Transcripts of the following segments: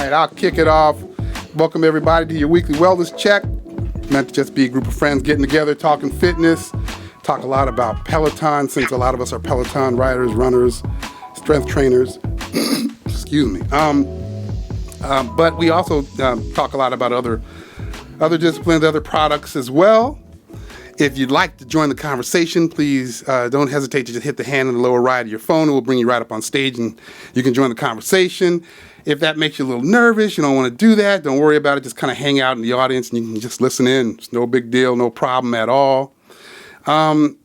right, I'll kick it off. Welcome everybody to your weekly wellness check. Meant to just be a group of friends getting together, talking fitness, talk a lot about Peloton, since a lot of us are Peloton riders, runners, strength trainers. Excuse me. But we also talk a lot about other disciplines, other products as well. If you'd like to join the conversation, please don't hesitate to just hit the hand in the lower right of your phone. It will bring you right up on stage and you can join the conversation. If that makes you a little nervous, you don't want to do that, don't worry about it. Just kind of hang out in the audience and you can just listen in. It's no big deal, no problem at all.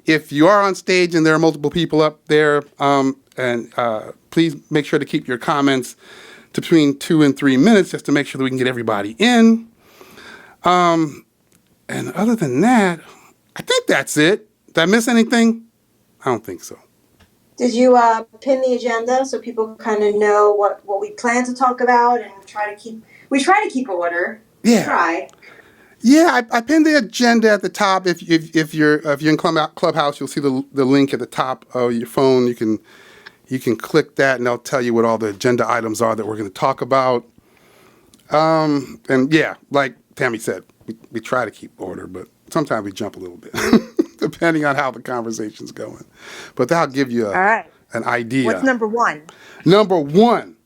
If you are on stage and there are multiple people up there, please make sure to keep your comments to between 2 and 3 minutes just to make sure that we can get everybody in. And other than that, I think that's it. Did I miss anything? I don't think so. Did you pin the agenda so people kind of know what we plan to talk about and try to keep order? Yeah. Try. Yeah, I pinned the agenda at the top. If you're in Clubhouse, you'll see the link at the top of your phone. You can click that and they'll tell you what all the agenda items are that we're going to talk about. And yeah, like Tammy said, we try to keep order, but sometimes we jump a little bit, depending on how the conversation's going. But that'll give you an idea. What's number one? Number one's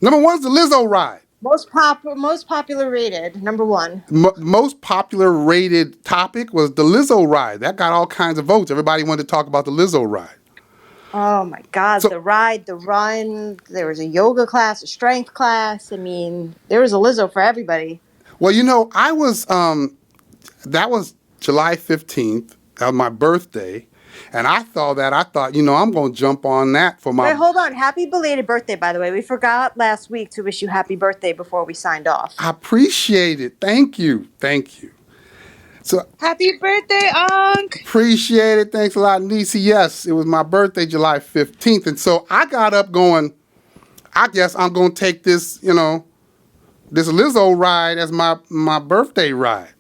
the Lizzo Ride. Most popular rated, number one. Most popular rated topic was the Lizzo Ride. That got all kinds of votes. Everybody wanted to talk about the Lizzo Ride. Oh my God, the ride, the run. There was a yoga class, a strength class. I mean, there was a Lizzo for everybody. Well, I was... that was July 15th, that was my birthday, and I thought, I'm going to jump on that for my... Wait, hold on. Happy belated birthday, by the way. We forgot last week to wish you happy birthday before we signed off. I appreciate it. Thank you. So happy birthday, Unc! Appreciate it. Thanks a lot, Niecy. Yes, it was my birthday, July 15th, and so I got up going, I guess I'm going to take this, this Lizzo ride as my birthday ride.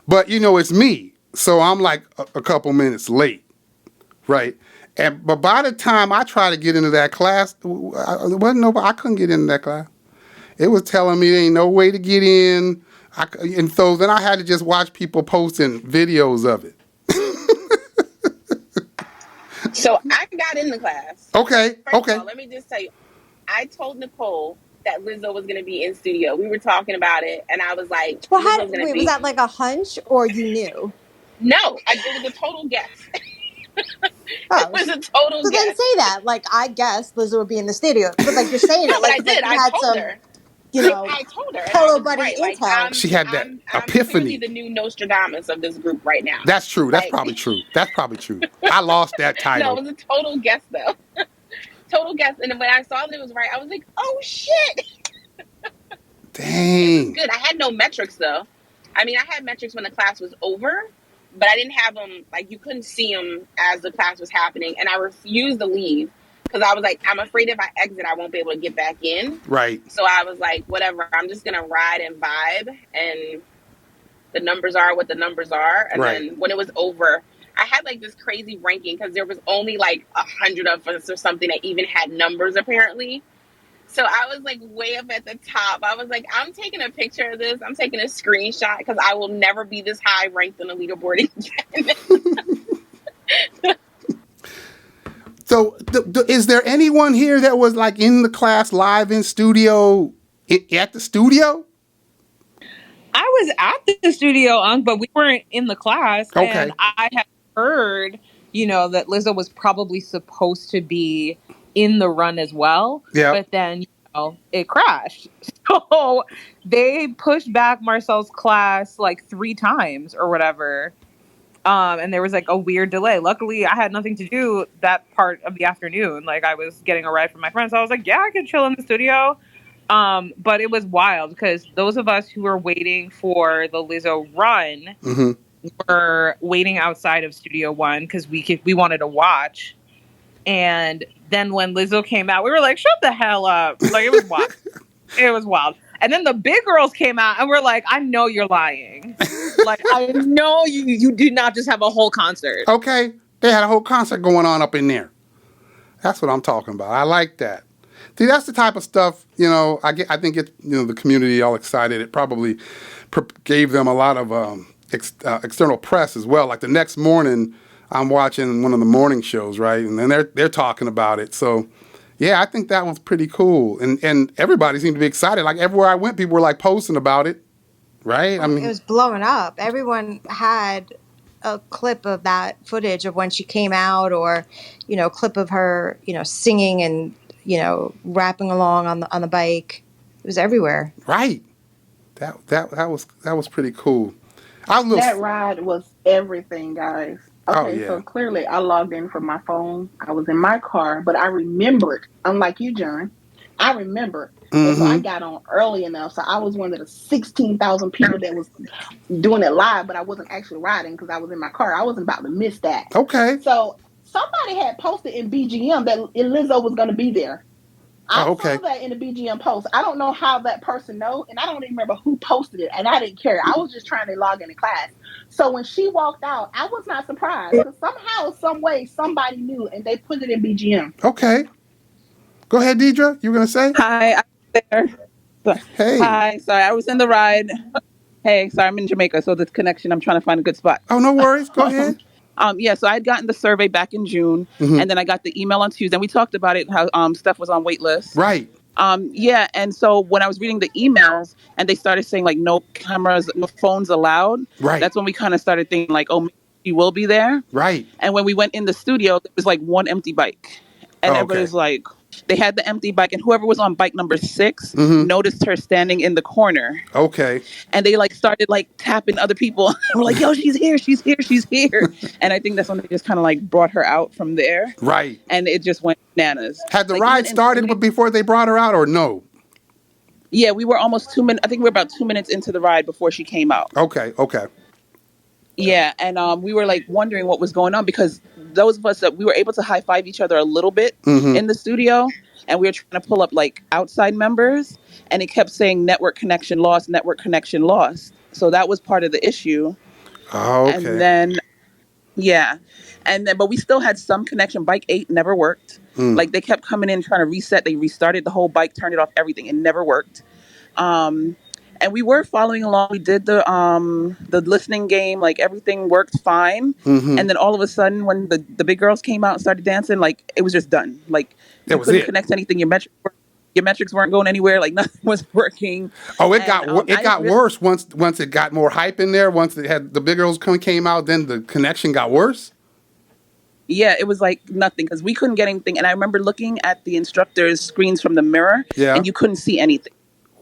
But, it's me, so I'm like a couple minutes late, right? But by the time I tried to get into that class, I couldn't get into that class. It was telling me there ain't no way to get in. And so then I had to just watch people posting videos of it. So I got in the class. Okay. First of all, let me just tell you, I told Nicole that Lizzo was going to be in studio. We were talking about it, and I was like, well, was that like a hunch, or you knew? No, it was a total guess. It was a total guess. Then say that. Like, I guess Lizzo would be in the studio. But, like, you're saying it. Like, I did. I told her. I told her. Hello, buddy, intel. She had that epiphany. I'm the new Nostradamus of this group right now. That's true. That's probably true. I lost that title. No, it was a total guess, though. Total guess. And when I saw that it was right, I was like, oh, shit. Dang. It was good. I had no metrics, though. I mean, I had metrics when the class was over, but I didn't have them, like, you couldn't see them as the class was happening. And I refused to leave because I was like, I'm afraid if I exit, I won't be able to get back in. Right. So I was like, whatever, I'm just going to ride and vibe. And the numbers are what the numbers are. And then when it was over, I had like this crazy ranking because there was only like 100 of us or something that even had numbers apparently. So I was like way up at the top. I was like, I'm taking a picture of this. I'm taking a screenshot because I will never be this high ranked on the leaderboard again. So is there anyone here that was like in the class live in studio, at the studio? I was at the studio, Unc, but we weren't in the class. Okay. And I had heard, that Lizzo was probably supposed to be in the run as well. Yeah. But then, it crashed. So they pushed back Marcel's class like 3 times or whatever. And there was like a weird delay. Luckily, I had nothing to do that part of the afternoon. Like I was getting a ride from my friends. So I was like, yeah, I could chill in the studio. But it was wild because those of us who were waiting for the Lizzo run were waiting outside of Studio One because we wanted to watch. And then when Lizzo came out, we were like, shut the hell up. Like, it was wild. It was wild. And then the big girls came out and we're like, I know you're lying. Like, I know you did not just have a whole concert. Okay. They had a whole concert going on up in there. That's what I'm talking about. I like that. See, that's the type of stuff, I think the community all excited. It probably gave them a lot of external press as well. Like the next morning, I'm watching one of the morning shows, right? And then they're talking about it. So, yeah, I think that was pretty cool. And everybody seemed to be excited. Like everywhere I went, people were like posting about it, right? I It mean, was blowing up. Everyone had a clip of that footage of when she came out, or clip of her singing and rapping along on the bike. It was everywhere. right. That was pretty cool. I was a That little, ride was everything, guys. oh Okay, yeah. so clearly I logged in from my phone. I was in my car, but I remembered, unlike you, John, I remembered. And so I Mm-hmm. got on early enough. So I was one of the 16,000 people that was doing it live, but I wasn't actually riding because I was in my car. I wasn't about to miss that. Okay. So somebody had posted in BGM that Lizzo was going to be there. I Oh, saw okay. that in the BGM post. I don't know how that person know, and I don't even remember who posted it, and I didn't care. I was just trying to log into class. So when she walked out, I was not surprised because somehow, some way, somebody knew, and they put it in BGM. Okay. Go ahead, Deidre. You were gonna say? Hi, I'm there. Hey. Hi, sorry, I was in the ride. Hey, sorry, I'm in Jamaica, so the connection, I'm trying to find a good spot. Oh, no worries. Go ahead. Yeah, so I'd gotten the survey back in June, Mm-hmm. and then I got the email on Tuesday. And we talked about it, how stuff was on wait list. Right. Yeah, and so when I was reading the emails and they started saying like no cameras, no phones allowed, Right. that's when we kind of started thinking like, oh, maybe she will be there. Right. And when we went in the studio, there was like one empty bike. And Oh, everybody okay. was like, they had the empty bike, and whoever was on bike number 6 Mm-hmm. noticed her standing in the corner. Okay. And they like started like tapping other people. We're like, yo, she's here, she's here, she's here. And I think that's when they just kind of like brought her out from there. Right. And it just went bananas. Had the Like, ride even in started studio, before they brought her out, or no? yeah, we were almost 2 minutes. I think we were about 2 minutes into the ride before she came out. Okay. Okay. Yeah, and we were like wondering what was going on because those of us that we were able to high five each other a little bit Mm-hmm. in the studio, and we were trying to pull up like outside members, and it kept saying network connection lost, network connection lost. So that was part of the issue. Oh, And okay. then yeah, and then but we still had some connection. Bike 8 never worked. Mm. Like they kept coming in trying to reset. They restarted the whole bike, turned it off, everything. It never worked. Um, and we were following along. We did the listening game. Like everything worked fine. Mm-hmm. And then all of a sudden, when the big girls came out and started dancing, like it was just done. Like That you was couldn't it. connect to anything. Your metrics weren't going anywhere. Like nothing was working. Oh, it And got it I got really, worse once it got more hype in there. Once it had the big girls came out, then the connection got worse. yeah, it was like nothing because we couldn't get anything. And I remember looking at the instructor's screens from the mirror, Yeah. and you couldn't see anything.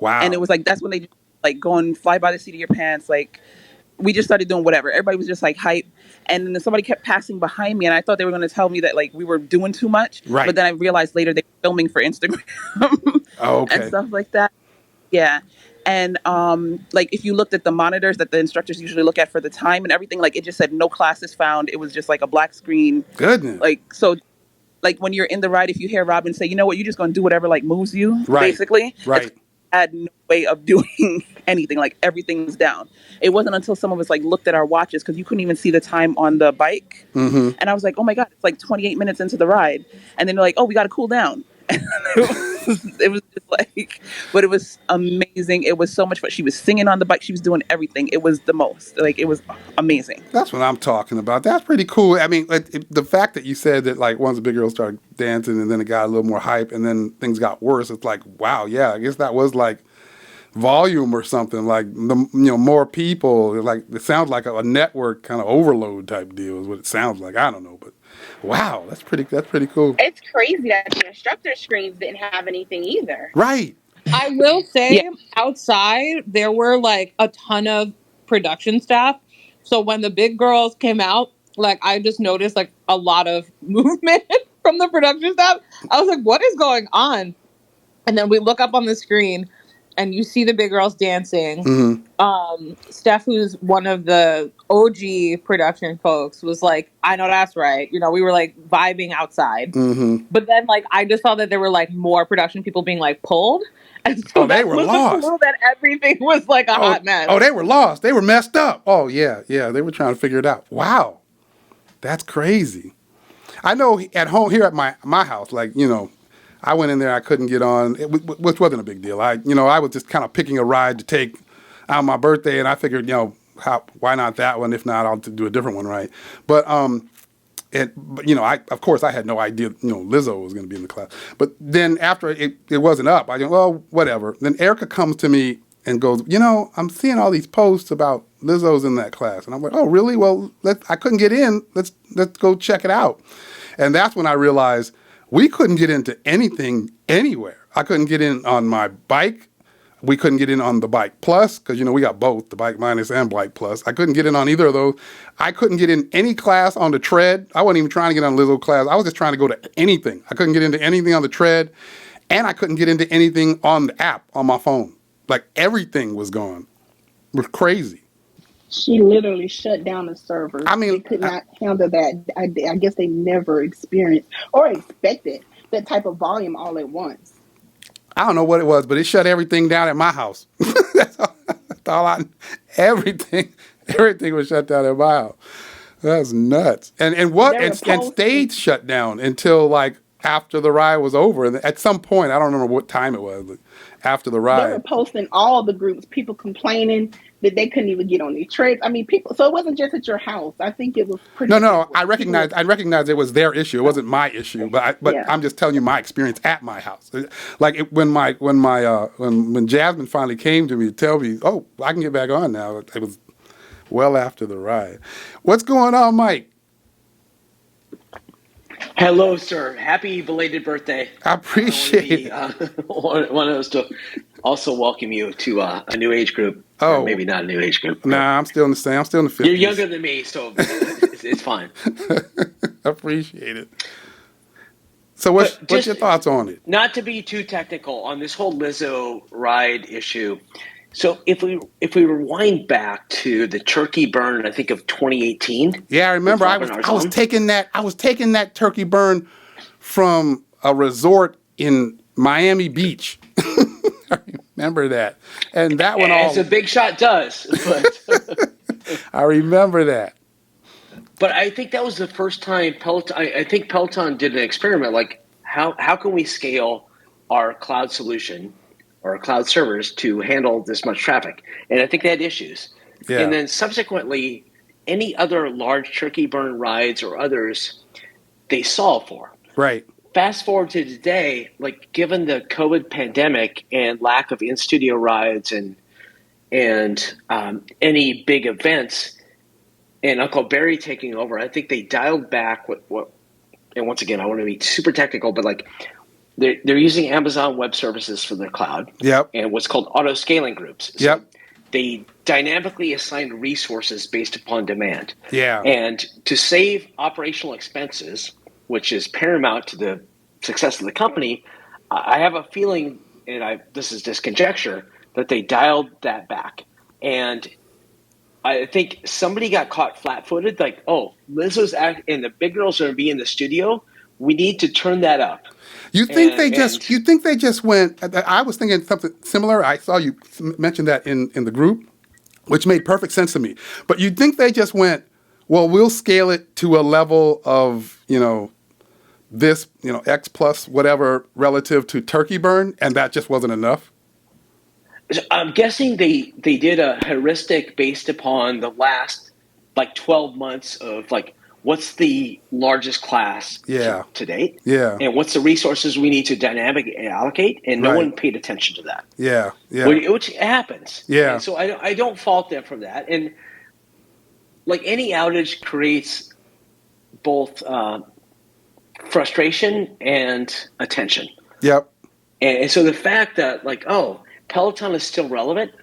And it Wow. was like that's when they like going fly by the seat of your pants. Like we just started doing whatever. Everybody was just like hype, and then somebody kept passing behind me, and I thought they were going to tell me that like we were doing too much. Right. But then I realized later they were filming for Instagram Oh, and okay. stuff like that. Yeah. And like if you looked at the monitors that the instructors usually look at for the time and everything, like it just said no classes found. It was just like a black screen. Goodness. Like so like when you're in the ride, if you hear Robin say, you know what, you're just going to do whatever like moves you, Right. basically. Right. I had no way of doing anything. Like everything was down. It wasn't until some of us like looked at our watches because you couldn't even see the time on the bike. Mm-hmm. And I was like, oh my God, it's like 28 minutes into the ride. And then they're like, oh, we got to cool down. It was just like, but it was amazing. It was so much fun. She was singing on the bike. She was doing everything. It was the most. Like, it was amazing. That's what I'm talking about. That's pretty cool. I mean, the fact that you said that like once the big girls started dancing and then it got a little more hype and then things got worse, it's like, wow, yeah, I guess that was like volume or something, like more people. Like it sounds like a network kind of overload type deal is what it sounds like. I don't know, but wow, that's pretty cool. It's crazy that the instructor screens didn't have anything either. Right. I will say Yeah. outside there were like a ton of production staff. So when the big girls came out, like I just noticed like a lot of movement from the production staff. I was like, what is going on? And then we look up on the screen and you see the big girls dancing. Mm-hmm. Steph, who's one of the OG production folks, was like, I know that's right. You know, we were like vibing outside. Mm-hmm. But then like I just saw that there were like more production people being like pulled. And so Oh, they that were was lost. a clue that everything was like a hot mess. Oh, they were lost. They were messed up. Oh, yeah. They were trying to figure it out. Wow. That's crazy. I know at home here at my house, like, I went in there, I couldn't get on, which wasn't a big deal. I was just kind of picking a ride to take on my birthday, and I figured, why not that one? If not, I'll do a different one, right? But of course, I had no idea, Lizzo was going to be in the class. But then after it wasn't up, I go, well, whatever. Then Erica comes to me and goes, I'm seeing all these posts about Lizzo's in that class. And I'm like, oh, really? Well, I couldn't get in. Let's go check it out. And that's when I realized we couldn't get into anything anywhere. I couldn't get in on my bike. We couldn't get in on the Bike Plus because, we got both, the Bike Minus and Bike Plus. I couldn't get in on either of those. I couldn't get in any class on the tread. I wasn't even trying to get on Lizzo class. I was just trying to go to anything. I couldn't get into anything on the tread, and I couldn't get into anything on the app on my phone. Like, everything was gone. It was crazy. She literally shut down the servers. I mean, they could not handle that. I guess they never experienced or expected that type of volume all at once. I don't know what it was, but it shut everything down at my house. That's all everything was shut down at my house. That's nuts. And stayed shut down until like after the ride was over. And at some point, I don't remember what time it was, but after the ride. They were posting all the groups, people complaining that they couldn't even get on these trains. I mean, people. So it wasn't just at your house. I think it was pretty. No. I recognize it was their issue. It wasn't my issue. But I'm just telling you my experience at my house. Like when Jasmine finally came to me to tell me, oh, I can get back on now. It was well after the ride. What's going on, Mike? Hello, sir. Happy belated birthday. I appreciate it. One of those to also welcome you to a new age group. Oh, or maybe not a new age group. Nah, I'm still in the same. I'm still in the 50s. You're younger than me, so it's fine. I appreciate it. So what's your thoughts on it? Not to be too technical on this whole Lizzo Ride issue. So if we rewind back to the turkey burn, I think of 2018. Yeah, I remember. I was taking that turkey burn from a resort in Miami Beach. I remember that, and that one as a big shot does. But I remember that. But I think that was the first time Peloton. I think Peloton did an experiment. Like how can we scale our cloud solution or cloud servers to handle this much traffic? And I think they had issues. Yeah. And then subsequently, any other large turkey burn rides or others, they solve for. Right. Fast forward to today, like given the COVID pandemic and lack of in-studio rides and any big events, and Uncle Barry taking over, I think they dialed back what. And once again, I want to be super technical, but like. They're using Amazon Web Services for their cloud. Yep. And what's called auto-scaling groups. So yep. They dynamically assign resources based upon demand. Yeah. And to save operational expenses, which is paramount to the success of the company, I have a feeling, and this is just conjecture, that they dialed that back. And I think somebody got caught flat-footed, like, oh, Lizzo's and the big girls are going to be in the studio. We need to turn that up. You think they just went? I was thinking something similar. I saw you mention that in the group, which made perfect sense to me. But you think they just went, well, we'll scale it to a level of this X plus whatever relative to turkey burn, and that just wasn't enough. I'm guessing they did a heuristic based upon the last 12 months of what's the largest class to date? Yeah. And what's the resources we need to dynamically allocate? And no one paid attention to that. Yeah. Yeah. Which happens. Yeah. And so I don't fault them for that. And any outage creates both frustration and attention. Yep. And so the fact that Peloton is still relevant,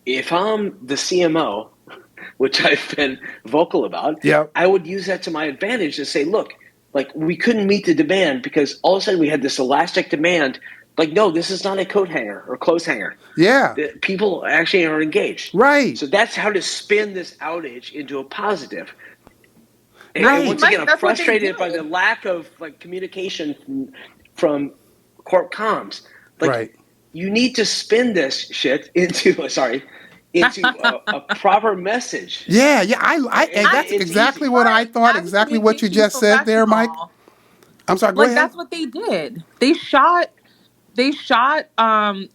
if I'm the CMO, which I've been vocal about, yep. I would use that to my advantage to say, look, we couldn't meet the demand because all of a sudden we had this elastic demand. No, this is not a coat hanger or clothes hanger. Yeah. People actually are engaged. Right. So that's how to spin this outage into a positive. Right. And once again, I'm frustrated by the lack of communication from corp comms. Right. You need to spin this shit into a proper message. Yeah, that's exactly what I thought. Exactly what you just said there, Mike. I'm sorry. Go Like, ahead. that's what they did. They shot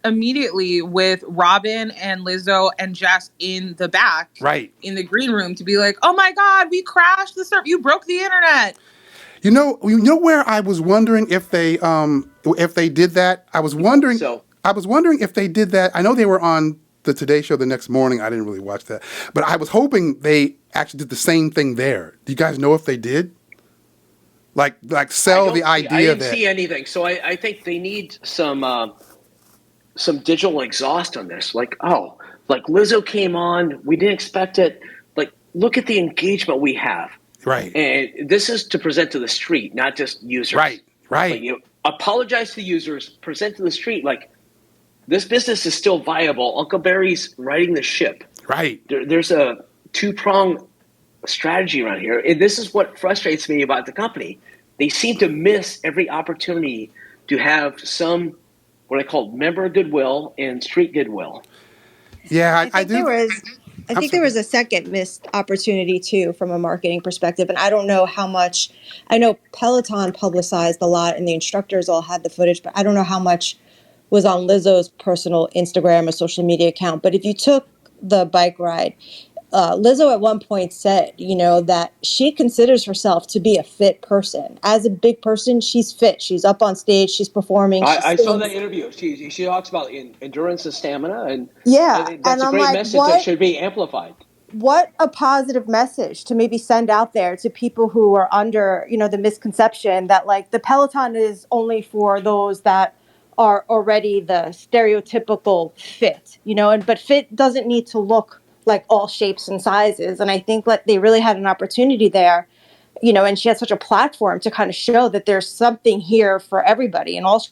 immediately with Robin and Lizzo and Jess in the back, Right. in the green room, to be like, oh my God, we crashed the server. You broke the internet. You know where I was wondering if they did that. I was wondering if they did that. I know they were on the Today Show the next morning. I didn't really watch that, but I was hoping they actually did the same thing there. Do you guys know if they did? Like sell the idea I didn't that see anything. So I think they need some digital exhaust on this. Like Lizzo came on, we didn't expect it. Like, look at the engagement we have. right, And this is to present to the street, not just users. right. Like, apologize to the users, present to the street. Like, this business is still viable. Uncle Barry's riding the ship. Right. There's a two-pronged strategy around here. And this is what frustrates me about the company. They seem to miss every opportunity to have some, what I call member goodwill and street goodwill. Yeah, I do. I think there was a second missed opportunity too from a marketing perspective. And I don't know how much, I know Peloton publicized a lot and the instructors all had the footage, but I don't know how much was on Lizzo's personal Instagram or social media account. But if you took the bike ride, Lizzo at one point said, that she considers herself to be a fit person. As a big person, she's fit. She's up on stage. She's performing. I saw that interview. She talks about endurance and stamina, and yeah, I think that's and a I'm great like, message that should be amplified. What a positive message to maybe send out there to people who are under, the misconception that like the Peloton is only for those that are already the stereotypical fit, but fit doesn't need to look like all shapes and sizes. And I think that they really had an opportunity there, and she had such a platform to kind of show that there's something here for everybody. And also,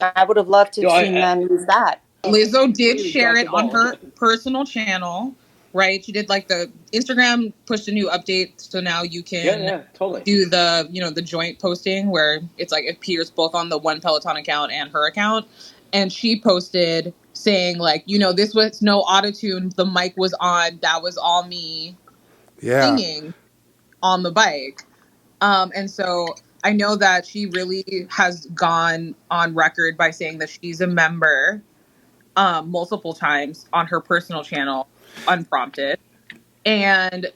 I would have loved to have seen them use that. Lizzo did share it on her personal channel, right? She did like the Instagram pushed a new update, so now you can totally do the the joint posting where it's like it appears both on the one Peloton account and her account. And she posted saying like, this was no auto-tune, the mic was on, that was all me singing on the bike. And so I know that she really has gone on record by saying that she's a member multiple times on her personal channel, unprompted. And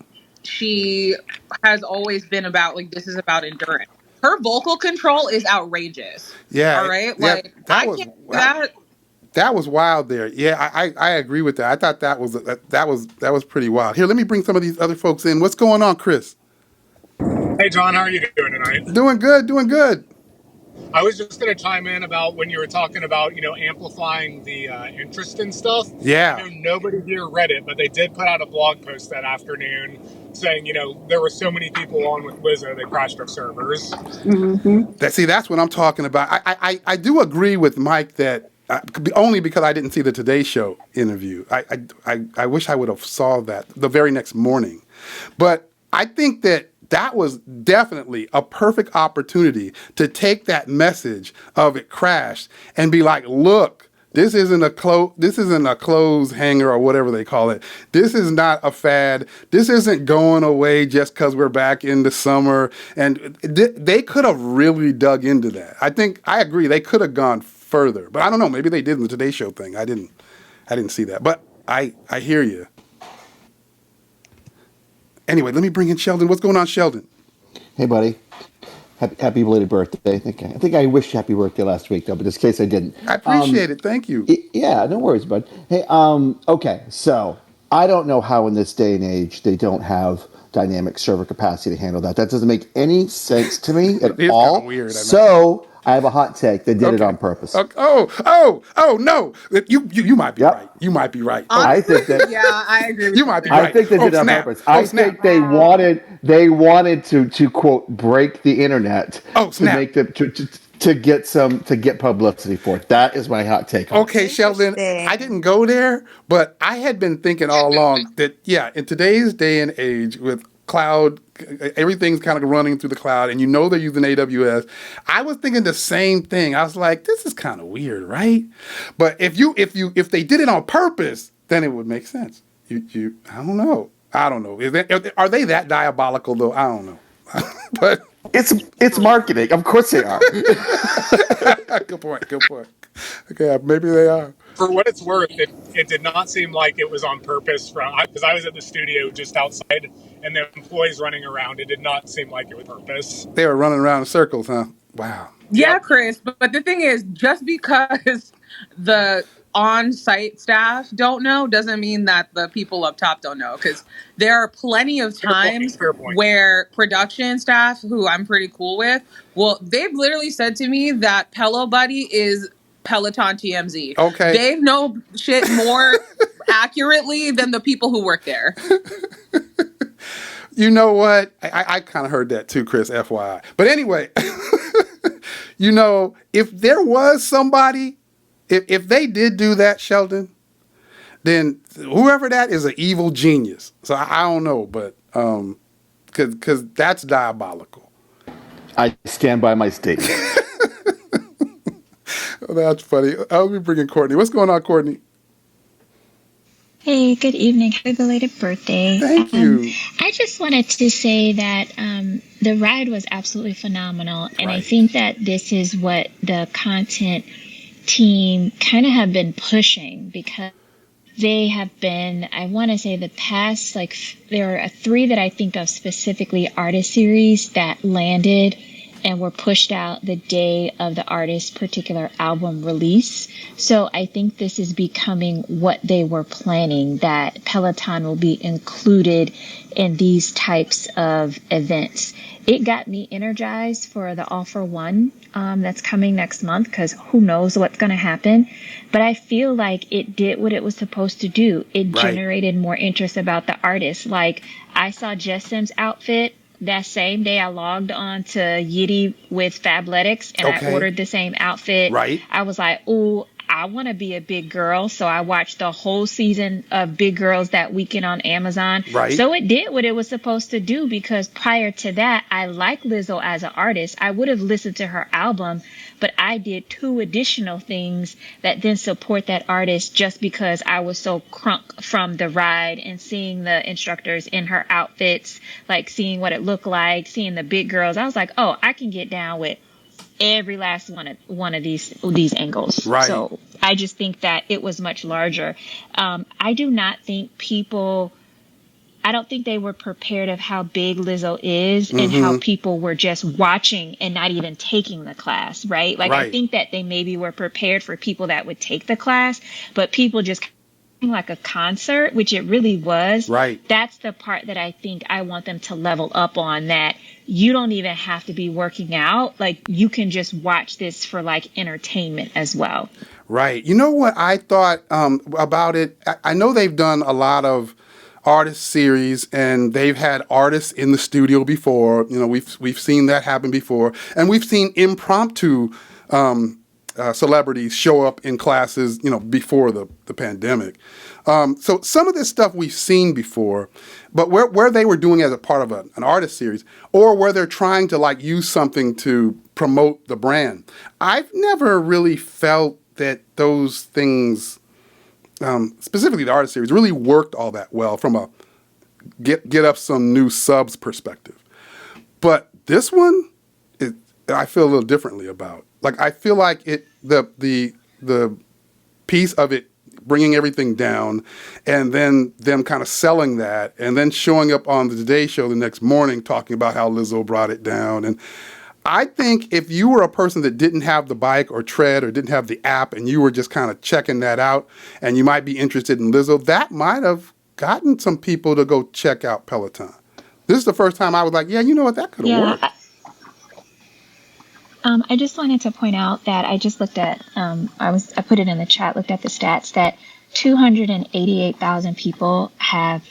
she has always been about like, this is about endurance. Her vocal control is outrageous. Yeah. All right. Yeah, Like that was wild there. Yeah, I agree with that. I thought that was pretty wild. Here, let me bring some of these other folks in. What's going on, Chris? Hey, John, how are you doing tonight? Doing good. I was just going to chime in about when you were talking about, amplifying the interest in stuff. Yeah. I know nobody here read it, but they did put out a blog post that afternoon saying, there were so many people on with Lizzo, they crashed our servers. Mm-hmm. That's what I'm talking about. I do agree with Mike that only because I didn't see the Today Show interview. I wish I would have saw that the very next morning. But I think that was definitely a perfect opportunity to take that message of it crashed and be like, look, this isn't a clothes hanger or whatever they call it. This is not a fad. This isn't going away just because we're back in the summer. And they could have really dug into that. I agree. They could have gone further, but I don't know. Maybe they did in the Today Show thing. I didn't see that, but I hear you. Anyway, let me bring in Sheldon. What's going on, Sheldon? Hey, buddy. Happy belated birthday. I think I wished happy birthday last week, though, but in this case I didn't. I appreciate it. Thank you. Yeah, no worries, bud. Hey, okay, so I don't know how in this day and age they don't have dynamic server capacity to handle that. That doesn't make any sense to me at all. Kind of weird. So I have a hot take. They did it on purpose. Okay. Oh, no. You might be right. You might be right. I think that. Yeah, I agree with you. Might be right. I think they did it on purpose. I think they wanted to quote break the internet to make them to get publicity for it. That is my hot take. Okay, Sheldon, I didn't go there, but I had been thinking all along that in today's day and age with cloud, everything's kind of running through the cloud, and they're using AWS. I was thinking the same thing. I was like, this is kind of weird, right? But if they did it on purpose, then it would make sense. I don't know. Are they that diabolical though? I don't know. But It's marketing. Of course they are. Good point. Okay, maybe they are. For what it's worth, it did not seem like it was on purpose because I was at the studio just outside and the employees running around. It did not seem like it was purpose. They were running around in circles, huh? Wow. Yeah, Yep. Chris, but the thing is, just because the on-site staff don't know doesn't mean that the people up top don't know, because there are plenty of times Fair point. where production staff, who I'm pretty cool with, well, they've literally said to me that Pello Buddy is Peloton TMZ. Okay. They know shit more accurately than the people who work there. You know what? I kind of heard that too, Chris, FYI. But anyway, you know, if there was somebody, if they did do that, Sheldon, then whoever that is an evil genius. So I don't know, but because that's diabolical. I stand by my statement. Oh, that's funny. Let me bring in Courtney. What's going on, Courtney? Hey, good evening. Happy belated birthday. Thank you. I just wanted to say that the ride was absolutely phenomenal. And I think that this is what the content team kind of have been pushing, because they have been, I want to say the past, like, there are 3 that I think of specifically, artist series that landed and were pushed out the day of the artist's particular album release. So I think this is becoming what they were planning, that Peloton will be included in these types of events. It got me energized for the All for One that's coming next month, because who knows what's going to happen. But I feel like it did what it was supposed to do. It generated more interest about the artist. Like, I saw Jessim's outfit that same day. I logged on to Yiddy with Fabletics and I ordered the same outfit. I was like, ooh, I want to be a big girl. So I watched the whole season of Big Girls that weekend on Amazon. So it did what it was supposed to do, because prior to that, I like Lizzo as an artist. I would have listened to her album, but I did 2 additional things that then support that artist, just because I was so crunk from the ride and seeing the instructors in her outfits, like seeing what it looked like, seeing the big girls. I was like, oh, I can get down with every last one of these angles. So I just think that it was much larger. I do not think I don't think they were prepared of how big Lizzo is and how people were just watching and not even taking the class, right? Like, I think that they maybe were prepared for people that would take the class, but people just like a concert, which it really was. That's the part that I think I want them to level up on, that you don't even have to be working out. Like, you can just watch this for like entertainment as well. You know what I thought about it? I know they've done a lot of artist series and they've had artists in the studio before. You know, we've seen that happen before, and we've seen impromptu celebrities show up in classes, you know, before the pandemic. So some of this stuff we've seen before, but where they were doing it as a part of an artist series, or where they're trying to like use something to promote the brand, I've never really felt that those things, specifically the artist series, really worked all that well from a get up some new subs perspective. But this one, I feel a little differently about. Like, I feel like the piece of it bringing everything down, and then them kind of selling that, and then showing up on the Today Show the next morning talking about how Lizzo brought it down. And I think if you were a person that didn't have the bike or tread or didn't have the app, and you were just kind of checking that out, and you might be interested in Lizzo, that might have gotten some people to go check out Peloton. This is the first time I was like, yeah, you know what, that could have worked. I just wanted to point out that I just looked at, I put it in the chat, looked at the stats, that 288,000 people have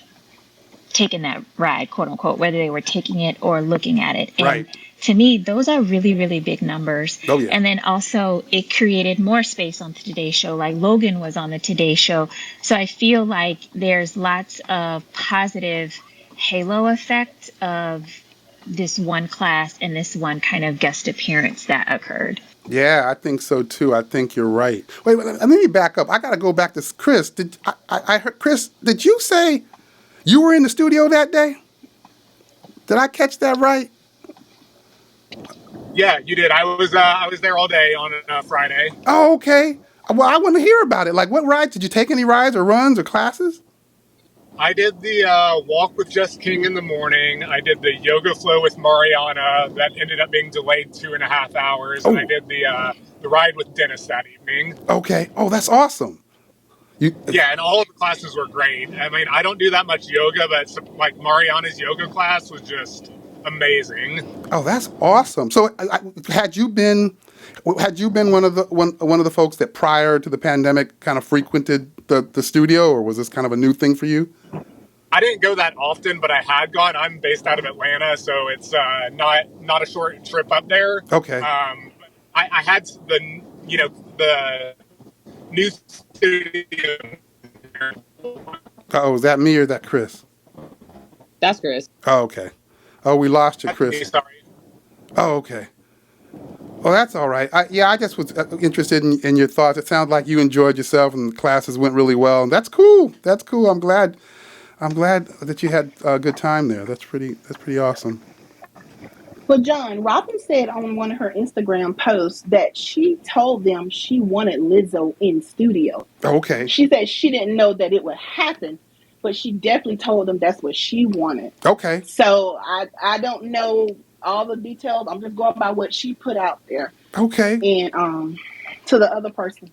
taken that ride, quote unquote, whether they were taking it or looking at it. And to me, those are really, really big numbers. And then also it created more space on the Today Show. Like, Logan was on the Today Show. So I feel like there's lots of positive halo effect of this one class and this one kind of guest appearance that occurred. Yeah, I think so too. I think you're right. Wait, let me back up. I got to go back to Chris. I heard, Chris, did you say you were in the studio that day? Did I catch that right? Yeah, you did. I was there all day on Friday. Oh, okay. Well, I want to hear about it. Like, what rides? Did you take any rides or runs or classes? I did the walk with Jess King in the morning. I did the yoga flow with Mariana. That ended up being delayed 2.5 hours. And I did the ride with Dennis that evening. Okay. Oh, that's awesome. Yeah, and all of the classes were great. I mean, I don't do that much yoga, but like Mariana's yoga class was just amazing. Oh, that's awesome. So, had you been one of the folks that prior to the pandemic kind of frequented the studio, or was this kind of a new thing for you? I didn't go that often, but I had gone. I'm based out of Atlanta, so it's not a short trip up there. Okay. I had the new studio. Oh, is that me or is that Chris? That's Chris. Oh, okay. Oh, we lost you, Chris. Me, sorry. Oh, okay. Well, that's all right. I just was interested in your thoughts. It sounds like you enjoyed yourself and the classes went really well. And that's cool. That's cool. I'm glad that you had a good time there. That's pretty awesome. Well, John, Robin said on one of her Instagram posts that she told them she wanted Lizzo in studio. Okay. She said she didn't know that it would happen, but she definitely told them that's what she wanted. Okay. So I don't know all the details. I'm just going by what she put out there. Okay. And to the other person,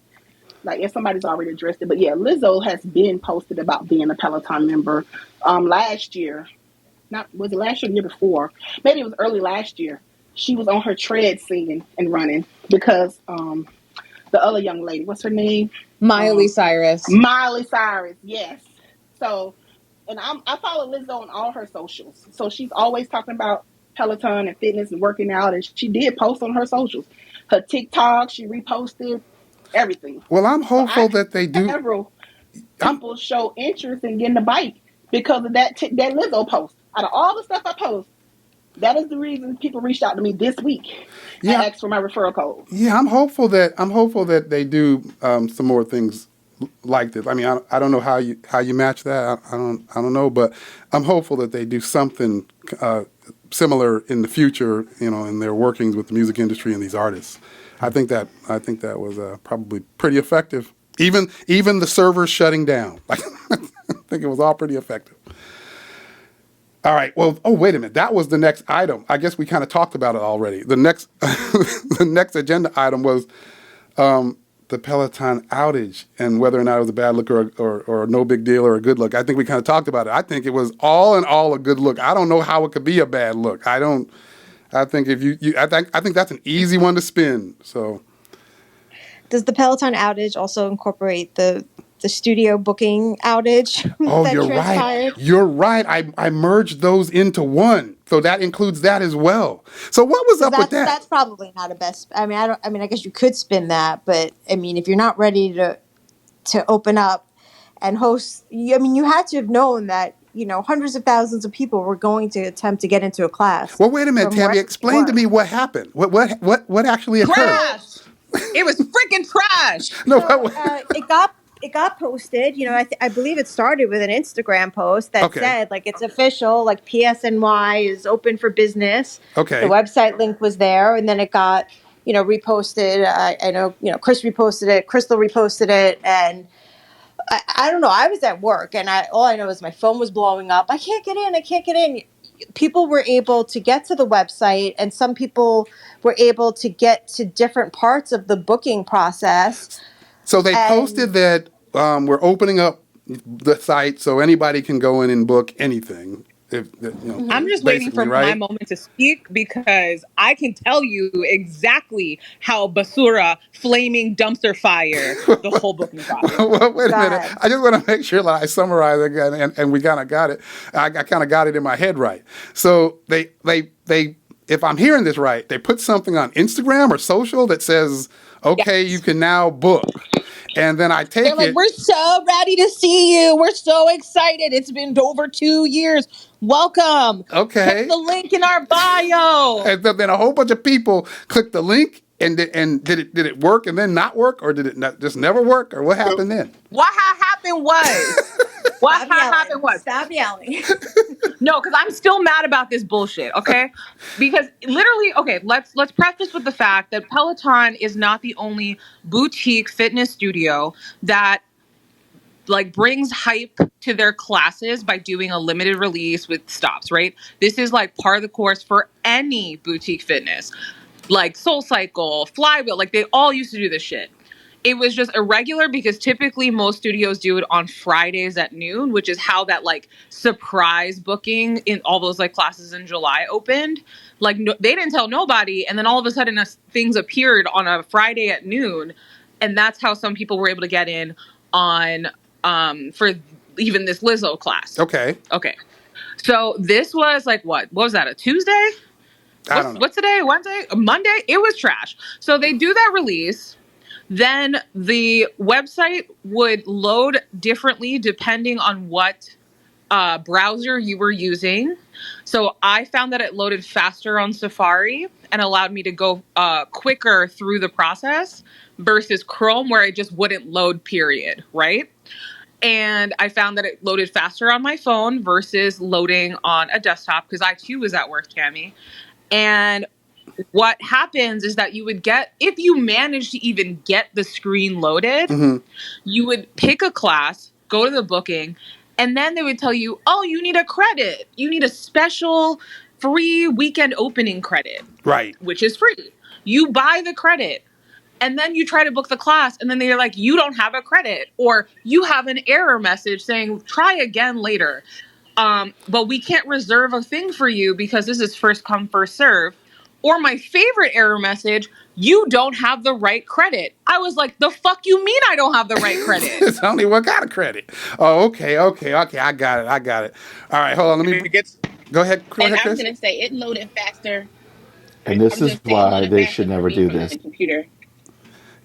like if somebody's already addressed it, but yeah, Lizzo has been posted about being a Peloton member. Last year, was it last year or the year before? Maybe it was early last year. She was on her tread singing and running because the other young lady, what's her name? Miley Cyrus. Miley Cyrus, yes. So, and I follow Lizzo on all her socials. So she's always talking about Peloton and fitness and working out. And she did post on her socials. Her TikTok, she reposted everything. Well, I'm hopeful that they do. Several people show interest in getting a bike because of that Lizzo post. Out of all the stuff I post, that is the reason people reached out to me this week and asked for my referral code. Yeah, I'm hopeful that they do some more things like this. I mean, I don't know how you match that. I don't know, but I'm hopeful that they do something similar in the future. In their workings with the music industry and these artists. I think that was probably pretty effective. Even the servers shutting down. I think it was all pretty effective. All right. Well, wait a minute. That was the next item. I guess we kind of talked about it already. The next the next agenda item was the Peloton outage and whether or not it was a bad look or no big deal or a good look. I think we kind of talked about it. I think it was all in all a good look. I don't know how it could be a bad look. I think I think that's an easy one to spin. So, does the Peloton outage also incorporate the studio booking outage? Oh, you're right. You're right. I merged those into one, so that includes that as well. So what was up with that? That's probably not a best. I mean, I guess you could spin that, but I mean, if you're not ready to open up and host, you had to have known that hundreds of thousands of people were going to attempt to get into a class. Well, wait a minute, Tammy. Explain to me what happened. What actually occurred? Trash. It was freaking trash. No, it got posted. I believe it started with an Instagram post that said like it's official, like PSNY is open for business. Okay. The website link was there, and then it got reposted. I know Chris reposted it, Crystal reposted it, and I don't know. I was at work, and all I know is my phone was blowing up. I can't get in. People were able to get to the website, and some people were able to get to different parts of the booking process. So they posted that we're opening up the site so anybody can go in and book anything. I'm just waiting for my moment to speak because I can tell you exactly how Basura flaming dumpster fire the whole booking process. Well, wait a minute. I just want to make sure that I summarize again, and we kind of got it. I kind of got it in my head right. So they, if I'm hearing this right, they put something on Instagram or social that says, okay, you can now book. And then They're like, we're so ready to see you. We're so excited. It's been over 2 years. Welcome. Okay. Click the link in our bio. And then a whole bunch of people clicked the link, and did it work and then not work, or did it just never work, or what happened then? What happened was What Stop happened yelling. was Stop yelling. no, because I'm still mad about this bullshit. Okay, because literally, okay, let's preface with the fact that Peloton is not the only boutique fitness studio that like brings hype to their classes by doing a limited release with stops. Right, this is like part of the course for any boutique fitness, like Soul Cycle, Flywheel. Like they all used to do this shit. It was just irregular because typically most studios do it on Fridays at noon, which is how that like surprise booking in all those like classes in July opened. Like no, they didn't tell nobody, and then all of a sudden things appeared on a Friday at noon, and that's how some people were able to get in on for even this Lizzo class. Okay. So this was like what was that, a Tuesday? I don't know. What's today? Wednesday? Monday? It was trash. So they do that release. Then the website would load differently depending on what browser you were using. So I found that it loaded faster on Safari and allowed me to go quicker through the process versus Chrome, where it just wouldn't load, period, right? And I found that it loaded faster on my phone versus loading on a desktop because I too was at work, Tammy. And what happens is that you would get, if you manage to even get the screen loaded, you would pick a class, go to the booking, and then they would tell you, oh, you need a credit. You need a special free weekend opening credit. Right. Which is free. You buy the credit. And then you try to book the class, and then they're like, you don't have a credit. Or you have an error message saying, try again later. But we can't reserve a thing for you because this is first come, first serve. Or my favorite error message, you don't have the right credit. I was like, the fuck you mean I don't have the right credit? Tell me what kind of credit. Oh, okay. I got it. All right, hold on. Let me go ahead. And I was Chris. gonna say it loaded faster. And this is why they should never do this. Computer.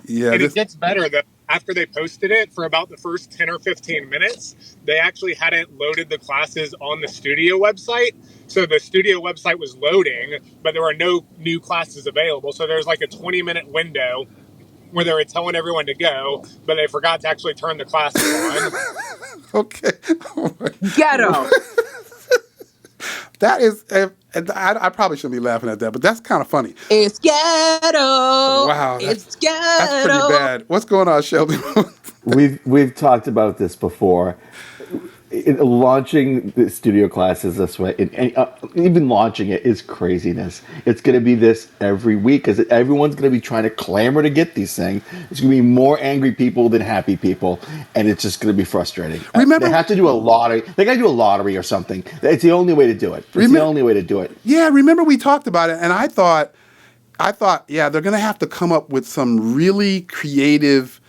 Yeah, and it gets better though. After they posted it, for about the first 10 or 15 minutes, they actually hadn't loaded the classes on the studio website. So the studio website was loading, but there were no new classes available. So there's like a 20-minute window where they were telling everyone to go, but they forgot to actually turn the classes on. Okay. Ghetto. That is, I probably shouldn't be laughing at that, but that's kind of funny. It's ghetto. Wow. It's ghetto. That's pretty bad. What's going on, Shelby? We've talked about this before. Launching the studio classes this way, and even launching it is craziness. It's going to be this every week because everyone's going to be trying to clamor to get these things. There's going to be more angry people than happy people, and it's just going to be frustrating. Remember, they have to do a lottery. They got to do a lottery or something. It's the only way to do it. It's the only way to do it. Yeah, remember we talked about it, and I thought, yeah, they're going to have to come up with some really creative.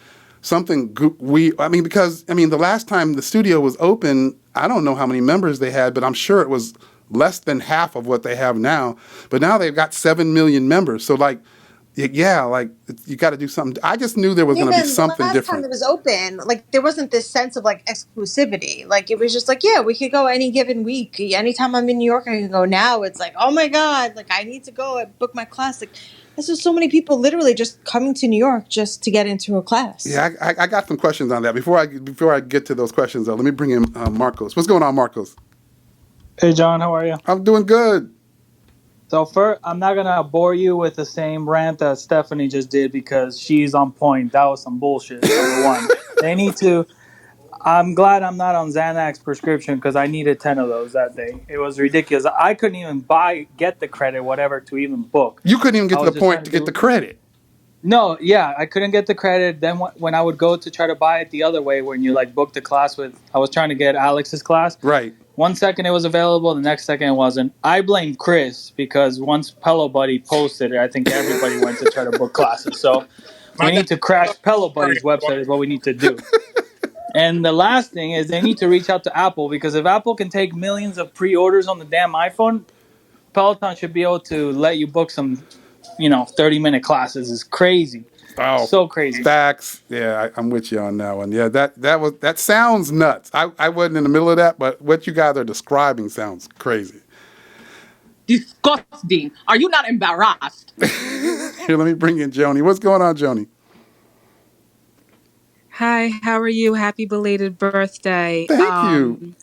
Because the last time the studio was open, I don't know how many members they had, but I'm sure it was less than half of what they have now. But now they've got 7 million members. So you got to do something. I just knew there was going to be something last different. Time it was open, there wasn't this sense of exclusivity. It was just yeah, we could go any given week. Anytime I'm in New York, I can go. Now it's oh my God, I need to go. I book my class. There's just so many people literally just coming to New York just to get into a class. Yeah, I got some questions on that. Before I get to those questions, though, let me bring in Marcos. What's going on, Marcos? Hey, John, how are you? I'm doing good. So first, I'm not going to bore you with the same rant that Stephanie just did because she's on point. That was some bullshit, number one. They need to... I'm glad I'm not on Xanax prescription because I needed 10 of those that day. It was ridiculous. I couldn't even get the credit, whatever, to even book. You couldn't even get to the point to get the credit. No, yeah, I couldn't get the credit. Then when I would go to try to buy it the other way, when you booked the class I was trying to get Alex's class. Right. 1 second it was available, the next second it wasn't. I blame Chris because once Pello Buddy posted it, I think everybody went to try to book classes. So we need to crash Pello Buddy's website is what we need to do. And the last thing is they need to reach out to Apple because if Apple can take millions of pre-orders on the damn iPhone, Peloton should be able to let you book some, 30-minute classes. It's crazy. Oh, so crazy. Facts. Yeah, I'm with you on that one. Yeah, that sounds nuts. I wasn't in the middle of that, but what you guys are describing sounds crazy. Disgusting. Are you not embarrassed? Here, let me bring in Joni. What's going on, Joni? Hi, how are you? Happy belated birthday. Thank you.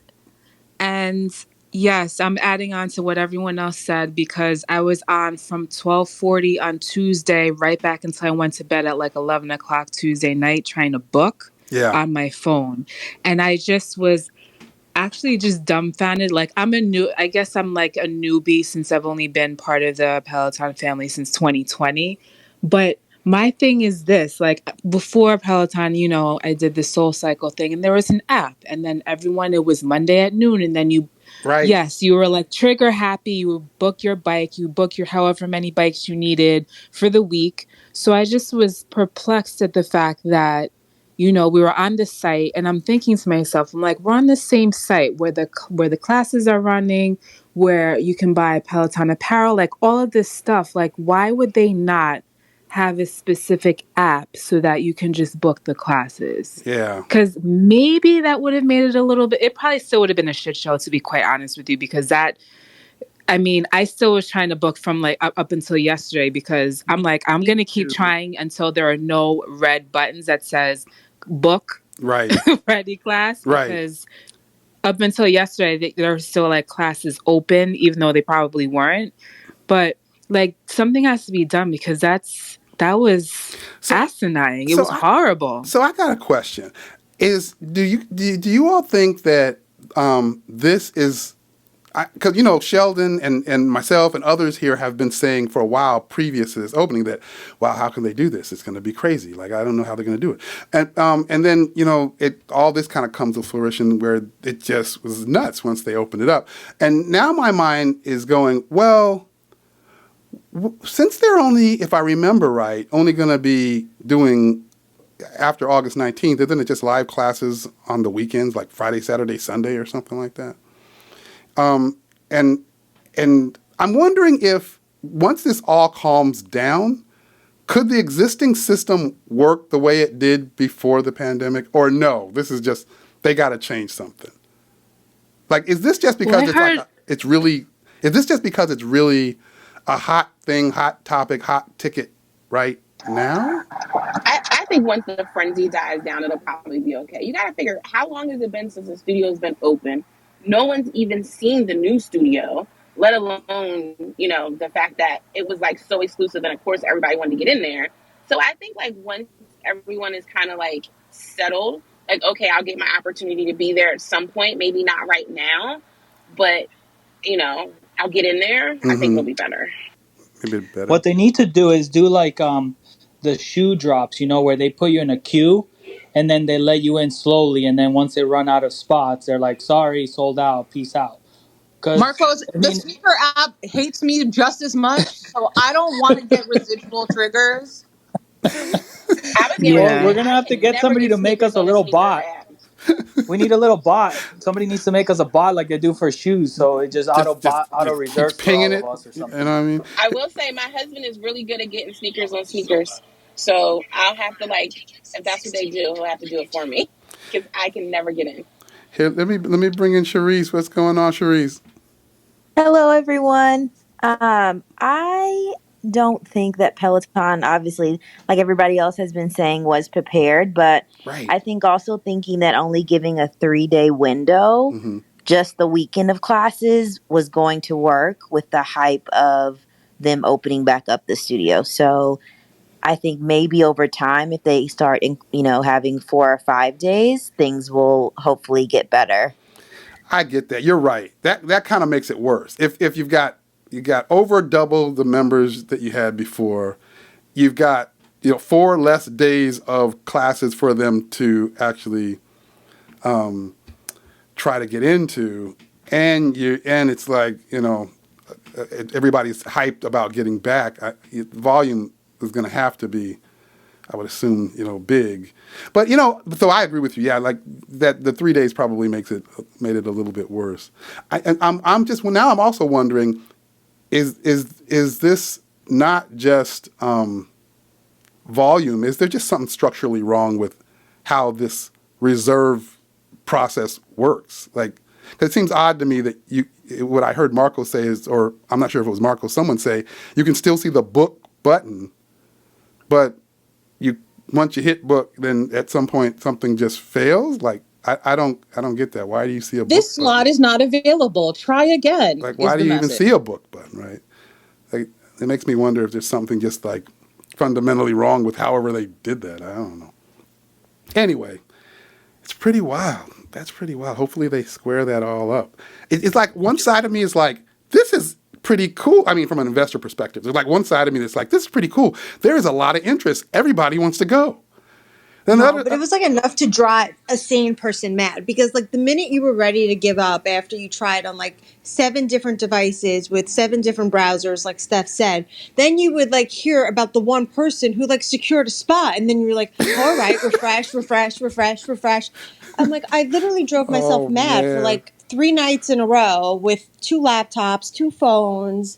And yes, I'm adding on to what everyone else said because I was on from 12:40 on Tuesday right back until I went to bed at like 11 o'clock Tuesday night trying to book on my phone. And I just was actually just dumbfounded. Like I guess I'm like a newbie since I've only been part of the Peloton family since 2020. But my thing is this, like before Peloton, I did the Soul Cycle thing and there was an app and then it was Monday at noon and then yes, you were like trigger happy. You would book your bike, you book your however many bikes you needed for the week. So I just was perplexed at the fact that we were on the site and I'm thinking to myself, I'm like, we're on the same site where the classes are running, where you can buy Peloton apparel, like all of this stuff. Like, why would they not have a specific app so that you can just book the classes? Yeah. Because maybe that would have made it a little bit, it probably still would have been a shit show, to be quite honest with you, because I still was trying to book from like up until yesterday because I'm like, I'm going to keep trying until there are no red buttons that says book ready class. Because up until yesterday, there were still like classes open, even though they probably weren't. But like something has to be done because that was asinine. It was horrible. So I got a question. Do you all think that this is, because Sheldon and myself and others here have been saying for a while previous to this opening that, wow, how can they do this? It's going to be crazy. Like, I don't know how they're going to do it. And then all this kind of comes to fruition where it just was nuts once they opened it up. And now my mind is going, well, since they're only, if I remember right, only going to be doing after August 19th, isn't it just live classes on the weekends, like Friday, Saturday, Sunday, or something like that? And I'm wondering if once this all calms down, could the existing system work the way it did before the pandemic, or no? This is just they got to change something. Like, is this just because Is this just because it's really a hot thing, hot topic, hot ticket right now? I think once the frenzy dies down, it'll probably be okay. You got to figure, how long has it been since the studio's been open? No one's even seen the new studio, let alone, the fact that it was like so exclusive. And of course, everybody wanted to get in there. So I think like once everyone is kind of like settled, like, okay, I'll get my opportunity to be there at some point, maybe not right now, but, I'll get in there. I think it'll be better. Maybe better. What they need to do is do like the shoe drops, where they put you in a queue and then they let you in slowly. And then once they run out of spots, they're like, sorry, sold out. Peace out. Marcos, the sneaker app hates me just as much. So I don't want to get residual triggers. Well, we're going to have to get somebody to make us a little bot. We need a little bot. Somebody needs to make us a bot like they do for shoes, so it just auto reserves for all of us or something. You know what I mean? I will say my husband is really good at getting sneakers on sneakers, so I'll have to if that's what they do, he'll have to do it for me because I can never get in. Here, let me bring in Charisse. What's going on, Charisse? Hello, everyone. I don't think that Peloton, obviously, like everybody else has been saying, was prepared. But I think also thinking that only giving a 3-day window, just the weekend of classes, was going to work with the hype of them opening back up the studio. So I think maybe over time, if they start, having 4 or 5 days, things will hopefully get better. I get that. You're right. That kind of makes it worse. If you got over double the members that you had before, you've got 4 less days of classes for them to actually try to get into, and it's like everybody's hyped about getting back. Volume is going to have to be, I would assume, big. But, so I agree with you. Yeah, like that the 3 days probably made it a little bit worse. I'm also wondering, is this not just volume? Is there just something structurally wrong with how this reserve process works? Like, 'cause it seems odd to me that what I heard Marco say is, or I'm not sure if it was Marco, someone say, you can still see the book button, but once you hit book, then at some point something just fails? Like I don't get that. Why do you see a book This slot button? is not available. Try again, Like is why do the you even see message. a book button, right? Like it makes me wonder if there's something just like fundamentally wrong with however they did that. I don't know. Anyway, it's pretty wild. That's pretty wild. Hopefully they square that all up. It's like one side of me is like, this is pretty cool. I mean, from an investor perspective, there's like one side of me that's like, this is pretty cool. There is a lot of interest. Everybody wants to go. Then the No, other, but it was like enough to drive a sane person mad because like the minute you were ready to give up after you tried on like 7 different devices with 7 different browsers, like Steph said, then you would like hear about the one person who like secured a spot and then you're like, all right, refresh, refresh, refresh, refresh. I'm like, I literally drove myself oh mad for man, like 3 nights in a row with 2 laptops, 2 phones,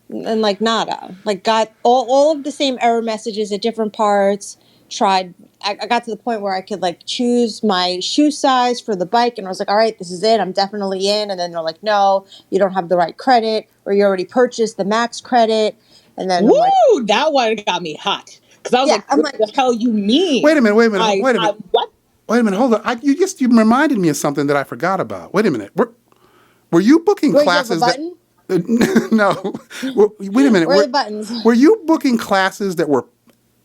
and like nada. Like got all of the same error messages at different parts. Tried I got to the point where I could like choose my shoe size for the bike and I was like, all right, this is it. I'm definitely in. And then they're like, no, you don't have the right credit or you already purchased the max credit. And then I'm like, Woo! That one got me hot. Because I was yeah, like, I'm what like, the hell you wait a mean? minute, wait a minute, wait a minute, What? wait a minute. Hold on. You reminded me of something that I forgot about. Wait a minute. Were you booking where's you have a classes that? button? No. Wait a minute. Where are the buttons? Were you booking classes that were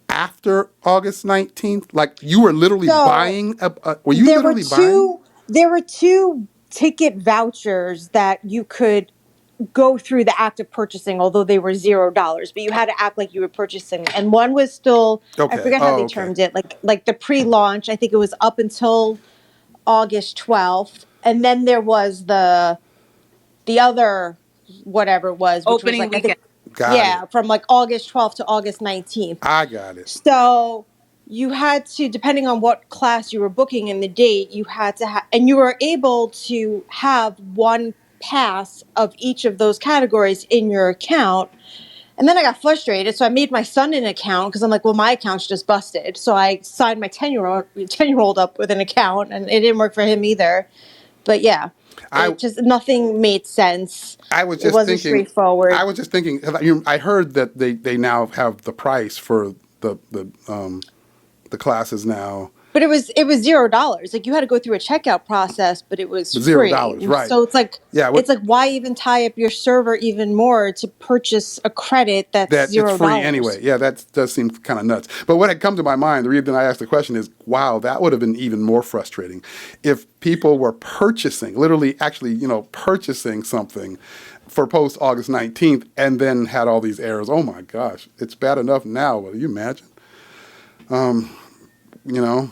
after August 19th? Like you were literally So buying were you literally buying? there were two ticket vouchers that you could go through the act of purchasing, although they were $0, but you had to act like you were purchasing. And one was still, I Okay. forget how Oh, they okay. termed it, like the pre-launch. I think it was up until August 12th, and then there was the other whatever it was, which was Opening like I weekend. think Got it. yeah, from like August 12th to August 19th. I got it. So you had to, depending on what class you were booking and the date, you had to have, and you were able to have one pass of each of those categories in your account. And then I got frustrated, so I made my son an account because I'm like, well, my account's just busted. So I signed my 10-year-old up with an account, and it didn't work for him either. But yeah, I it just nothing made sense. I was It just wasn't thinking. straightforward. I was just thinking. I heard that they now have the price for the classes now. But it was $0. Like you had to go through a checkout process, but it was Zero free. dollars, right? So Yeah. it's like why even tie up your server even more to purchase a credit that's That it's free $0? anyway. Yeah, that does seem kind of nuts. But what had come to my mind, the reason I asked the question is, wow, that would have been even more frustrating if people were purchasing, literally, actually, purchasing something for post August 19th and then had all these errors. Oh my gosh, it's bad enough now. Will you imagine?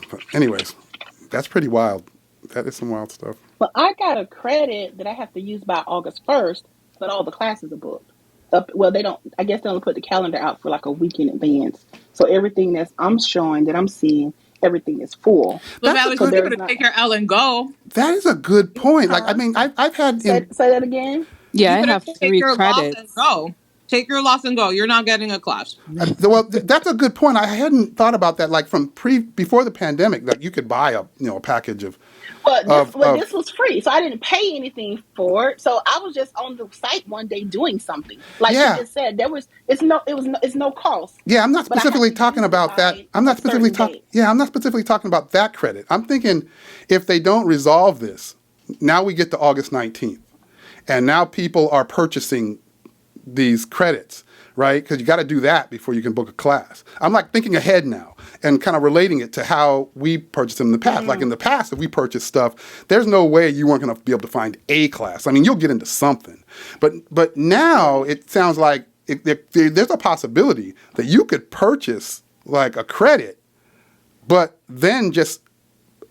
But anyways, that's pretty wild. That is some wild stuff. Well, I got a credit that I have to use by August 1st, but all the classes are booked. Well, they don't. I guess they only put the calendar out for like a week in advance. So everything that I'm seeing, everything is full. So That's a Valerie should good. be able to take your L and go. That is a good point. Like, I Huh? mean, I've had Say that again. Yeah, You I could have have take 3 your loss and credits. go. Take your loss and go. You're not getting a class. that's a good point. I hadn't thought about that. Like from before the pandemic, that you could buy a package of Well, of this was free, so I didn't pay anything for it. So I was just on the site one day doing something. Like she yeah just said, it's no cost. yeah. I'm not But I have specifically to talking use it about that. by a certain date. I'm not specifically talking about that credit. I'm thinking if they don't resolve this, now we get to August 19th, and now people are purchasing these credits, right? Because you got to do that before you can book a class. I'm like thinking ahead now and kind of relating it to how we purchased them in the past. Like in the past, if we purchased stuff, there's no way you weren't going to be able to find a class. I mean, you'll get into something, but now it sounds like there's a possibility that you could purchase like a credit, but then just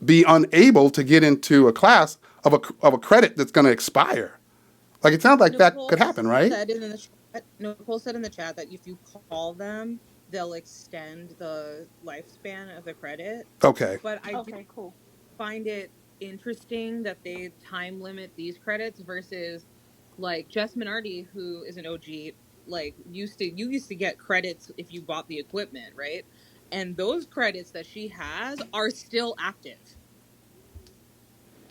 be unable to get into a class of a credit that's going to expire. Like it sounds like that could happen, right? Nicole said in the chat that if you call them, they'll extend the lifespan of the credit. Okay. But I do Okay, cool. find it interesting that they time limit these credits versus like Jess Minardi, who is an OG, like you used to get credits if you bought the equipment, right? And those credits that she has are still active.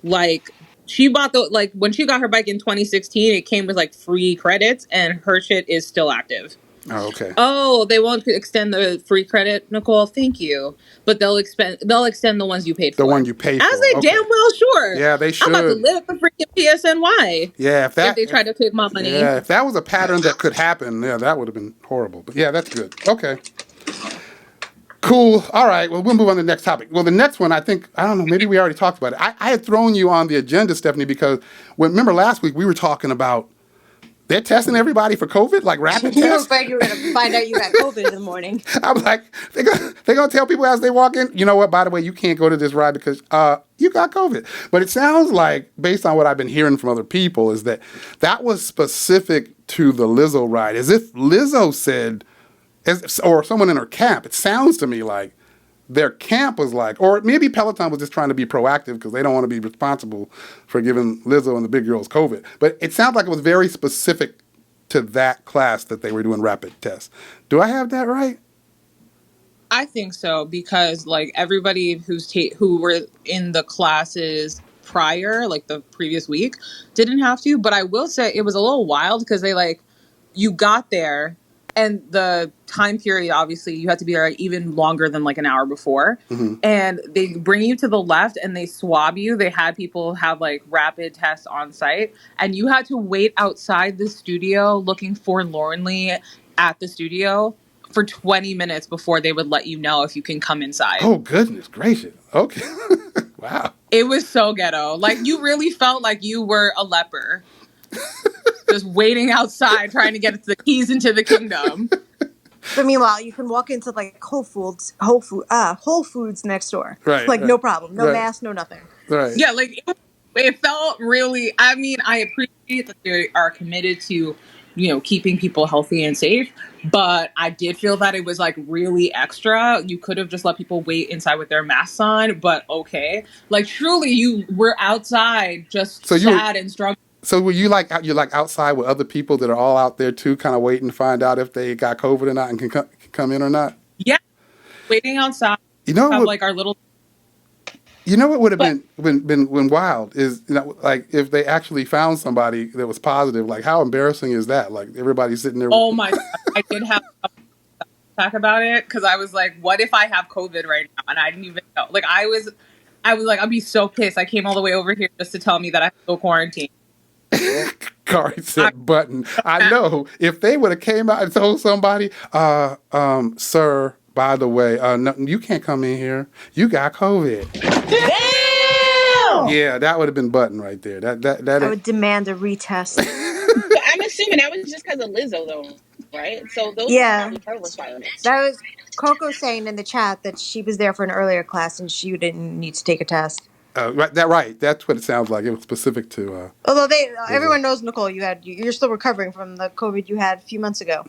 Like she bought when she got her bike in 2016, it came with like free credits and her shit is still active. Oh, okay. Oh, they won't extend the free credit, Nicole. Thank you, but they'll extend the ones you paid The for. one you pay As for. they Okay. damn well sure. Yeah, they I'm about to should. live the freaking PSNY Yeah, if they try to take my money. if that was a pattern that could happen, yeah, that would have been horrible. But yeah, that's good. Okay. Cool. All right. Well, we'll move on to the next topic. Well, the next one, I don't know, maybe we already talked about it. I had thrown you on the agenda, Stephanie, because remember last week we were talking about they're testing everybody for COVID, like rapid You were tests. afraid you were going to find out you got COVID in the morning. I was like, they're gonna tell people as they walk in, you know what, by the way, you can't go to this ride because you got COVID. But it sounds like, based on what I've been hearing from other people, is that was specific to the Lizzo ride. As if Lizzo said, or someone in her camp, it sounds to me like their camp was like, or maybe Peloton was just trying to be proactive because they don't want to be responsible for giving Lizzo and the big girls COVID. But it sounds like it was very specific to that class that they were doing rapid tests. Do I have that right? I think so, because like everybody who were in the classes prior, like the previous week, didn't have to. But I will say it was a little wild because you got there, and the time period, obviously you had to be there even longer than like an hour before. Mm-hmm. And they bring you to the left and they swab you. They had people have like rapid tests on site, and you had to wait outside the studio looking forlornly at the studio for 20 minutes before they would let you know if you can come inside. Oh, goodness gracious. Okay. Wow. It was so ghetto. Like, you really felt like you were a leper. Just waiting outside, trying to get the keys into the kingdom. But meanwhile, you can walk into like Whole Foods next door. Right. Like, right. no problem. No right. mask, no nothing. Right. Yeah, like, it felt really, I mean, I appreciate that they are committed to, keeping people healthy and safe. But I did feel that it was like really extra. You could have just let people wait inside with their masks on, but okay. Like, truly, you were outside just sad and struggling. So were you're like outside with other people that are all out there too, kind of waiting to find out if they got COVID or not and can come in or not? Yeah, waiting outside. Have like our little. You know what would have been wild is, like if they actually found somebody that was positive. Like, how embarrassing is that? Like, everybody's sitting there. Oh my God, I did have to talk about it because I was like, what if I have COVID right now and I didn't even know? Like, I was like, I'd be so pissed. I came all the way over here just to tell me that I have to go quarantine. Kari said button. I know if they would have came out and told somebody, sir, by the way, no, you can't come in here. You got COVID. Damn! Yeah, that would have been button right there. That I would demand a retest. But I'm assuming that was just because of Lizzo, though, right? So those yeah, were probably her requirements. That was Coco saying in the chat that she was there for an earlier class and she didn't need to take a test. Right. That's what it sounds like. It was specific to. Although everyone knows, Nicole, you're still recovering from the COVID you had a few months ago.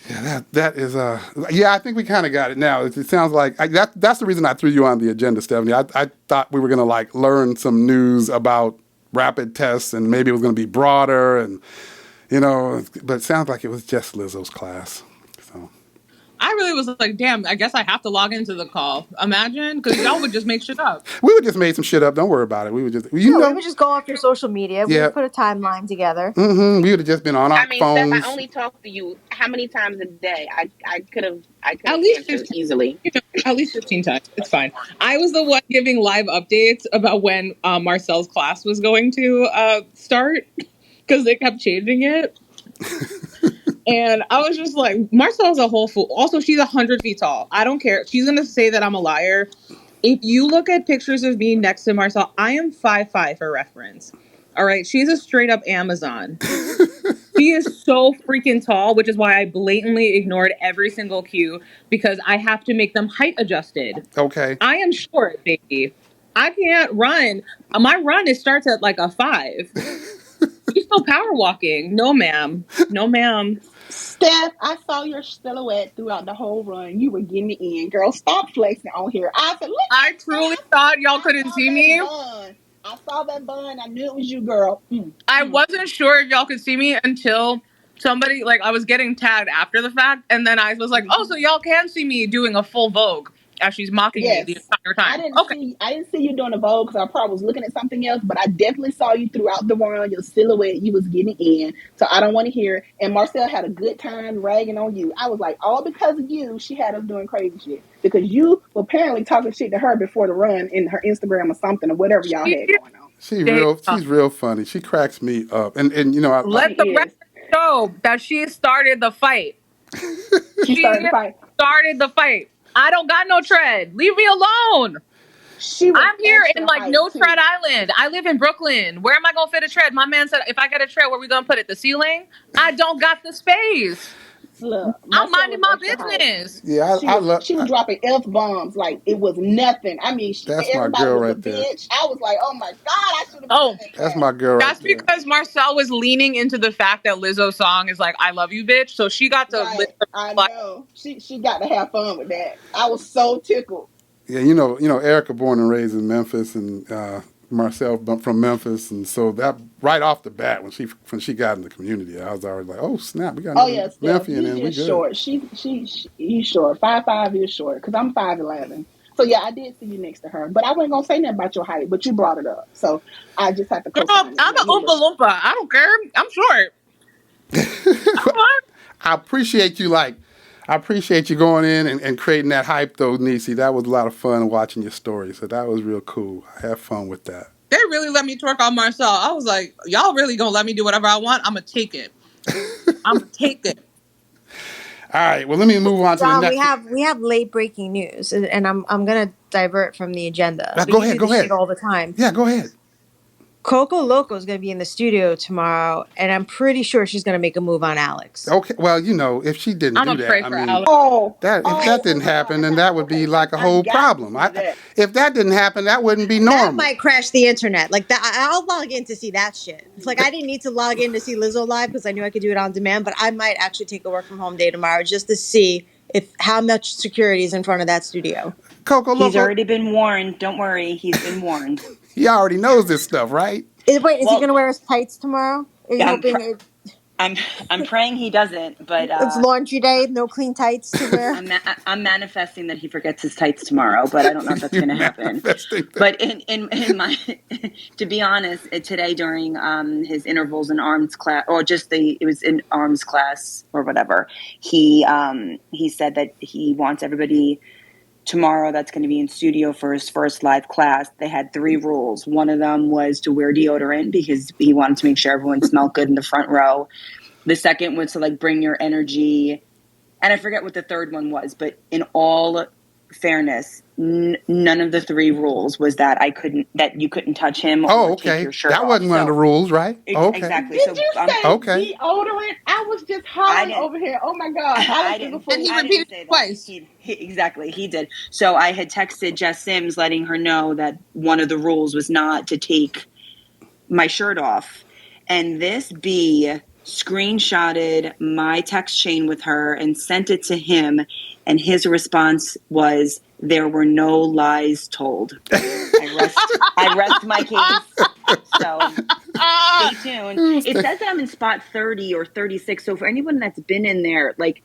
Yeah, that is I think we kind of got it now. It sounds like that's the reason I threw you on the agenda, Stephanie. I thought we were gonna like learn some news about rapid tests and maybe it was gonna be broader and but it sounds like it was just Lizzo's class. So I really was like, damn, I guess I have to log into the call. Imagine, because y'all would just make shit up. We would just made some shit up. Don't worry about it. We would just, we would just go off your social media. We would put a timeline together. Mm-hmm. We would have just been on our phones. Steph, I only talk to you how many times a day? I could have at least 15, easily. At least 15 times. It's fine. I was the one giving live updates about when Marcel's class was going to start because they kept changing it. And I was just like, Marcel's a whole fool. Also, she's 100 feet tall. I don't care. She's going to say that I'm a liar. If you look at pictures of me next to Marcel, I am 5'5" for reference. All right. She's a straight up Amazon. She is so freaking tall, which is why I blatantly ignored every single cue because I have to make them height adjusted. Okay. I am short, baby. I can't run. My run starts at like a 5. You're still power walking. No, ma'am. No, ma'am. Steph, I saw your silhouette throughout the whole run. You were getting it in. Girl, stop flexing on here. I said, look. I truly thought y'all couldn't see me. Bun. I saw that bun. I knew it was you, girl. I wasn't sure if y'all could see me until somebody, like, I was getting tagged after the fact. And then I was like, oh, so y'all can see me doing a full Vogue. as she's mocking me the Yes. entire time. I didn't see you doing the Vogue because I probably was looking at something else, but I definitely saw you throughout the run. Your silhouette, you was getting in. So I don't want to hear it. And Marcel had a good time ragging on you. I was like, all because of you, she had us doing crazy shit. Because you were apparently talking shit to her before the run in her Instagram or something or whatever y'all had going on. She's real funny. She cracks me up. And you know, Let the record show that she started the fight. She started the fight. Started the fight. I don't got no tread. Leave me alone. I'm here in like no tread island. I live in Brooklyn. Where am I gonna fit a tread? My man said, if I get a tread, where we gonna put it? The ceiling? I don't got the space. Look, I'm minding my business. Yeah, she was dropping F bombs like it was nothing. I mean, that's my everybody girl was a right there. bitch. I was like, oh my God, I should have been in that That's my girl That's right there. because Marcel was leaning into the fact that Lizzo's song is like, I love you, bitch. So she got to right. I know. She got to have fun with that. I was so tickled. Yeah, you know, Erica born and raised in Memphis, and Marcel from Memphis, and so that right off the bat when she got in the community, I was already like, oh snap, we got another Memphian, and we good. Short. He's short. 5'5" is short because I'm 5'11". So yeah, I did see you next to her, but I wasn't gonna say nothing about your height, but you brought it up, so I just have to. I'm an Oompa Loompa. I don't care. I'm short. I appreciate you going in and creating that hype though, Niecy. That was a lot of fun watching your story. So that was real cool. I had fun with that. They really let me twerk on Marcel. I was like, y'all really gonna let me do whatever I want? I'm gonna take it. I'm gonna take it. All right. Well, let me move on to the next. We have late breaking news, and I'm gonna divert from the agenda. Go ahead. Go ahead. All the time. Yeah, go ahead. Coco Loco is going to be in the studio tomorrow, and I'm pretty sure she's going to make a move on Alex. Okay, well, you know, if she didn't do that, I mean, if that didn't happen, then that would be like a whole problem. If that didn't happen, that wouldn't be normal. That might crash the internet. Like that, I'll log in to see that shit. It's like I didn't need to log in to see Lizzo live because I knew I could do it on demand, but I might actually take a work from home day tomorrow just to see how much security is in front of that studio. Coco Loco. He's already been warned. Don't worry, he's been warned. He already knows this stuff, right? Is he going to wear his tights tomorrow? Are you hoping? I'm praying he doesn't, but it's laundry day. No clean tights to wear. I'm manifesting that he forgets his tights tomorrow, but I don't know if that's going to happen. But in my, to be honest, today during his intervals in arms class, or it was in arms class or whatever, he said that he wants everybody tomorrow that's going to be in studio for his first live class. They had 3 rules. One of them was to wear deodorant because he wanted to make sure everyone smelled good in the front row. The second was to like bring your energy. And I forget what the third one was, but in all fairness, none of the 3 rules was that you couldn't touch him or take your shirt off. That wasn't one of the rules, right? Okay. Exactly. Did you say deodorant? I was just hollering over here. Oh my God. I didn't. And he repeated it twice. Exactly. He did. So I had texted Jess Sims letting her know that one of the rules was not to take my shirt off. And this bee screenshotted my text chain with her and sent it to him. And his response was, there were no lies told. I rest my case. So stay tuned. It says that I'm in spot 30 or 36. So for anyone that's been in there, like,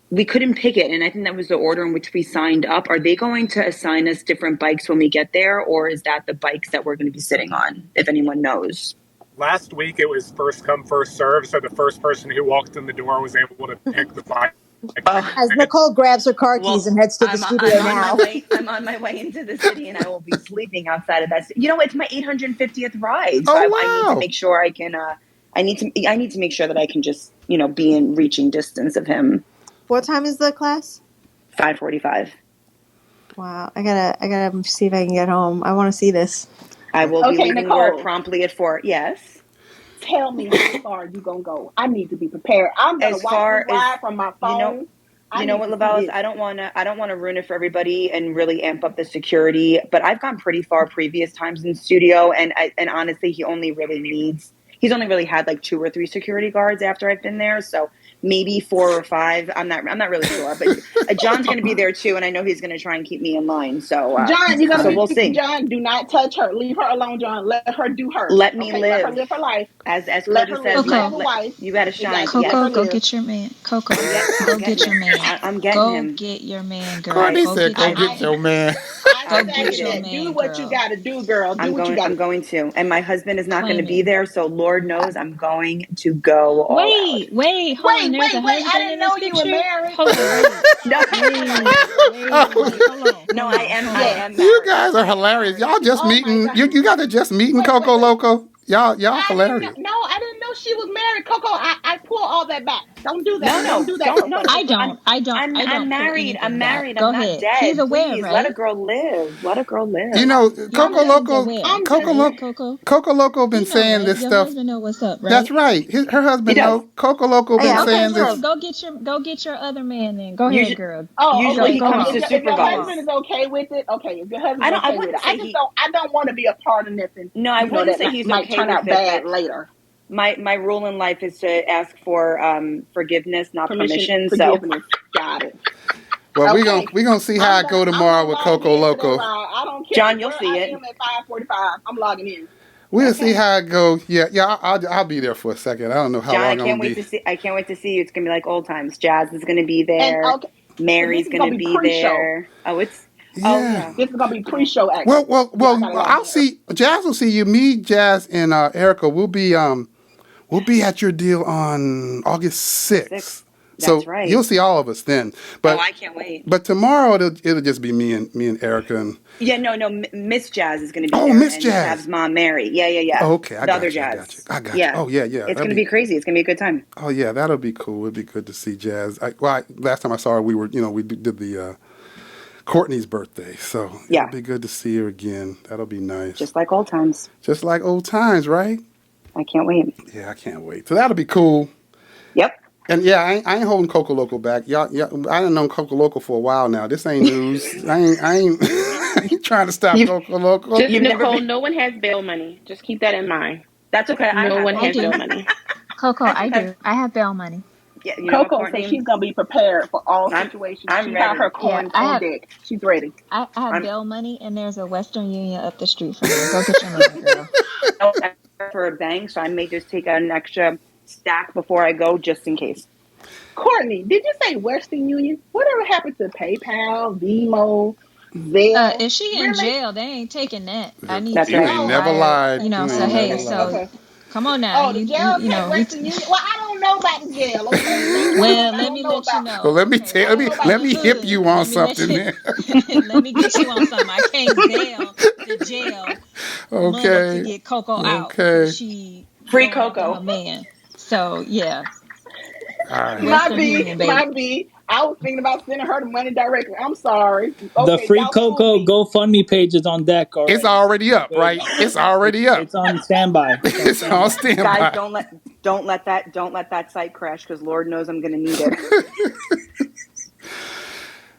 we couldn't pick it. And I think that was the order in which we signed up. Are they going to assign us different bikes when we get there? Or is that the bikes that we're going to be sitting on, if anyone knows? Last week it was first come, first serve. So the first person who walked in the door was able to pick the bike. As Nicole grabs her car keys and heads to the studio now. I'm on my way into the city, and I will be sleeping outside of that. You know, it's my 850th ride, so I need to make sure I can. I need to make sure that I can just, be in reaching distance of him. What time is the class? 5:45. Wow, I gotta see if I can get home. I want to see this. I will be leaving work promptly at 4. Yes. Tell me how far you gonna go. I need to be prepared. I'm gonna watch the ride from my phone. You know what, Lavelle, I don't want to ruin it for everybody and really amp up the security. But I've gone pretty far previous times in studio, and honestly, he's only really had like 2 or 3 security guards after I've been there. So maybe 4 or 5. I'm not really sure, but John's going to be there too, and I know he's going to try and keep me in line. So John, you're gonna we'll see. John, do not touch her. Leave her alone, John. Let her do her. Let me live. Let her live her life. As let Cody her says, live. You have a wife. You got to shine. Coco, go get your man. Coco, go get your man. I'm getting him. Go get your man, girl. Courtney said, "Go get your man." Go get your man, do what you got to do, girl. I'm going to, and my husband is not going to be there, so Lord knows I'm going to go all out. Wait, hold on. There's a husband I didn't know you were married. Hold on, No, I am married. You guys are hilarious. Y'all just meeting. You guys are just meeting Coco Loco. Y'all hilarious. I didn't know she was married, Coco. I pull all that back. Don't do that. No, don't do that. No, I don't. I'm married. I'm married. Go I'm not ahead. dead. He's aware, Please, right? let a girl live. Let a girl live. You know, Coco Loco been saying right? this Your stuff. Husband know what's up, right? That's right. Her husband know. Coco Loco been saying this. Go get your other man then. Go ahead, girl. Usually he comes to if Super your Bowl. husband is okay with it, okay. If your husband is okay with it, I don't want to be a part of nothing. No, I wouldn't say he's might okay turn with out bad later. My rule in life is to ask for forgiveness, not permission. Forgiveness. Got it. Well, we gonna see how it go tomorrow with Coco Loco. I don't care. John, you'll see it. I am at 5:45. I'm logging in. We'll see how it goes. Yeah. I'll be there for a second. I don't know how John, long I can't wait to see you. It's gonna be like old times. Jazz is gonna be there. Mary's gonna be there. Oh, it's. Yeah. Oh, yeah. This is gonna be pre-show action. Well. I'll see. Jazz will see you. Me, Jazz, and Erica will be at your deal on August 6th. That's right. You'll see all of us then. But I can't wait. But tomorrow it'll just be me and Erica and. Yeah, no. Miss Jazz is going to be there. Oh, Miss Jazz. Jav's mom, Mary. Yeah. Oh, okay, I got you. Jazz. I got you. Oh, yeah. It's going to be crazy. It's going to be a good time. Oh, yeah, that'll be cool. It'd be good to see Jazz. Last time I saw her, we did the Courtney's birthday, so it'll be good to see her again. That'll be nice. Just like old times. Just like old times, right? I can't wait. Yeah, I can't wait. So that'll be cool. Yep. And yeah, I ain't holding Coco Loco back. Y'all, I done known Coco Loco for a while now. This ain't news. I ain't trying to stop Coco Loco. Nicole, no one has bail money. Just keep that in mind. That's okay. No one has bail money. Coco, I do. I have bail money. Yeah, Coco says she's gonna be prepared for all situations. She got her coins on deck. She's ready. I have bail money, and there's a Western Union up the street from me. Go get your money, girl. For a bank, so I may just take an extra stack before I go, just in case. Courtney, did you say Western Union? Whatever happened to PayPal, Venmo, Zelle? If she in jail, they ain't taking that. I need to. You ain't never lied. Come on now. Oh, the jail Western Union. Well, I don't know about the jail. Okay? Well, let me let you know. Well, let me hip you on something there. Let me get you on something. I can't bail the jail. Okay. To get Coco out. Okay. She free Coco. Man. So yeah. All right. My B. I was thinking about sending her the money directly. I'm sorry. Okay, the free Coco GoFundMe page is on deck already. It's already up, right? It's already up. It's on standby. It's on standby. Guys, don't let that site crash, because Lord knows I'm going to need it.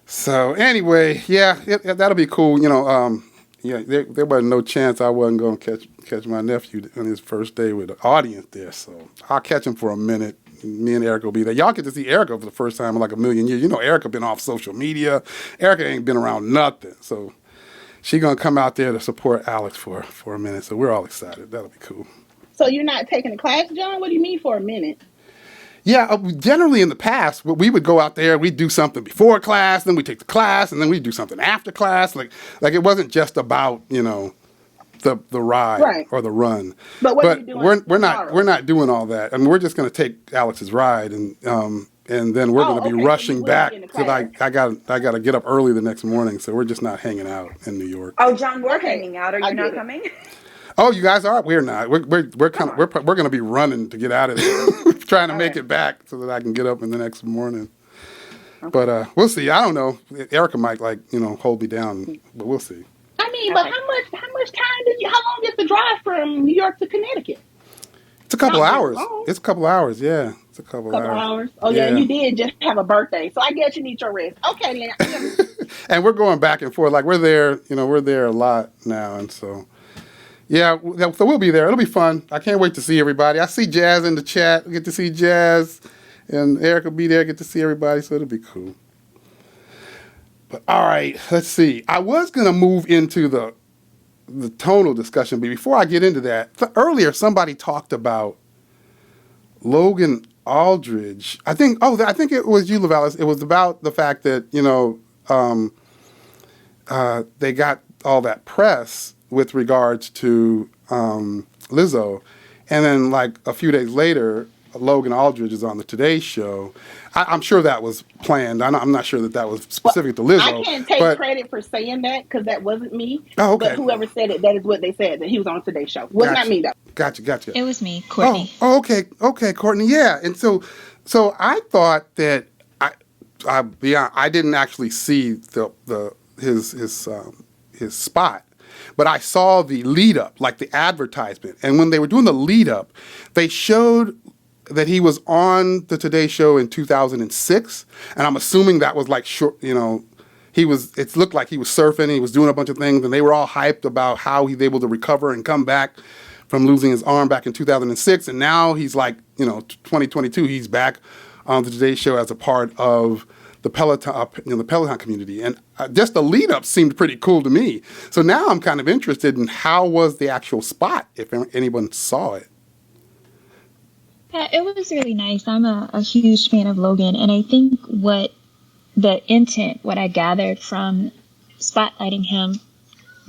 So anyway, that'll be cool. There wasn't no chance I wasn't going to catch my nephew on his first day with the audience there. So I'll catch him for a minute. Me and Erica will be there. Y'all get to see Erica for the first time in like a million years. Erica been off social media. Erica ain't been around nothing. So she gonna come out there to support Alex for a minute. So we're all excited. That'll be cool. So you're not taking the class, John? What do you mean for a minute? Yeah, generally in the past, we would go out there, we'd do something before class, then we take the class, and then we'd do something after class. Like it wasn't just about, the ride or the run. But what are you doing we're not doing all that. I mean, we're just going to take Alex's ride, and then we're going to be rushing back because I got to get up early the next morning. So we're just not hanging out in New York. Oh, John, we're hanging out. Are you not coming? Oh, you guys are? We're not. We're going to be running to get out of there, trying to make it back so that I can get up in the next morning. Okay. But we'll see. I don't know. Erica might hold me down, but we'll see. I mean, but how much time how long is the drive from New York to Connecticut? It's a couple hours. It's a couple hours, yeah. It's a couple hours. Oh yeah, you did just have a birthday. So I guess you need your rest. Okay, then. And we're going back and forth. Like we're there a lot now, and so yeah, so we'll be there. It'll be fun. I can't wait to see everybody. I see Jazz in the chat. I get to see Jazz And Eric will be there, get to see everybody, so it'll be cool. But all right, let's see. I was going to move into the tonal discussion, but before I get into that, earlier somebody talked about Logan Aldridge. I think it was you, Lavalis. It was about the fact that, they got all that press with regards to Lizzo. And then like a few days later, Logan Aldridge is on the Today Show. I'm sure that was planned. I'm not sure that was specific to Lizzo. I can't take credit for saying that because that wasn't me. Oh, okay. But whoever said it, that is what they said, that he was on Today's Show. Was not me, though. Gotcha. It was me, Courtney. Oh, okay, Courtney. Yeah, and so I thought that I didn't actually see his spot, but I saw the lead up, like the advertisement, and when they were doing the lead up, they showed that he was on the Today Show in 2006, and I'm assuming that was like short, it looked like he was surfing, he was doing a bunch of things, and they were all hyped about how he's able to recover and come back from losing his arm back in 2006, and now he's like, 2022, he's back on the Today Show as a part of the Peloton community, and just the lead up seemed pretty cool to me. So now I'm kind of interested in how was the actual spot, if anyone saw it. Yeah, it was really nice. I'm a huge fan of Logan, and I think what I gathered from spotlighting him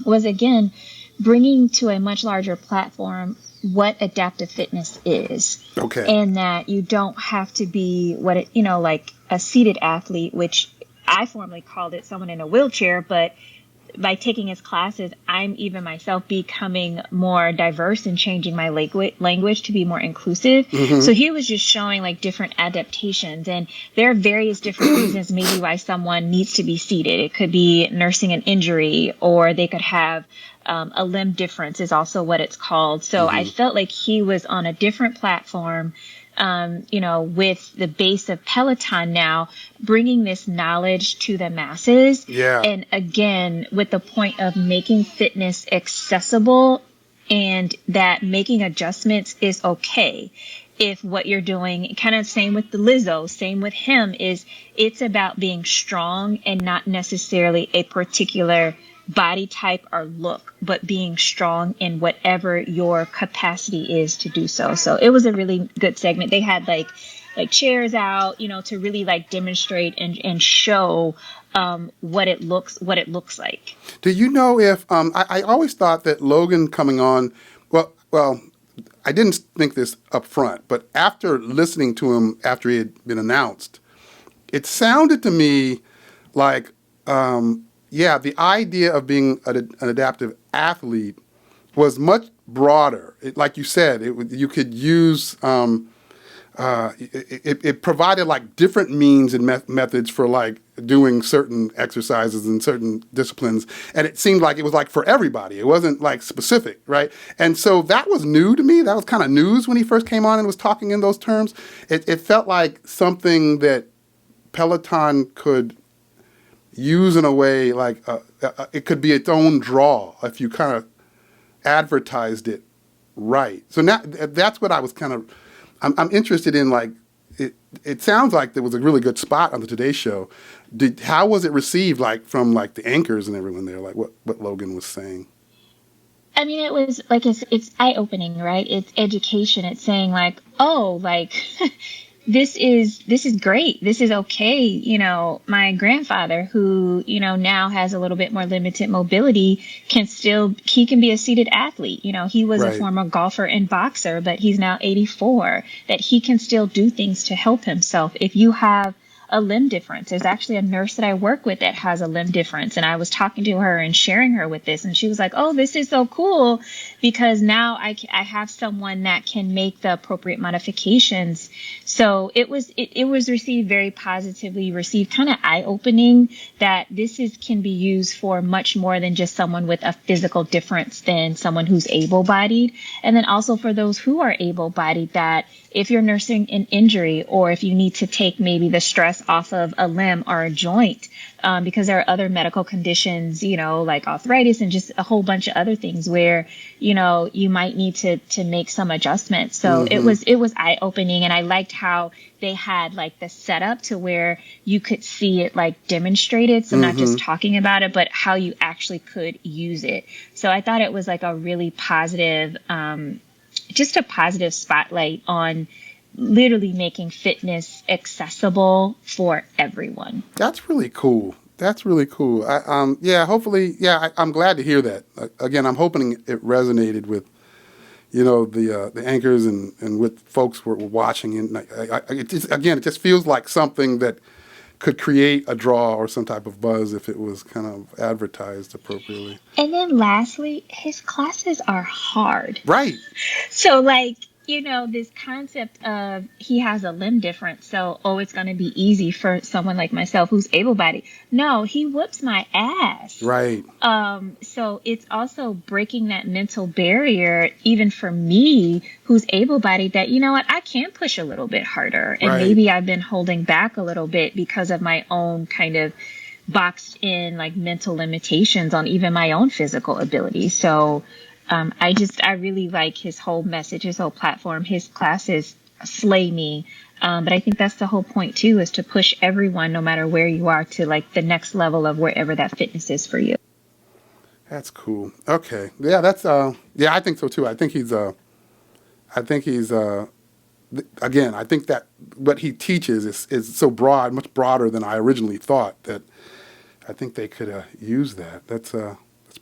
was, again, bringing to a much larger platform what adaptive fitness is. Okay. And that you don't have to be like a seated athlete, which I formerly called it someone in a wheelchair, but by taking his classes, I'm even myself becoming more diverse and changing my language to be more inclusive. Mm-hmm. So he was just showing like different adaptations, and there are various different reasons maybe why someone needs to be seated. It could be nursing an injury, or they could have a limb difference is also what it's called. So I felt like he was on a different platform, with the base of Peloton now, bringing this knowledge to the masses. Yeah. And again, with the point of making fitness accessible, and that making adjustments is okay. If what you're doing, kind of same with the Lizzo, same with him, is it's about being strong and not necessarily a particular body type or look, but being strong in whatever your capacity is to do so. So it was a really good segment. They had like chairs out, to really like demonstrate and show what it looks like. Do you know if I always thought that Logan coming on, well, I didn't think this up front, but after listening to him after he had been announced, it sounded to me like the idea of being an adaptive athlete was much broader. Like you said, you could use, it provided like different means and methods for like doing certain exercises and certain disciplines. And it seemed like it was like for everybody. It wasn't like specific, right? And so that was new to me. That was kind of news when he first came on and was talking in those terms. It felt like something that Peloton could use in a way like it could be its own draw if you kind of advertised it right. So now that's what I was kind of, I'm interested in. Like it sounds like there was a really good spot on the Today Show. How was it received, like from like the anchors and everyone there, like what Logan was saying? I mean, it was like it's eye-opening, right? It's education. It's saying like, oh, like this is great. This is okay. My grandfather, who, now has a little bit more limited mobility, can be a seated athlete. He was a former golfer and boxer, but he's now 84, that he can still do things to help himself. If you have a limb difference, there's actually a nurse that I work with that has a limb difference, and I was talking to her and sharing her with this, and she was like, oh, this is so cool, because now I have someone that can make the appropriate modifications. So it was received very positively, kind of eye-opening, that this can be used for much more than just someone with a physical difference than someone who's able-bodied. And then also for those who are able-bodied, that if you're nursing an injury, or if you need to take maybe the stress stress off of a limb or a joint, because there are other medical conditions, like arthritis and just a whole bunch of other things where, you might need to make some adjustments. So it was eye opening, and I liked how they had like the setup to where you could see it like demonstrated. So not just talking about it, but how you actually could use it. So I thought it was like a really positive, just a positive spotlight on literally making fitness accessible for everyone. That's really cool. That's really cool. Hopefully, I'm glad to hear that. Again, I'm hoping it resonated with, the anchors and with folks who were watching. And it just feels like something that could create a draw or some type of buzz if it was kind of advertised appropriately. And then lastly, his classes are hard. Right. So this concept of he has a limb difference, so it's going to be easy for someone like myself who's able-bodied. No, he whoops my ass. Right. So it's also breaking that mental barrier, even for me who's able-bodied, that I can push a little bit harder, and maybe I've been holding back a little bit because of my own kind of boxed in like mental limitations on even my own physical ability. So I really like his whole message, his whole platform. His classes slay me. But I think that's the whole point too, is to push everyone, no matter where you are, to like the next level of wherever that fitness is for you. That's cool. Okay. Yeah, I think so too. I think he's again, I think that what he teaches is so broad, much broader than I originally thought, that I think they could use that. That's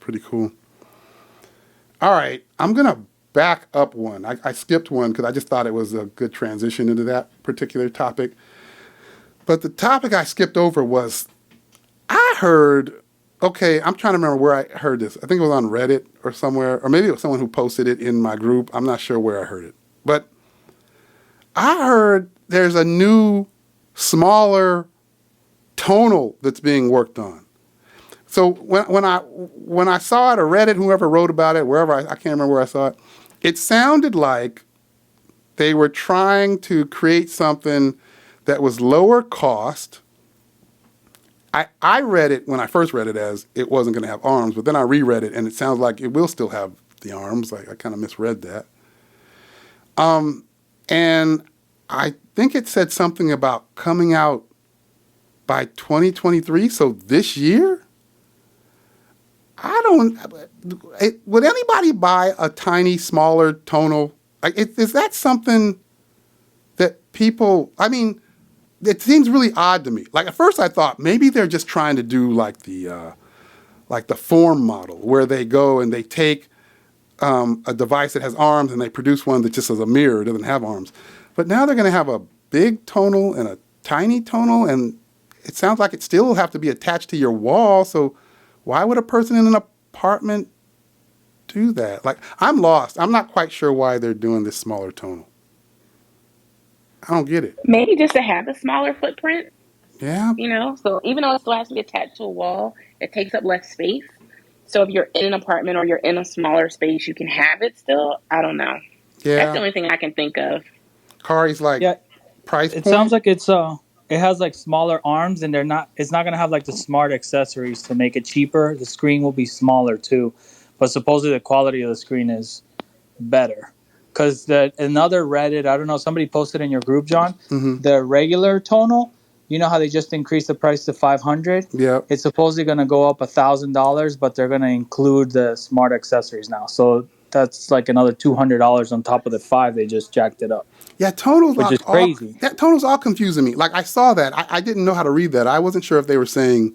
pretty cool. All right, I'm going to back up one. I skipped one because I just thought it was a good transition into that particular topic. But the topic I skipped over was, I'm trying to remember where I heard this. I think it was on Reddit or somewhere, or maybe it was someone who posted it in my group. I'm not sure where I heard it. But I heard there's a new, smaller tonal that's being worked on. So when I saw it or read it, whoever wrote about it, wherever, I can't remember where I saw it, it sounded like they were trying to create something that was lower cost. I read it, when I first read it, as it wasn't going to have arms, but then I reread it and it sounds like it will still have the arms. I kind of misread that. And I think it said something about coming out by 2023, so this year? Would anybody buy a tiny, smaller tonal? Is that something that people, it seems really odd to me. Like at first I thought maybe they're just trying to do like the FORME model, where they go and they take a device that has arms and they produce one that just has a mirror, doesn't have arms. But now they're going to have a big tonal and a tiny tonal, and it sounds like it still will have to be attached to your wall, so why would a person in an apartment do that? Like, I'm lost. I'm not quite sure why they're doing this smaller tonal. I don't get it. Maybe just to have a smaller footprint. Yeah. So even though it still has to be attached to a wall, it takes up less space. So if you're in an apartment or you're in a smaller space, you can have it still. I don't know. Yeah. That's the only thing I can think of. Kari's like, price It point? sounds like it has like smaller arms, and it's not going to have like the smart accessories to make it cheaper. The screen will be smaller too, but supposedly the quality of the screen is better. Because another Reddit, I don't know, somebody posted in your group, John, the regular tonal, you know how they just increased the price to $500? Yeah. It's supposedly going to go up $1,000, but they're going to include the smart accessories now. So that's like another $200 on top of the $500 they just jacked it up. Yeah, tonals, which is crazy. That tonal's all confusing me. Like I saw that, I didn't know how to read that. I wasn't sure if they were saying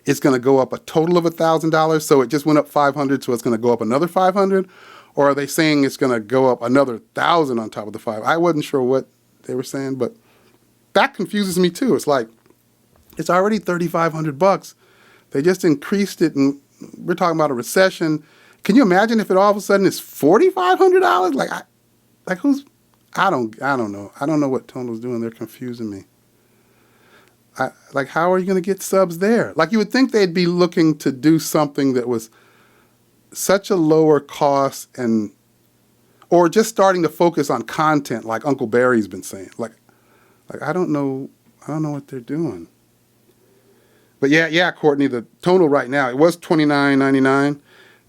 it's going to go up a total of $1,000, so it just went up $500, so it's going to go up another $500, or are they saying it's going to go up another $1,000 on top of the $500? I wasn't sure what they were saying, but that confuses me too. It's like it's already $3,500. They just increased it, and we're talking about a recession. Can you imagine if it all of a sudden is $4,500? I don't know. I don't know what Tonal's doing. They're confusing me. How are you going to get subs there? Like, you would think they'd be looking to do something that was such a lower cost, or just starting to focus on content, like Uncle Barry's been saying. Like I don't know I don't know what they're doing. But yeah, Courtney, the tonal right now, it was $29.99.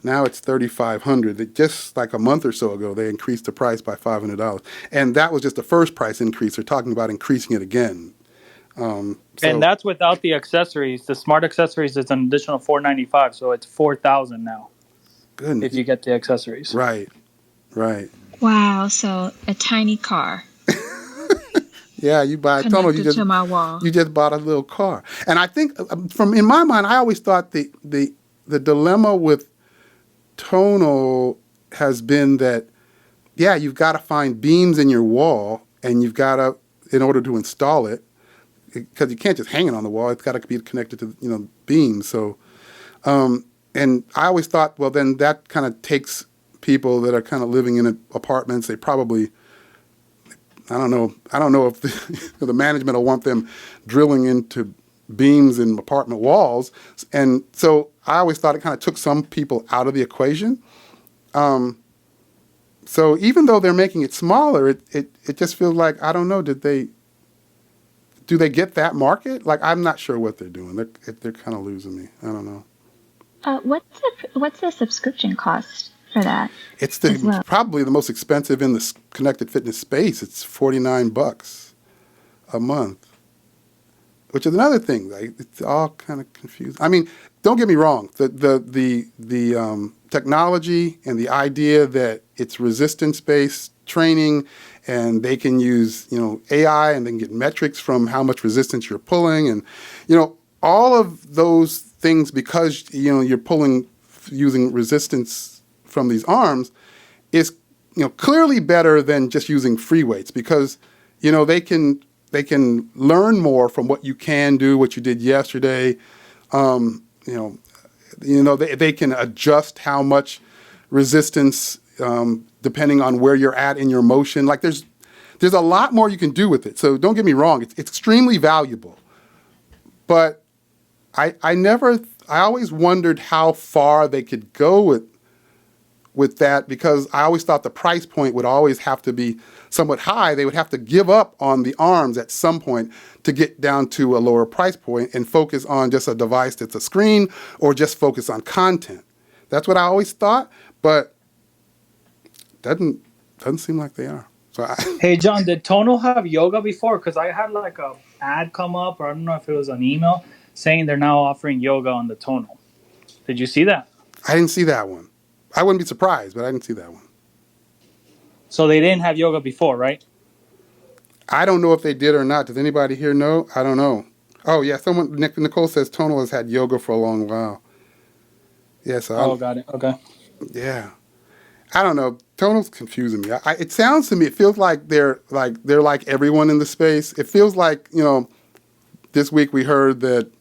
Now it's $3,500. Just like a month or so ago, they increased the price by $500, and that was just the first price increase. They're talking about increasing it again. And that's without the accessories. The smart accessories is an additional $495, so it's $4,000 now. Goodness. If you get the accessories. Right. Wow, so a tiny car. Yeah, you buy a tonal, you just to my wall. You just bought a little car. And I think in my mind, I always thought the dilemma with tonal has been that, yeah, you've got to find beams in your wall, and you've got to, in order to install it, because you can't just hang it on the wall. It's got to be connected to beams. So, and I always thought, well, then that kind of takes people that are kind of living in apartments. They probably, I don't know if the management will want them drilling into beams in apartment walls. And so I always thought it kind of took some people out of the equation. So even though they're making it smaller, it just feels like, I don't know, do they get that market? Like, I'm not sure what they're doing. They're kind of losing me. I don't know. What's the subscription cost for that? It's probably the most expensive in the connected fitness space. It's $49 a month, which is another thing. Like, it's all kind of confusing. I mean, don't get me wrong. The technology and the idea that it's resistance-based training, and they can use AI, and they can get metrics from how much resistance you're pulling, and all of those things, because you're pulling using resistance from these arms, is clearly better than just using free weights, because they can learn more from what you can do, what you did yesterday. They can adjust how much resistance depending on where you're at in your motion. Like, there's a lot more you can do with it. So don't get me wrong, it's extremely valuable. But I always wondered how far they could go with that, because I always thought the price point would always have to be somewhat high. They would have to give up on the arms at some point to get down to a lower price point and focus on just a device that's a screen, or just focus on content. That's what I always thought, but doesn't seem like they are. So Hey, John, did Tonal have yoga before? Because I had like a ad come up, or I don't know if it was an email, saying they're now offering yoga on the Tonal. Did you see that? I didn't see that one. I wouldn't be surprised, but I didn't see that one. So they didn't have yoga before, right? I don't know if they did or not. Does anybody here know? I don't know. Oh, yeah, Nicole says Tonal has had yoga for a long while. Yeah, so got it. Okay. Yeah. I don't know. Tonal's confusing me. It sounds to me, it feels like they're like everyone in the space. It feels like, this week we heard that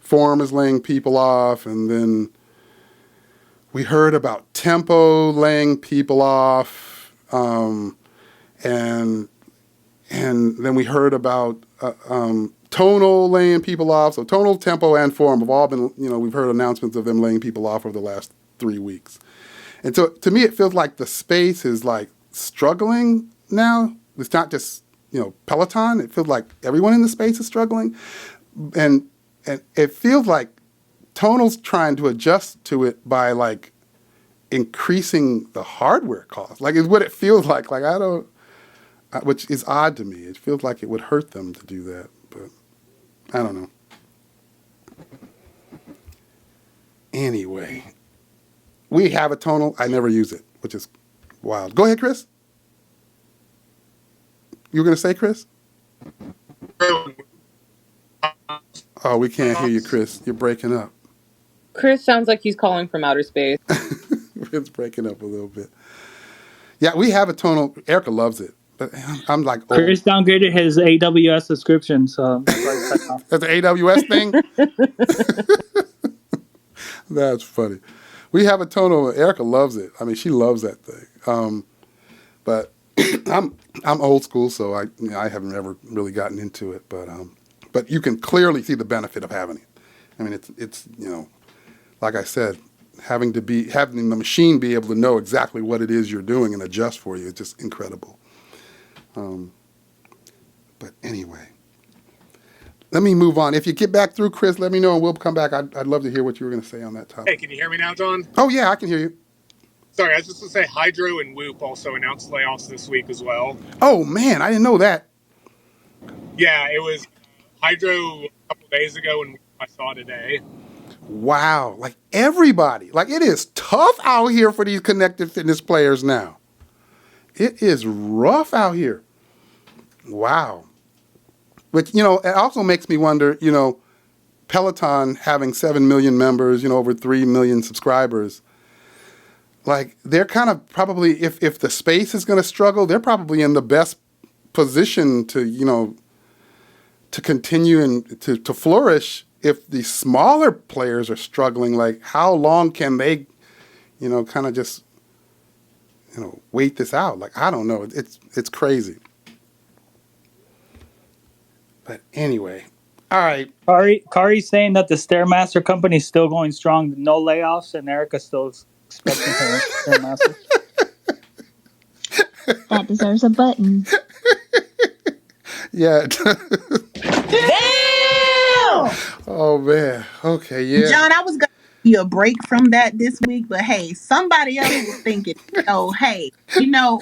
FORME is laying people off, and then we heard about Tempo laying people off, and then we heard about Tonal laying people off. So Tonal, Tempo, and FORME have all been, we've heard announcements of them laying people off over the last 3 weeks. And so to me, it feels like the space is like struggling now. It's not just, Peloton. It feels like everyone in the space is struggling. And it feels like Tonal's trying to adjust to it by like increasing the hardware cost. Like, is what it feels like. Like, which is odd to me. It feels like it would hurt them to do that, but I don't know. Anyway, we have a Tonal. I never use it, which is wild. Go ahead, Chris. You were going to say, Chris? Oh, we can't hear you, Chris. You're breaking up. Chris sounds like he's calling from outer space. It's breaking up a little bit. Yeah, we have a Tonal. Erica loves it, but I'm like, oh. Chris downgraded his AWS subscription, so that's why he's cutting off. That's an AWS thing? That's funny. We have a Tonal. Erica loves it. I mean, she loves that thing. But I'm old school, so I haven't ever really gotten into it. But you can clearly see the benefit of having it. I mean, it's like I said, having the machine be able to know exactly what it is you're doing and adjust for you is just incredible. But anyway, let me move on. If you get back through, Chris, let me know and we'll come back. I'd love to hear what you were going to say on that topic. Hey, can you hear me now, John? Oh, yeah, I can hear you. Sorry, I was just going to say Hydro and Whoop also announced layoffs this week as well. Oh, man, I didn't know that. Yeah, it was Hydro a couple days ago and I saw today. Wow. Like everybody. Like it is tough out here for these connected fitness players now. It is rough out here. Wow. But, you know, it also makes me wonder, you know, Peloton having 7 million members, you know, over 3 million subscribers. Like they're kind of probably, if the space is going to struggle, they're probably in the best position to, you know, to continue and to flourish. If the smaller players are struggling, like how long can they, you know, kind of just, you know, wait this out? Like, I don't know. It's crazy. But anyway, all right. Kari's saying that the Stairmaster company is still going strong, no layoffs, and Erica's still expecting her Stairmaster. That deserves a button. Yeah. Damn! Oh man. Okay. Yeah. John, I was gonna give you a break from that this week, but hey, somebody else was thinking, oh, hey, you know,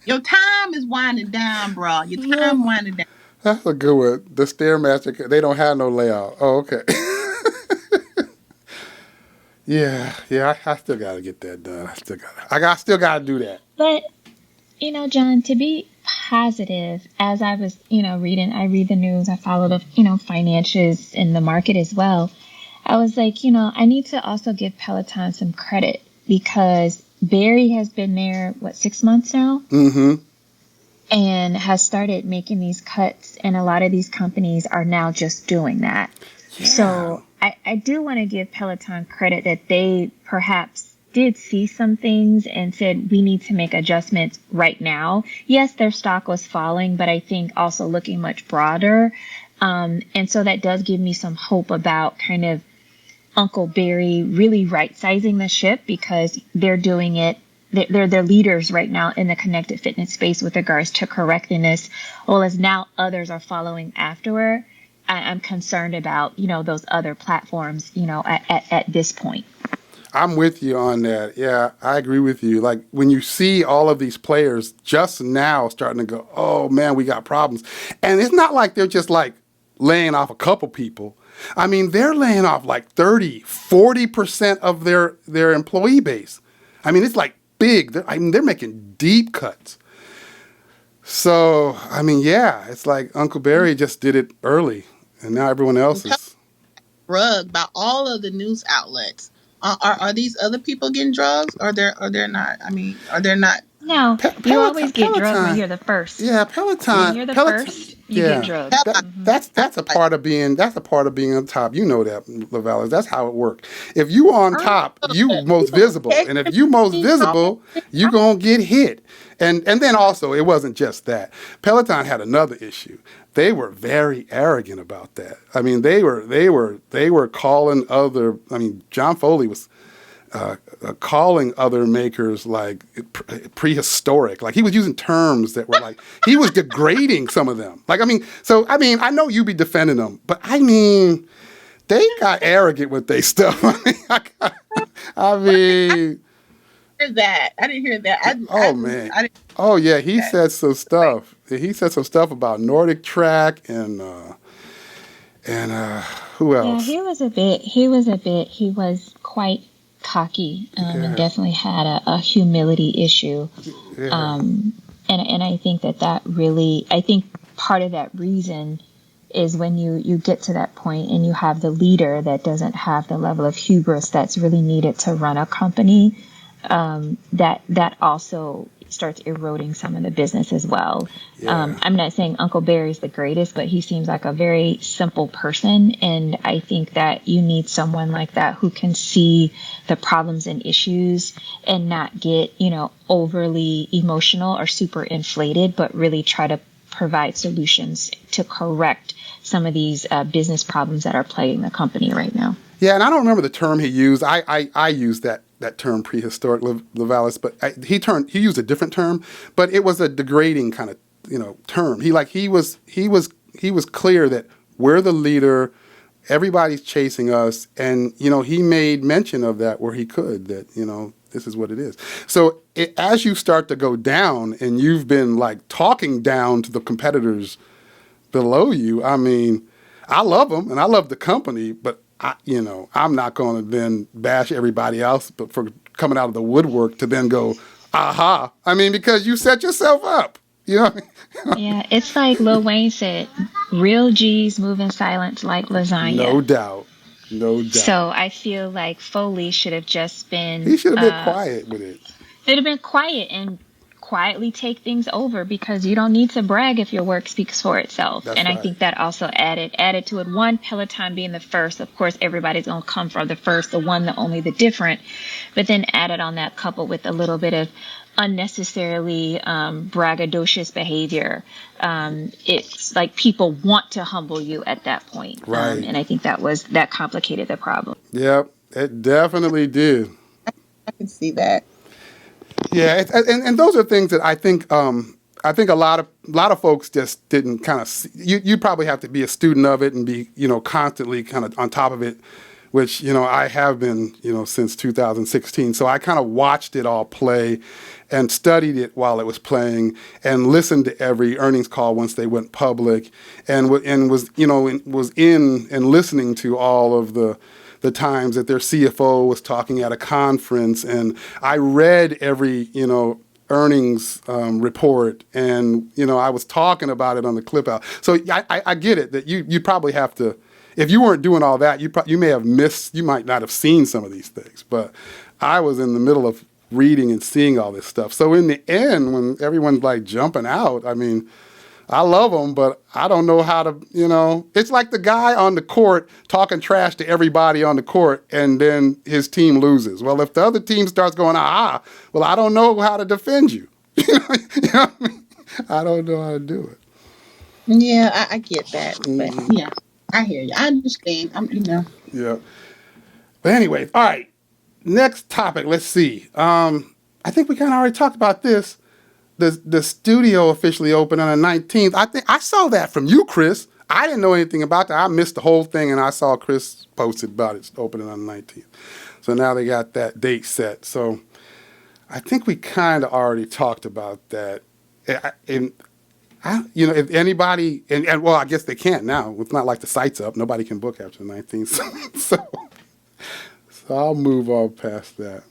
your time is winding down, bro. Your time winding down. That's a good one. The Stairmaster, they don't have no layout. Oh, okay. Yeah. I still got to get that done. I still got to do that. But, you know, John, to be positive, as I was, you know, I read the news, I follow the, you know, financials in the market as well. I was like, you know, I need to also give Peloton some credit because Barry has been there, 6 months now? Mm-hmm. And has started making these cuts, and a lot of these companies are now just doing that. Yeah. So I do want to give Peloton credit that they perhaps did see some things and said, we need to make adjustments right now. Yes, their stock was falling, but I think also looking much broader. And so that does give me some hope about kind of Uncle Barry really right-sizing the ship because they're doing it. They're leaders right now in the connected fitness space with regards to correcting this. Well, as now others are following after, I'm concerned about, you know, those other platforms, you know, at this point. I'm with you on that. Yeah, I agree with you. Like when you see all of these players just now starting to go, oh man, we got problems. And it's not like they're just like laying off a couple people. I mean, they're laying off like 30-40% of their employee base. I mean, it's like big. They're making deep cuts. So, I mean, yeah, it's like Uncle Barry just did it early, and now everyone else is drugged by all of the news outlets. Are these other people getting drugs, or they're not? I mean, are they not? No, you always get drugged when you're the first. Yeah, Peloton. When you're the first, you get drugged. That's a part of being on top. You know that, LaValle. That's how it works. If you on top, you most visible, and if you most visible, you gonna get hit. And then also, it wasn't just that. Peloton had another issue. They were very arrogant about that. I mean, they were calling other. I mean, John Foley was calling other makers like prehistoric. Like he was using terms that were like he was degrading some of them. Like I know you be defending them, but I mean they got arrogant with their stuff. I mean. That I didn't hear that. Oh yeah, he said some stuff. He said some stuff about Nordic Track and who else? Yeah, he was quite cocky and definitely had a humility issue. Yeah. And I think that really, I think part of that reason is when you get to that point and you have the leader that doesn't have the level of hubris that's really needed to run a company. That also starts eroding some of the business as well. Yeah. I'm not saying Uncle Barry's the greatest, but he seems like a very simple person. And I think that you need someone like that who can see the problems and issues and not get, overly emotional or super inflated, but really try to provide solutions to correct some of these business problems that are plaguing the company right now. Yeah, and I don't remember the term he used. I used that term prehistoric, LaValle, but he used a different term, but it was a degrading kind of term. He was clear that we're the leader. Everybody's chasing us. And, he made mention of that where he could, that, this is what it is. So as you start to go down and you've been like talking down to the competitors below you, I mean, I love them and I love the company, but I'm not going to then bash everybody else, but for coming out of the woodwork to then go, aha. I mean, because you set yourself up, Yeah, it's like Lil Wayne said, real G's move in silence like lasagna. No doubt. No doubt. So I feel like Foley should have just been He should have been quiet with it. Should have been quiet and quietly take things over, because you don't need to brag if your work speaks for itself. That's and right. I think that also added to it. One, Peloton being the first, of course everybody's gonna come for the first, the one, the only, the different, but then added on that coupled with a little bit of unnecessarily braggadocious behavior. It's like people want to humble you at that point. Right. And I think that complicated the problem. Yep, it definitely did. I can see that. Yeah, and those are things that I think a lot of folks just didn't kind of see. You probably have to be a student of it and be constantly kind of on top of it, which I have been since 2016. So I kind of watched it all play and studied it while it was playing and listened to every earnings call once they went public, and was in and listening to all of the times that their CFO was talking at a conference, and I read every earnings report, and I was talking about it on the clip out. So I get it that you probably have to, if you weren't doing all that, you may have missed, you might not have seen some of these things, but I was in the middle of reading and seeing all this stuff. So in the end, when everyone's like jumping out, I mean, I love them, but I don't know how to, it's like the guy on the court talking trash to everybody on the court, and then his team loses. Well, if the other team starts going, well, I don't know how to defend you. You know what I mean? I don't know how to do it. Yeah, I get that. But yeah, I hear you. I understand. Yeah. But anyway, all right. Next topic. Let's see. I think we kind of already talked about this. The studio officially opened on the 19th. I think I saw that from you, Chris. I didn't know anything about that. I missed the whole thing, and I saw Chris posted about it opening on the 19th. So now they got that date set. So I think we kind of already talked about that. And if anybody, and well, I guess they can't now. It's not like the site's up. Nobody can book after the 19th. So I'll move on past that.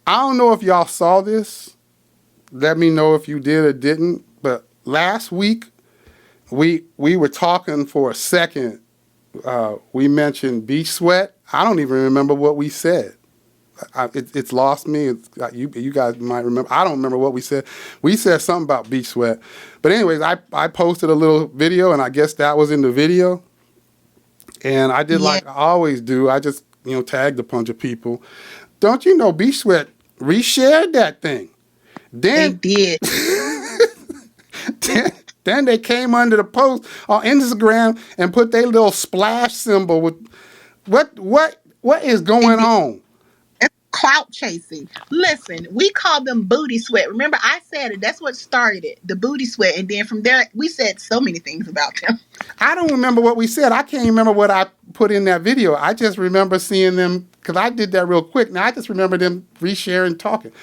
I don't know if y'all saw this. Let me know if you did or didn't. But last week, we were talking for a second. We mentioned beach sweat. I don't even remember what we said. It's lost me. You guys might remember. I don't remember what we said. We said something about beach sweat. But anyways, I posted a little video, and I guess that was in the video. And I did like I always do. I just tagged a bunch of people. Don't you know beach sweat reshared that thing? Then, they did. then they came under the post on Instagram and put their little splash symbol with what is going on? It's clout chasing. Listen, we call them booty sweat. Remember, I said it. That's what started it. The booty sweat, and then from there, we said so many things about them. I don't remember what we said. I can't remember what I put in that video. I just remember seeing them because I did that real quick. Now I just remember them resharing, talking.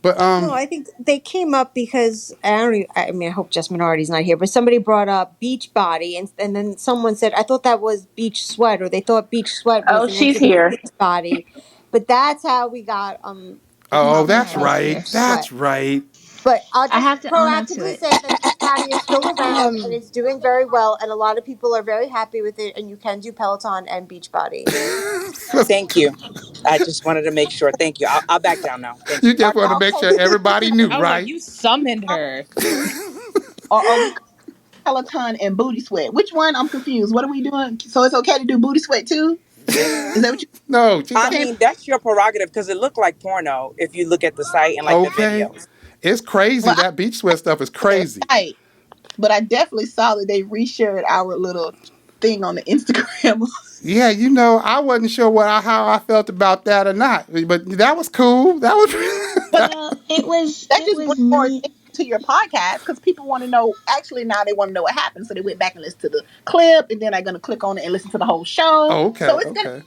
But no, I think they came up because I hope Jess Minardi's not here, but somebody brought up beach body, and then someone said, I thought that was beach sweat, or they thought beach sweat was an she's here. beach body. But that's how we got oh, that's right. That's right. But I'll I have just to own up to proactively it. say that Beach Body is still around and it's doing very well, and a lot of people are very happy with it, and you can do Peloton and Beachbody. Thank you. I just wanted to make sure. Thank you. I'll back down now. Thank you just want to make sure everybody knew, I was right? like, you summoned her. Or we Peloton and booty sweat. Which one? I'm confused. What are we doing? So it's okay to do booty sweat too? Is that what you? No. I mean, that's your prerogative because it looked like porno if you look at the site and like the videos. It's crazy. Well, that beach sweat stuff is crazy. Right. But I definitely saw that they reshared our little thing on the Instagram. Yeah, I wasn't sure how I felt about that or not, but that was cool. That was. Well, it was. That just was was more. to your podcast because people want to know. Actually, now they want to know what happened, so they went back and listened to the clip, and then they're going to click on it and listen to the whole show. Oh, okay, So it's gonna. okay.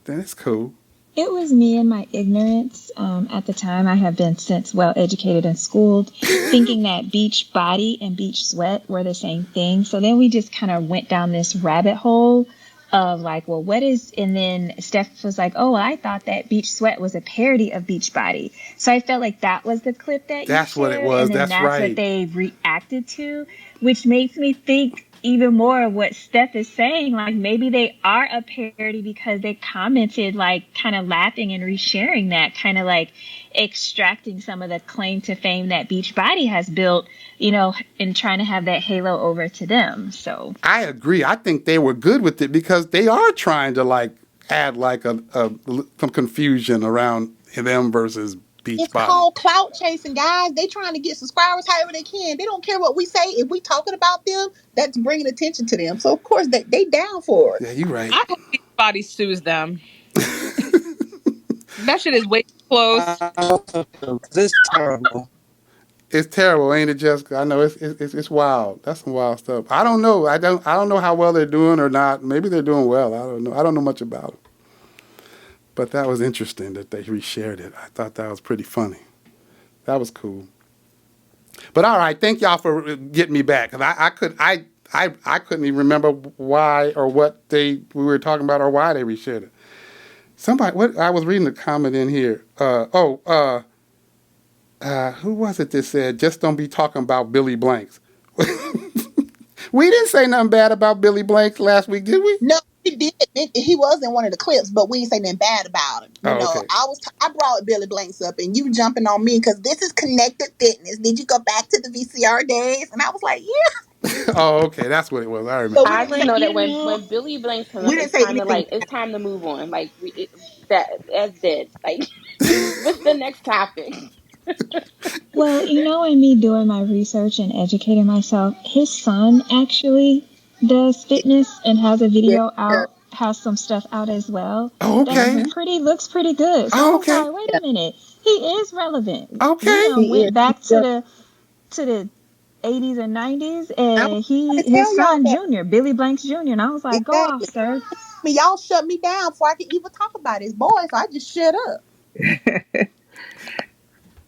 Then it's cool. It was me and my ignorance. At the time, I have been since well educated and schooled, thinking that beach body and beach sweat were the same thing. So then we just kind of went down this rabbit hole of like, well, what is, and then Steph was like, oh, well, I thought that beach sweat was a parody of beach body. So I felt like that was the clip that That's you what shared, it was. and then That's that's right. what they reacted to, which makes me think even more of what Steph is saying. Like maybe they are a parody because they commented like kind of laughing and resharing that, kind of like extracting some of the claim to fame that Beachbody has built, you know, and trying to have that halo over to them. So I agree. I think they were good with it because they are trying to like add like some confusion around them versus It's Beachbody. called clout chasing, guys. They trying to get subscribers however they can. They don't care what we say. If we talking about them, that's bringing attention to them. So of course they down for it. Yeah, you're right. I hope Beachbody sues them. That shit is way too close. This is terrible. It's terrible, ain't it, Jessica? I know it's wild. That's some wild stuff. I don't know. I don't know how well they're doing or not. Maybe they're doing well. I don't know. I don't know much about it. But that was interesting that they reshared it. I thought that was pretty funny. That was cool. But all right, thank y'all for getting me back. Cause I couldn't even remember why or what we were talking about or why they reshared it. Somebody, I was reading a comment in here. Who was it that said, just don't be talking about Billy Blanks? We didn't say nothing bad about Billy Blanks last week, did we? No, he did. He was in one of the clips, but we didn't say nothing bad about him. You know, okay. I brought Billy Blanks up, and you jumping on me because this is connected fitness. Did you go back to the VCR days? And I was like, yeah. Oh, okay, that's what it was. I remember. So I just know that when know, when Billy Blanks comes we up, didn't it's say time to anything. it's time to move on. Like that's dead. Like what's the next topic? well, you know, in me doing my research and educating myself, his son actually does fitness and has a Yeah. video out, has some stuff out as well. Oh, okay. That's looks pretty good. So Oh, I was okay. like, wait a minute, he is relevant. We Okay. He is. went back to the 80s and 90s, I was and trying to his tell y'all son that. Junior, Billy Blanks Jr. And I was like, go off, Exactly. sir. I mean, y'all shut me down before I could even talk about his boy, so I just shut up.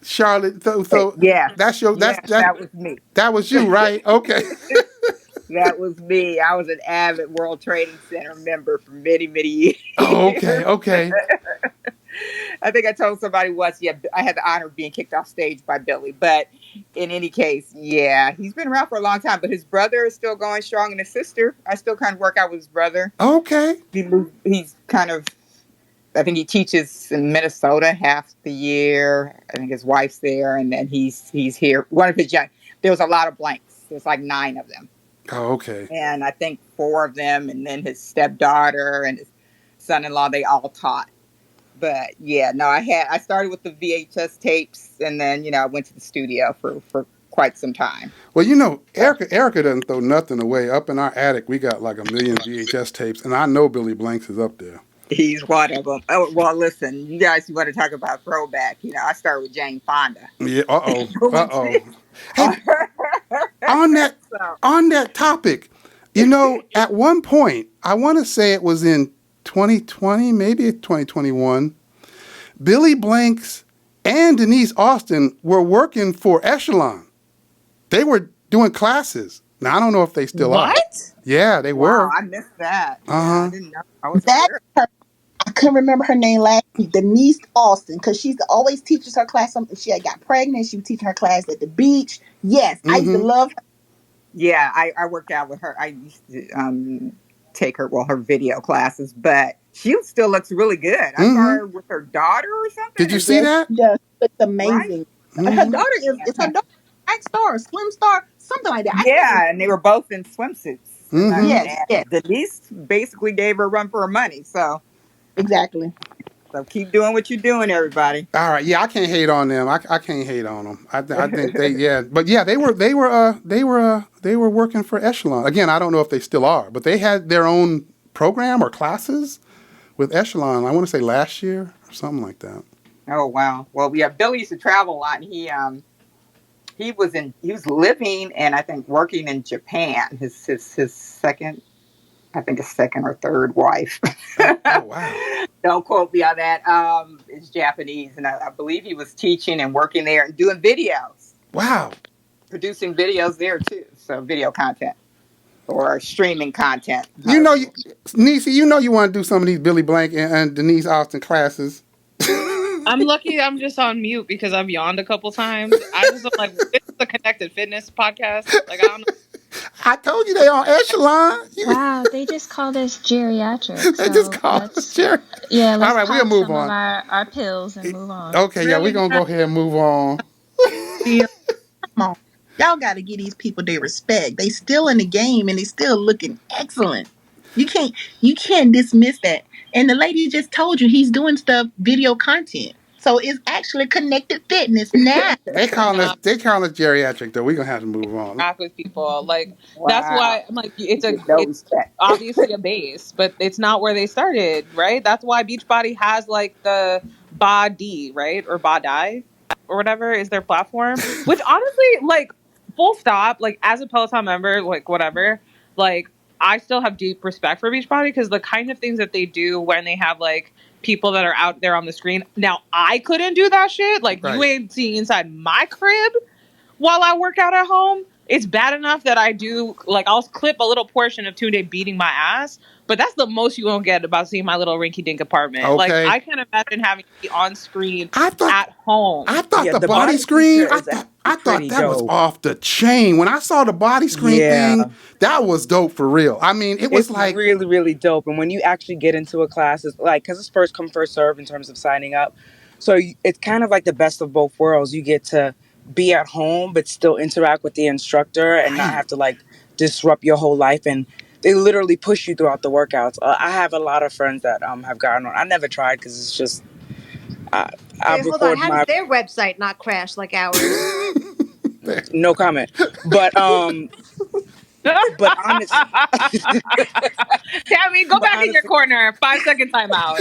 Charlotte, so Yes, that's your yes, that was me. that was you, right? Okay. That was me. I was an avid World Trading Center member for many, many years. Oh, okay, okay. I think I told somebody once, yeah, I had the honor of being kicked off stage by Billy. But in any case, yeah, he's been around for a long time. But his brother is still going strong, and his sister, I still kind of work out with his brother. Okay. He's kind of, I think he teaches in Minnesota half the year. I think his wife's there, and then he's here. One of his young, there was a lot of blanks. There's like 9 of them. Oh, okay. And I think 4 of them, and then his stepdaughter and his son-in-law, they all taught. But yeah, no, I started with the VHS tapes, and then, I went to the studio for quite some time. Well, Erica doesn't throw nothing away. Up in our attic, we got like 1 million VHS tapes, and I know Billy Blanks is up there. He's one of them. Oh, well, listen, you guys want to talk about throwback. I started with Jane Fonda. Yeah. Uh-oh. Hey, on that topic, at one point, I want to say it was in 2020, maybe 2021, Billy Blanks and Denise Austin were working for Echelon. They were doing classes. Now, I don't know if they still are. What? Yeah, they were. I missed that. Uh-huh. Yeah, I didn't know. I was That aware. I couldn't remember her name last week. Denise Austin, because she always teaches her class. She had got pregnant. She was teaching her class at the beach. Yes, I used to love her. Yeah, I worked out with her. I used to take her video classes, but she still looks really good. I saw her with her daughter or something. Did you see that? Yeah, it's amazing. Right? Her daughter is her daughter, track star, swim star, something like that. Yeah, and they were both in swimsuits. Yes. Denise basically gave her a run for her money. So exactly. So keep doing what you're doing, everybody. All right, yeah, I can't hate on them. I can't hate on them. I think they were working for Echelon. Again, I don't know if they still are, but they had their own program or classes with Echelon. I want to say last year or something like that. Oh wow. Well, yeah, Billy used to travel a lot, and he he was living and I think working in Japan. His second, I think his second or third wife. Oh wow! Don't quote me on that. Is Japanese, and I believe he was teaching and working there and doing videos. Wow! Producing videos there too. So video content or streaming content. You know, Niecy, you know you want to do some of these Billy Blank and Denise Austin classes. I'm lucky I'm just on mute because I've yawned a couple times. I just am like, this is a connected fitness podcast. Like, I don't know. I told you they on Echelon. Wow, they just called us geriatric. They just called us geriatric. Yeah, let's all right, we'll move on. Of our pills and move on. Okay, yeah, we're going to go ahead and move on. Come on. Y'all got to give these people their respect. They still in the game and they still looking excellent. You can't dismiss that. And the lady just told you he's doing stuff, video content. So it's actually connected fitness now. They calling us geriatric though. We're gonna have to move on. Rock with people. Like Wow. That's why I'm like, it's obviously a base, but it's not where they started, right? That's why Beachbody has like the Body, right? Or Body or whatever is their platform. Which honestly, like, full stop, like as a Peloton member, like whatever, like I still have deep respect for Beachbody because the kind of things that they do when they have like people that are out there on the screen. Now, I couldn't do that shit. Like, you ain't seeing inside my crib while I work out at home. It's bad enough that I do, like, I'll clip a little portion of Tunde beating my ass, but that's the most you won't get about seeing my little rinky-dink apartment. Okay. Like, I can't imagine having to be on screen at home. I thought the body screen, I thought that was off the chain. When I saw the body screen thing, that was dope for real. I mean, it's like really, really dope. And when you actually get into a class, it's like, because it's first come, first serve in terms of signing up. So it's kind of like the best of both worlds. You get to be at home, but still interact with the instructor and not have to like disrupt your whole life. And they literally push you throughout the workouts. I have a lot of friends that have gotten on. I never tried because it's just, hold on. How does their website not crash like ours? No comment. But honestly, Tammy, go back in your corner. 5-second timeout.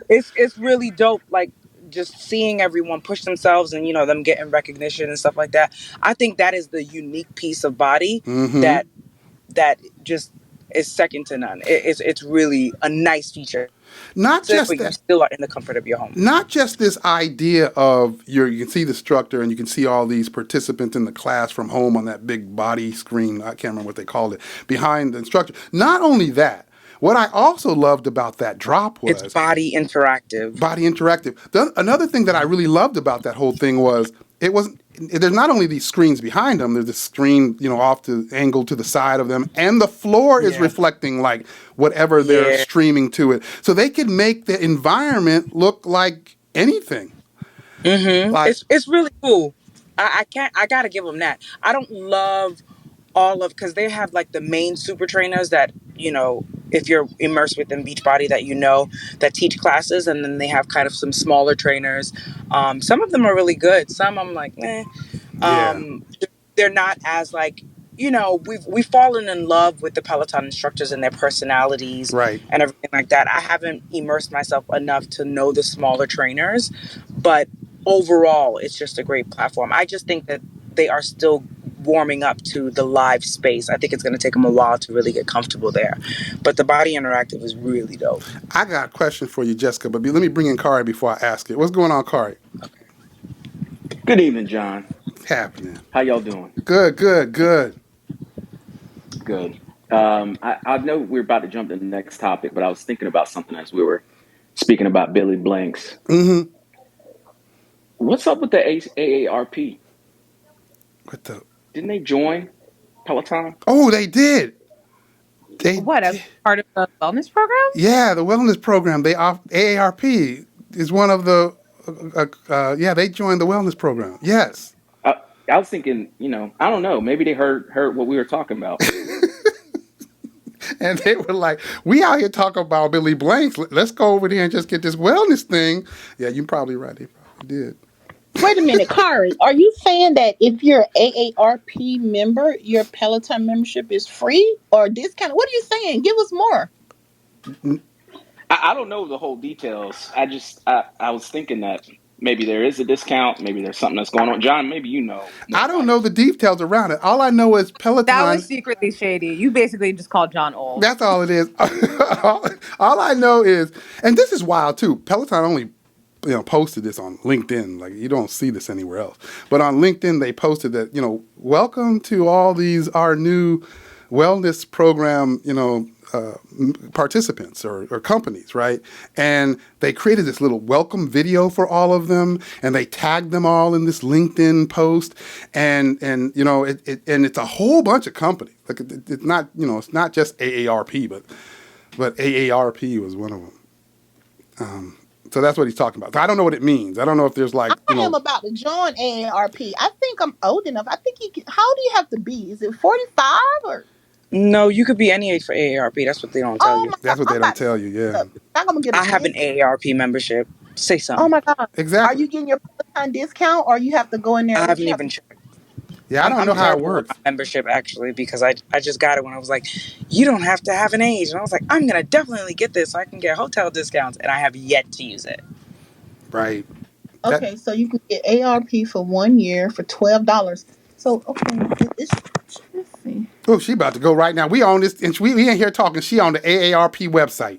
It's really dope. Like, just seeing everyone push themselves and, you know, them getting recognition and stuff like that. I think that is the unique piece of body that just is second to none. It's really a nice feature. Not just that, you still are in the comfort of your home. Not just this idea of you can see the instructor and you can see all these participants in the class from home on that big body screen. I can't remember what they called it behind the instructor. Not only that, what I also loved about that drop was it's body interactive. Another thing that I really loved about that whole thing was there's not only these screens behind them, there's a screen, you know, off to angle to the side of them, and the floor is reflecting like whatever they're streaming to it. So they could make the environment look like anything. Like, it's really cool. I gotta give them that. I don't love because they have like the main super trainers that, you know, if you're immersed within Beachbody that teach classes, and then they have kind of some smaller trainers. Some of them are really good. Some I'm like, they're not as like, you know, we've fallen in love with the Peloton instructors and their personalities and everything like that. I haven't immersed myself enough to know the smaller trainers, but overall, it's just a great platform. I just think that they are still warming up to the live space. I think it's going to take them a while to really get comfortable there. But the body interactive is really dope. I got a question for you, Jessica, but let me bring in Kari before I ask it. What's going on, Kari? Okay. Good evening, John. What's happening? How y'all doing? Good. Good. I know we're about to jump to the next topic, but I was thinking about something as we were speaking about Billy Blanks. What's up with the AARP? Didn't they join Peloton? Oh, they did. As part of the wellness program? Yeah, the wellness program. AARP is one of the. They joined the wellness program. Yes. I was thinking, you know, I don't know. Maybe they heard what we were talking about. And they were like, we out here talking about Billy Blanks. Let's go over there and just get this wellness thing. Yeah, you're probably right. They probably did. Wait a minute, Kari. Are you saying that if you're an AARP member, your Peloton membership is free or discounted? What are you saying? Give us more. I don't know the whole details. I was thinking that maybe there is a discount. Maybe there's something that's going on. John, maybe you know. I don't know the details around it. All I know is That was Peloton. secretly shady. You basically just called John old. That's all it is. all I know is, and this is wild too. Peloton only posted this on LinkedIn. Like you don't see this anywhere else. But on LinkedIn they posted that, welcome to all these our new wellness program, participants or companies, right? And they created this little welcome video for all of them, and they tagged them all in this LinkedIn post, and it's a whole bunch of companies. Like it's not it's not just AARP, but AARP was one of them. So that's what he's talking about. So I don't know what it means. I don't know if there's like I am about to join AARP. I think I'm old enough. I think how do you have to be? Is it 45 or? No, you could be any age for AARP. That's what they don't tell you. That's what they don't tell you. Yeah. I have an AARP membership. Say something. Oh my God. Exactly. Are you getting your Peloton discount, or you have to go in there? I haven't even checked. Yeah, I don't know how it works. With my membership actually, because I just got it when I was like, you don't have to have an age, and I was like, I'm gonna definitely get this so I can get hotel discounts, and I have yet to use it. Right. Okay, so you can get AARP for 1 year for $12. So let's see. Oh, she about to go right now. We on this, and we ain't here talking. She on the AARP website.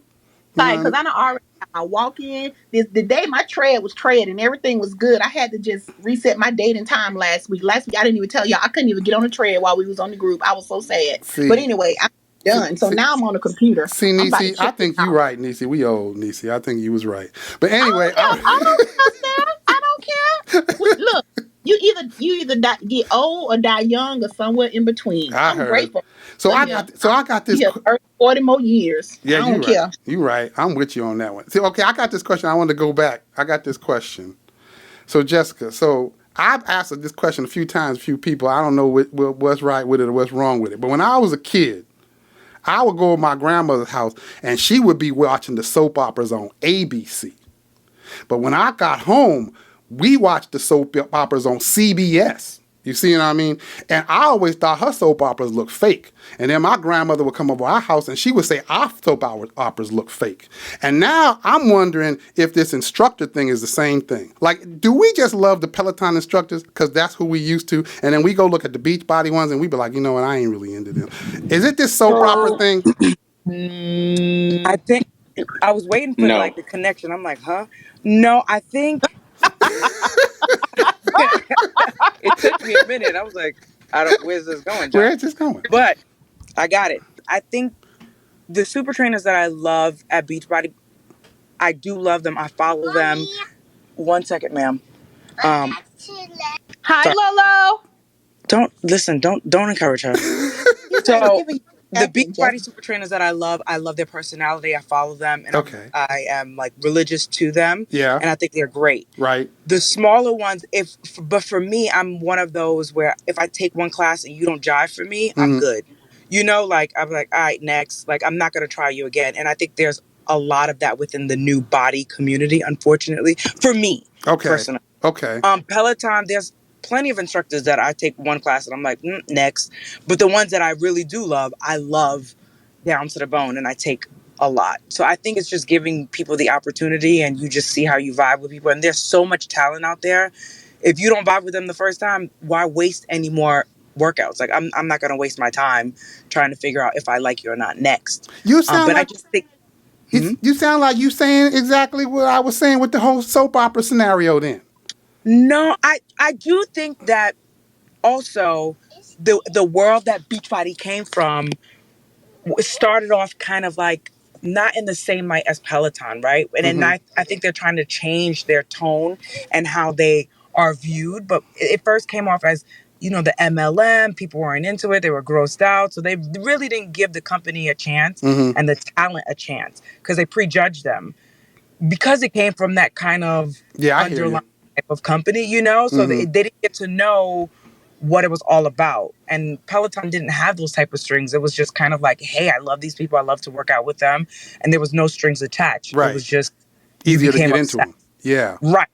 Like, because I know already I walk in. The day my tread was and everything was good. I had to just reset my date and time last week. Last week I didn't even tell y'all. I couldn't even get on the tread while we was on the group. I was so sad. But anyway, I'm done. So now I'm on the computer. See, Niecy, I think you're right, Niecy. We old, Niecy. I think you was right. But anyway, I don't care. Look, you either get old or die young or somewhere in between. I'm grateful. So I got this. 40 more years. Yeah, I don't care. You're right. I'm with you on that one. See, okay, I got this question. I want to go back. I got this question. So Jessica, I've asked this question a few times, a few people. I don't know what's right with it or what's wrong with it. But when I was a kid, I would go to my grandmother's house and she would be watching the soap operas on ABC. But when I got home, we watched the soap operas on CBS. You see what I mean? And I always thought her soap operas looked fake. And then my grandmother would come over our house and she would say our soap operas look fake. And now I'm wondering if this instructor thing is the same thing. Like, do we just love the Peloton instructors because that's who we used to? And then we go look at the Beachbody ones and we be like, you know what, I ain't really into them. Is it this soap opera thing? I think I was waiting for like the connection. I'm like, huh? No, I think it took me a minute. I was like, where's this going, John? Where is this going? But I got it. I think the super trainers that I love at Beachbody, I do love them. I follow them. 1 second, ma'am. Hi, Lolo. Don't encourage her. So the Beachbody super trainers that I love their personality. I follow them, and I am like religious to them. Yeah, and I think they're great. Right. The smaller ones, but for me, I'm one of those where if I take one class and you don't jive for me, I'm good. Like I'm like, all right, next. Like I'm not gonna try you again. And I think there's a lot of that within the new body community, unfortunately, for me. Personally. Okay. Peloton, there's plenty of instructors that I take one class and I'm like, next. But the ones that I really do love, I love down to the bone and I take a lot. So I think it's just giving people the opportunity and you just see how you vibe with people. And there's so much talent out there. If you don't vibe with them the first time, why waste any more workouts? Like I'm not going to waste my time trying to figure out if I like you or not next. You sound but like, I just think you sound like you saying exactly what I was saying with the whole soap opera scenario then. No, I do think that also the world that Beachbody came from started off kind of like not in the same light as Peloton, right? And then I think they're trying to change their tone and how they are viewed. But it first came off as, the MLM, people weren't into it. They were grossed out. So they really didn't give the company a chance and the talent a chance because they prejudged them because it came from that kind of underlying type of company, so they didn't get to know what it was all about. And Peloton didn't have those type of strings. It was just kind of like, hey, I love these people. I love to work out with them. And there was no strings attached. Right. It was just easier to get into them. Yeah. Right.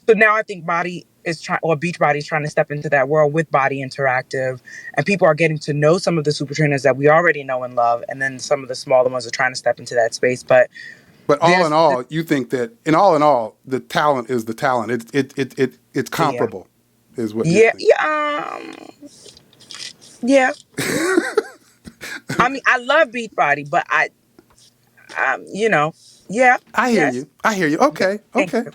So now I think Beachbody is trying to step into that world with Body Interactive. And people are getting to know some of the super trainers that we already know and love. And then some of the smaller ones are trying to step into that space. But But all in all, you think that in all, the talent is the talent. It's comparable, is what you think. Yeah. I mean, I love Beachbody, but yeah. I hear Yes. you. Okay. Thank Okay.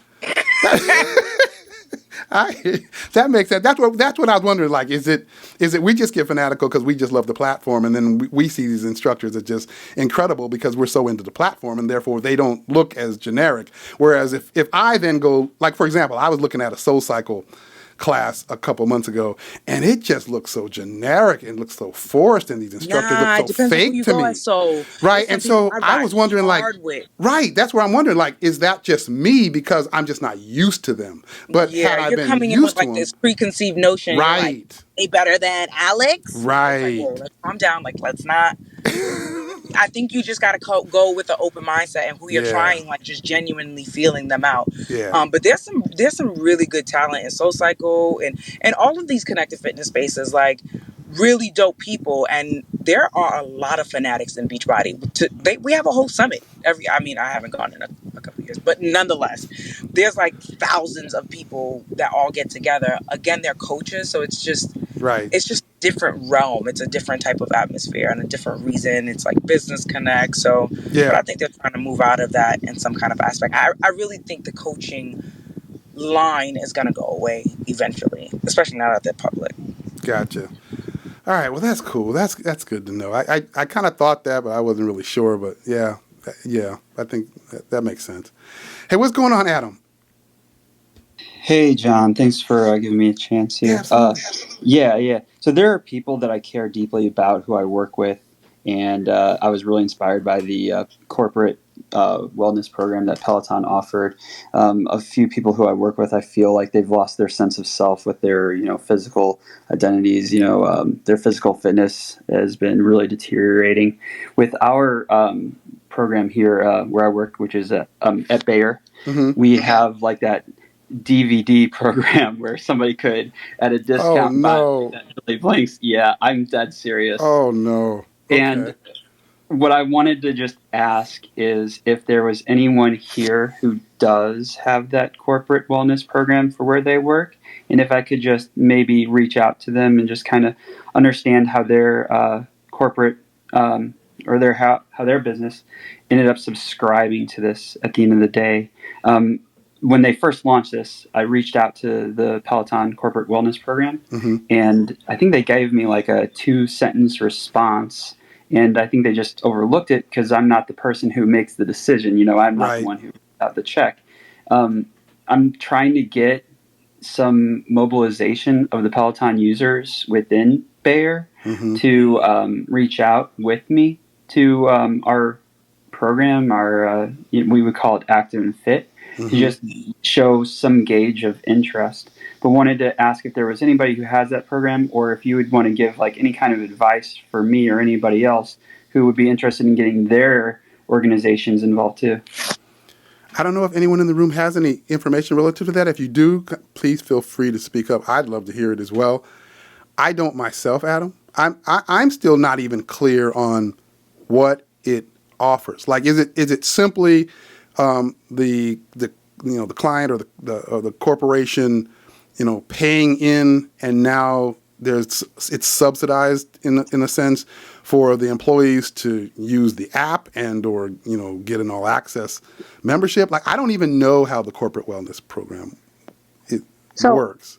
you. That makes sense. That's what I was wondering. Like, is it we just get fanatical because we just love the platform, and then we see these instructors as just incredible because we're so into the platform, and therefore they don't look as generic. Whereas if I then go, like for example, I was looking at a Soul Cycle class a couple months ago, and it just looks so generic and looks so forced, and these instructors look It so depends on who fake you to go me. at. So Right. there's some And people so I I ride was wondering, like, hard with. right, that's where I'm wondering, like, is that just me because I'm just not used to them? But had Yeah, I you're been coming in with used to like them, this preconceived notion. You're like, right, they better than Alex. It's like, whoa, right, let's calm down. Like, let's not. I think you just got to go with an open mindset and who you're yeah, trying, like just genuinely feeling them out. yeah, But there's some really good talent in Soul Cycle and all of these connected fitness spaces, like really dope people. And there are a lot of fanatics in Beachbody. We have a whole summit I mean, I haven't gone in a couple of years, but nonetheless, there's like thousands of people that all get together. Again, they're coaches, so it's just right, different realm. It's a different type of atmosphere and a different reason. It's like business connect. So, but yeah, I think they're trying to move out of that in some kind of aspect. I really think the coaching line is going to go away eventually, especially now that they're public. gotcha. All right, well, that's cool. That's good to know. I kind of thought that, but I wasn't really sure. But yeah, I think that makes sense. Hey, what's going on, Adam? Hey, John. Thanks for giving me a chance here. Yeah, absolutely. Yeah. So there are people that I care deeply about who I work with, and I was really inspired by the corporate wellness program that Peloton offered. A few people who I work with, I feel like they've lost their sense of self with their physical identities. Their physical fitness has been really deteriorating. With our program here where I work, which is at Bayer, we have like that DVD program where somebody could at a discount buy that really blinks. Yeah, I'm dead serious. Oh no. Okay. And what I wanted to just ask is if there was anyone here who does have that corporate wellness program for where they work, and if I could just maybe reach out to them and just kind of understand how their corporate or how their business ended up subscribing to this at the end of the day. When they first launched this, I reached out to the Peloton corporate wellness program, and I think they gave me like a 2-sentence response, and I think they just overlooked it because I'm not the person who makes the decision. I'm not the one who got the check. I'm trying to get some mobilization of the Peloton users within Bayer to reach out with me to our program, we would call it Active and Fit, to just show some gauge of interest. But wanted to ask if there was anybody who has that program, or if you would want to give like any kind of advice for me or anybody else who would be interested in getting their organizations involved too. I don't know if anyone in the room has any information relative to that. If you do, please feel free to speak up. I'd love to hear it as well. I don't myself, Adam. I'm still not even clear on what it offers. Like, is it simply the client or the corporation, paying in, and now it's subsidized in a sense for the employees to use the app and or get an all access membership. Like, I don't even know how the corporate wellness program works.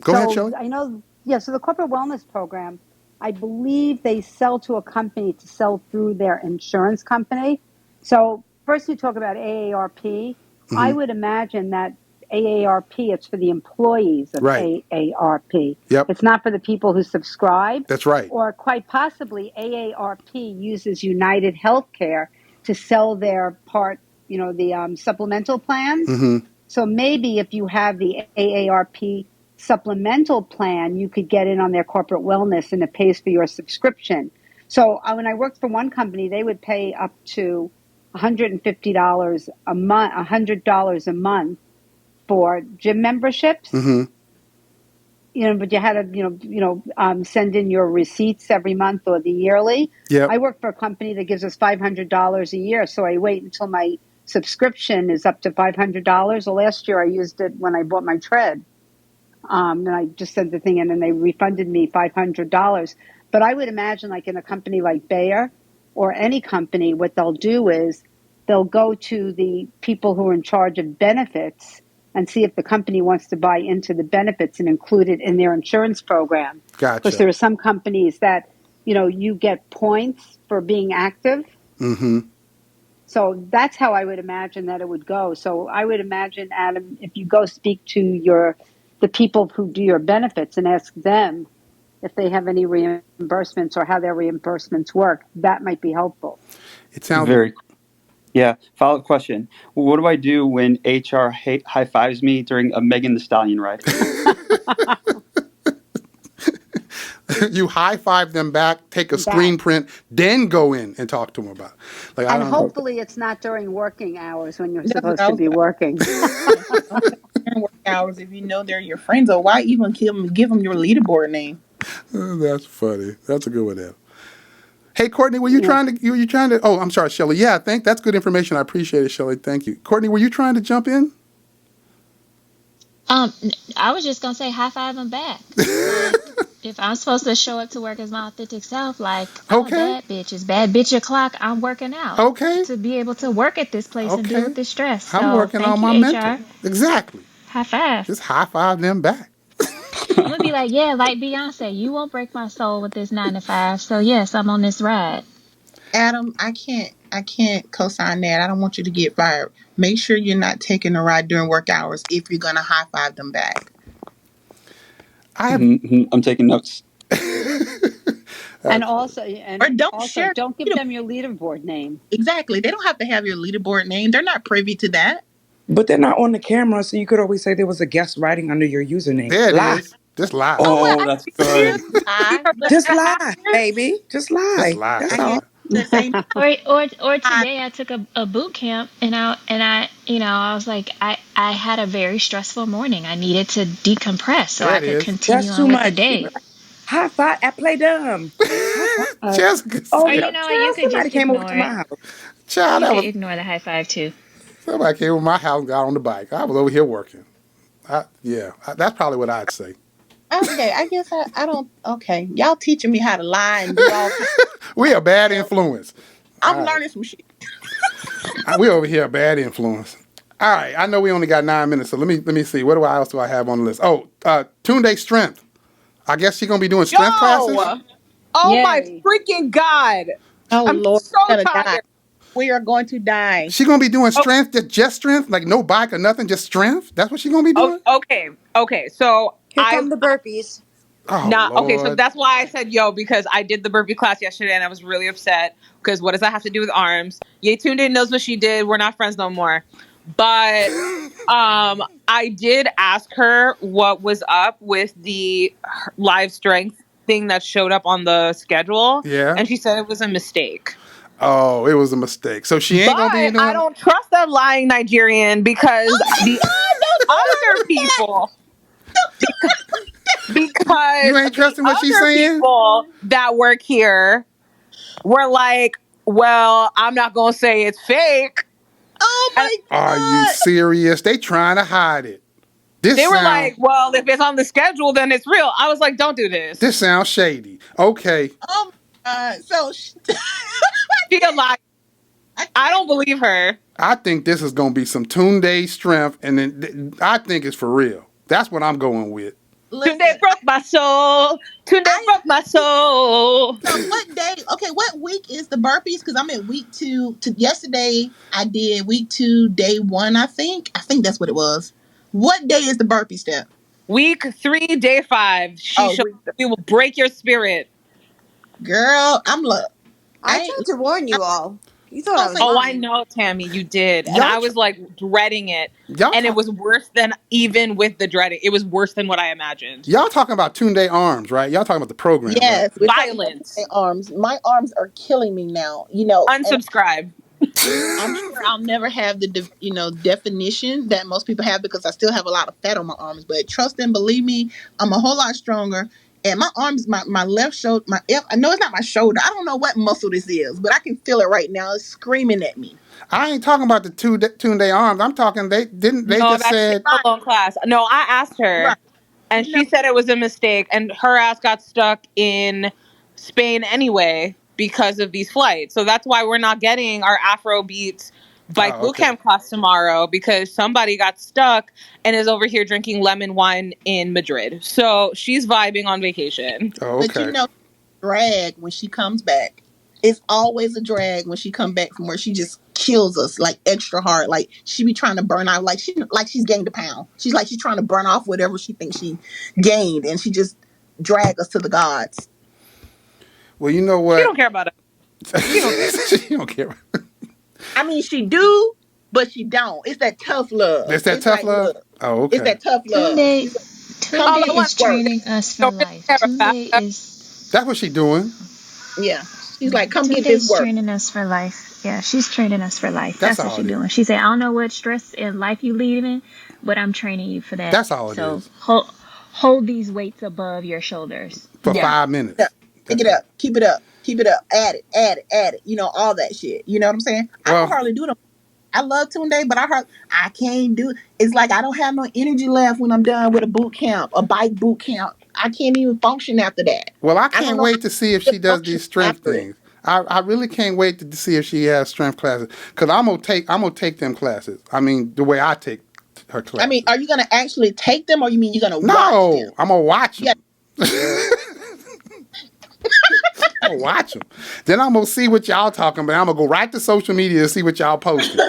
Go ahead, Shelley. I know. Yeah. So the corporate wellness program, I believe they sell to a company to sell through their insurance company. So first you talk about AARP. I would imagine that AARP, it's for the employees of AARP. Yep. It's not for the people who subscribe. That's right. Or quite possibly AARP uses United Healthcare to sell their part, the supplemental plans. So maybe if you have the AARP supplemental plan, you could get in on their corporate wellness and it pays for your subscription. So when I worked for one company, they would pay up to $150 a month, $100 a month for gym memberships. but you had to, send in your receipts every month or the yearly. Yep. I work for a company that gives us $500 a year, so I wait until my subscription is up to $500. Well, last year I used it when I bought my tread. And I just sent the thing in and they refunded me $500. But I would imagine like in a company like Bayer or any company, what they'll do is they'll go to the people who are in charge of benefits and see if the company wants to buy into the benefits and include it in their insurance program. Gotcha. Because there are some companies that, you get points for being active. Mm-hmm. So that's how I would imagine that it would go. So I would imagine, Adam, if you go speak to the people who do your benefits and ask them if they have any reimbursements or how their reimbursements work, that might be helpful. It sounds very. Yeah. Follow-up question. What do I do when HR high fives me during a Megan Thee Stallion ride? You high five them back, take a screen print, then go in and talk to them about it. And hopefully it's not during working hours when you're supposed to be working. Work hours if you know they're your friends, or why even give them your leaderboard name? That's funny. That's a good one, Ed. Hey, Courtney, were you trying to? Oh, I'm sorry, Shelly. Yeah, that's good information. I appreciate it, Shelly. Thank you. Courtney, were you trying to jump in? I was just gonna say high five them back. Like, if I'm supposed to show up to work as my authentic self, like I'm a bad bitch. It's bad bitch o'clock. I'm working out. Okay. To be able to work at this place and deal with this stress. I'm so working on thank my you, mental. HR. Exactly. High five. Just high five them back. I'm gonna be like, yeah, like Beyonce, you won't break my soul with this 9 to 5. So yes, I'm on this ride. Adam, I can't co-sign that. I don't want you to get fired. Make sure you're not taking a ride during work hours if you're gonna high five them back. I'm taking notes. And don't give them your leaderboard name. Exactly. They don't have to have your leaderboard name. They're not privy to that. But they're not on the camera, so you could always say there was a guest writing under your username. There it lie. is. Just lie. Oh, that's good. Just lie, baby. Just lie. Just lie. That's all. or today I took a boot camp and I I was like I had a very stressful morning. I needed to decompress so I could continue on with the day. High five. I play dumb. Jessica. Or you could just came ignore over to my it. house. Child, you could ignore the high five too. Somebody came over my house and got on the bike. I was over here working. That's probably what I'd say. Okay, I guess I don't. Okay, y'all teaching me how to lie and do all. We a bad influence. I'm learning some shit. We over here a bad influence. All right, I know we only got 9 minutes, so let me see. What else do I have on the list? Oh, Tunde Strength. I guess she's gonna be doing strength classes. Oh my freaking God! Oh I'm Lord, so tired. We are going to die. She gonna be doing strength, just strength, like no bike or nothing, just strength. That's what she gonna be doing. Okay. So here come the burpees. Okay, so that's why I said because I did the burpee class yesterday and I was really upset because what does that have to do with arms? Tunde knows what she did. We're not friends no more. But I did ask her what was up with the live strength thing that showed up on the schedule. Yeah. And she said it was a mistake. Oh, it was a mistake. So she ain't gonna be doing. I don't trust that lying Nigerian because the other people. Because you ain't trusting what she's saying. People that work here were like, "Well, I'm not gonna say it's fake." Oh my God! Are you serious? They trying to hide it. They were like, "Well, if it's on the schedule, then it's real." I was like, "Don't do this." This sounds shady. Okay. Oh my God! So she a lie. I don't believe her. I think this is gonna be some Tunde strength, and then I think it's for real. That's what I'm going with. Tunde broke my soul. Tunde broke my soul. So what day? Okay, what week is the burpees? Because I'm in week 2. Yesterday I did week 2, day 1. I think that's what it was. What day is the burpee step? Week 3, day 5. We will break your spirit, girl. I tried to warn you all. You thought I was lying. I know, Tammy, you did. And I was like dreading it. And it was worse than even with the dreading. It was worse than what I imagined. Y'all talking about Tunde arms, right? Y'all talking about the program. Yes. Right? Violence. Arms. My arms are killing me now. You know. Unsubscribe. I'm sure I'll never have the definition that most people have because I still have a lot of fat on my arms. But trust and believe me, I'm a whole lot stronger. And my arms, my left shoulder, I know it's not my shoulder. I don't know what muscle this is, but I can feel it right now. It's screaming at me. I ain't talking about the two-day arms. I'm talking they No, just that's said standalone class. No, I asked her, Right. and she said it was a mistake, and her ass got stuck in Spain anyway because of these flights. So that's why we're not getting our Afro Beats bike bootcamp class tomorrow, because somebody got stuck and is over here drinking lemon wine in Madrid. So she's vibing on vacation. Oh, okay. But drag when she comes back. It's always a drag when she come back from where she just kills us like extra hard. Like she be trying to burn out, like she's gained a pound. She's trying to burn off whatever she thinks she gained, and she just drag us to the gods. Well, you know what? She don't care about it. She don't care. I mean, she do, but she don't. It's that tough love. It's that tough love? Look, oh, okay. it's that tough love. Tunde is training us for life. Tunde is... That's what she's doing. Yeah. She's like, come get Tunde's this work. training us for life. Yeah, she's training us for life. That's what all she's it doing. She said, I don't know what stress in life you leaving, but I'm training you for that. That's all it is. Hold these weights above your shoulders. For 5 minutes. Yeah. Pick it up. Keep it up. Keep it up. Add it. You know, all that shit. You know what I'm saying? I can hardly do them. I love Tunde, but I can't do it. It's like I don't have no energy left when I'm done with a boot camp, a bike boot camp. I can't even function after that. Well, I can't wait to see if she does these strength things. I really can't wait to see if she has strength classes, because I'm gonna take them classes. I mean, the way I take her classes. I mean, are you gonna actually take them, or you mean you're gonna watch them? I'm gonna watch them. Yeah. I'm gonna watch them. Then I'm gonna see what y'all talking about. I'm gonna go right to social media and see what y'all posting.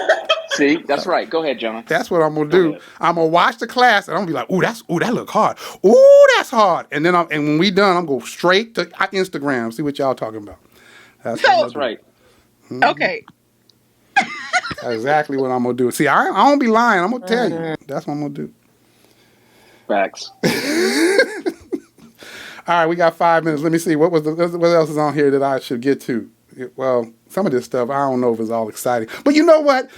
See, that's right. Go ahead, John. That's what I'm gonna do. I'm gonna watch the class and I'm gonna be like, that look hard. Ooh, that's hard. And then when we done, I'm gonna go straight to Instagram, see what y'all talking about. That's right. Mm-hmm. Okay. That's exactly what I'm gonna do. See, I don't be lying. I'm gonna tell you. That's what I'm gonna do. Facts. All right, we got 5 minutes. Let me see what else is on here that I should get to. Well, some of this stuff I don't know if it's all exciting, but you know what?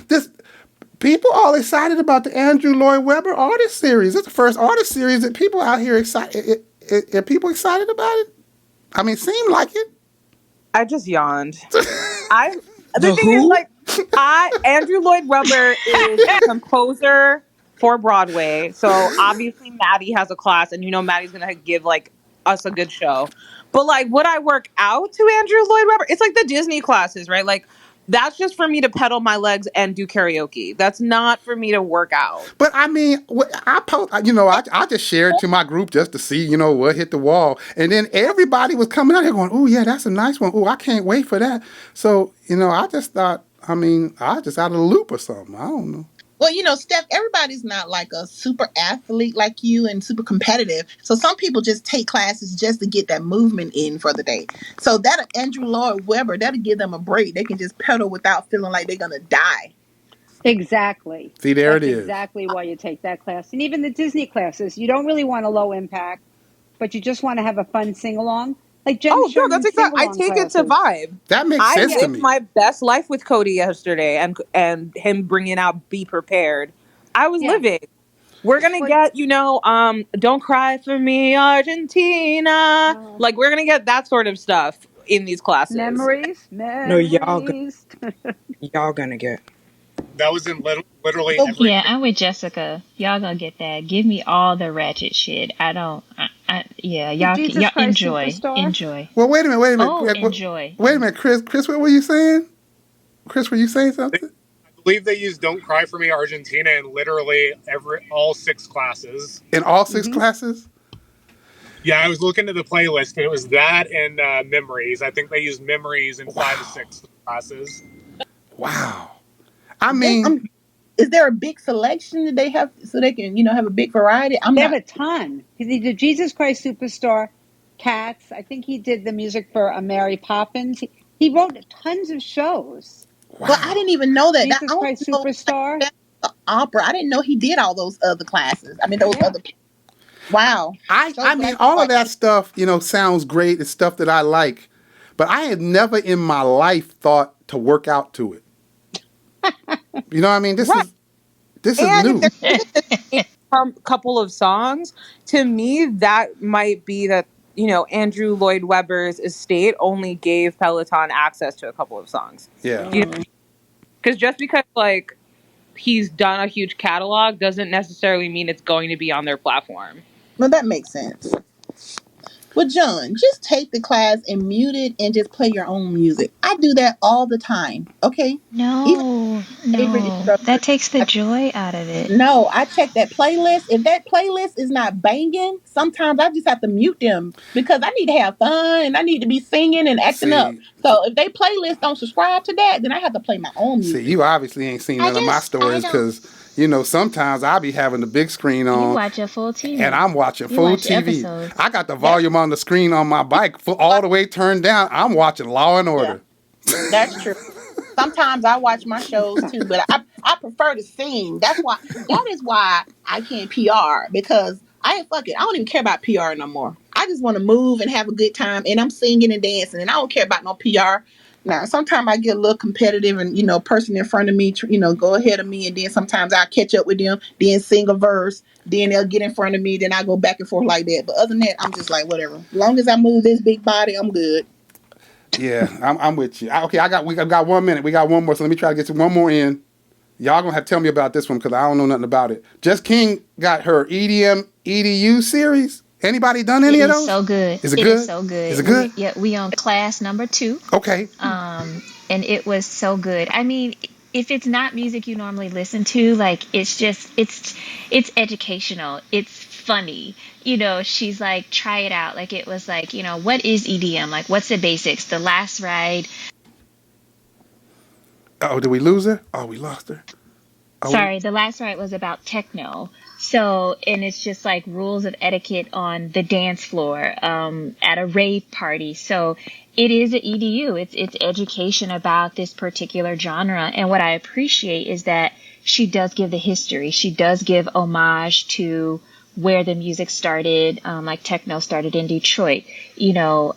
People all excited about the Andrew Lloyd Webber artist series. It's the first artist series that people out here excited. Are people excited about it? I mean, it seemed like it. I just yawned. The thing is, like, Andrew Lloyd Webber is a composer for Broadway, so obviously Maddie has a class, and Maddie's gonna give like us a good show. But like, would I work out to Andrew Lloyd Webber? It's like the Disney classes, right? Like, that's just for me to pedal my legs and do karaoke. That's not for me to work out. But I mean, I just shared to my group just to see, what hit the wall. And then everybody was coming out here going, oh, yeah, that's a nice one. Oh, I can't wait for that. So, I just thought, I was just out of the loop or something. I don't know. Well, Steph, everybody's not like a super athlete like you and super competitive. So some people just take classes just to get that movement in for the day. So that Andrew Lloyd Webber, that'll give them a break. They can just pedal without feeling like they're going to die. Exactly. See, That's it is. Exactly why you take that class. And even the Disney classes, you don't really want a low impact, but you just want to have a fun sing-along. Like Jen that's exactly. I take it to vibe. That makes sense to me. I lived my best life with Cody yesterday, and him bringing out "Be Prepared." I was living. We're gonna get, "Don't Cry for Me, Argentina." Like, we're gonna get that sort of stuff in these classes. Memories. No, y'all gonna get. That was in literally every. Yeah, I'm with Jessica. Y'all gonna get that. Give me all the ratchet shit. Y'all enjoy. Well, wait a minute. Oh, enjoy. Wait a minute, Chris, what were you saying? Chris, were you saying something? I believe they used "Don't Cry for Me, Argentina" in literally all 6 classes. In all 6 classes? Yeah, I was looking at the playlist, and it was that and Memories. I think they used Memories in 5 to 6 classes. Wow. I mean, is there a big selection that they have so they can, have a big variety? They have a ton. He did Jesus Christ Superstar, Cats. I think he did the music for Mary Poppins. He wrote tons of shows. Wow. Well, I didn't even know that. Jesus Christ Superstar. Opera. I didn't know he did all those other classes. I mean, other. Wow. I mean, all of that stuff, sounds great. It's stuff that I like, but I had never in my life thought to work out to it. You know what I mean? This Right. is And if new. they're using the same couple of songs, to me, that might be that, Andrew Lloyd Webber's estate only gave Peloton access to a couple of songs. Yeah. Because just because, like, he's done a huge catalog doesn't necessarily mean it's going to be on their platform. Well, that makes sense. Well, John, just take the class and mute it and just play your own music. I do that all the time. Okay. Even No, favorite no. instructor. That takes the joy out of it. No, I check that playlist. If that playlist is not banging, sometimes I just have to mute them because I need to have fun and I need to be singing and acting up. So if they playlist don't subscribe to that, then I have to play my own music. See, you obviously ain't seen none of my stories because, sometimes I be having the big screen on. You watch a full TV. And I'm watching full TV. Episodes. I got the volume on the screen on my bike all the way turned down. I'm watching Law and Order. Yeah, that's true. Sometimes I watch my shows too, but I prefer to sing. That is why I can't PR because fuck it. I don't even care about PR no more. I just want to move and have a good time, and I'm singing and dancing, and I don't care about no PR. Now, sometimes I get a little competitive, and person in front of me, go ahead of me, and then sometimes I catch up with them, then sing a verse, then they'll get in front of me, then I go back and forth like that. But other than that, I'm just like whatever. As long as I move this big body, I'm good. Yeah, I'm with you. Okay, we got 1 minute. We got one more, so let me try to get to one more in. Y'all gonna have to tell me about this one because I don't know nothing about it. Jess King got her EDM EDU series. Anybody done any of those? So good. Is it good? Is so good. Is it good? We on class number 2. Okay. And it was so good. I mean, if it's not music you normally listen to, like it's educational. It's funny. She's like, try it out. Like it was like, what is EDM? Like what's the basics? The Last Ride. Oh, did we lose her? Oh, we lost her. Sorry, the Last Ride was about techno. So, and it's just like rules of etiquette on the dance floor, at a rave party. So it is an EDU. It's education about this particular genre. And what I appreciate is that she does give the history. She does give homage to where the music started, like techno started in Detroit, disco,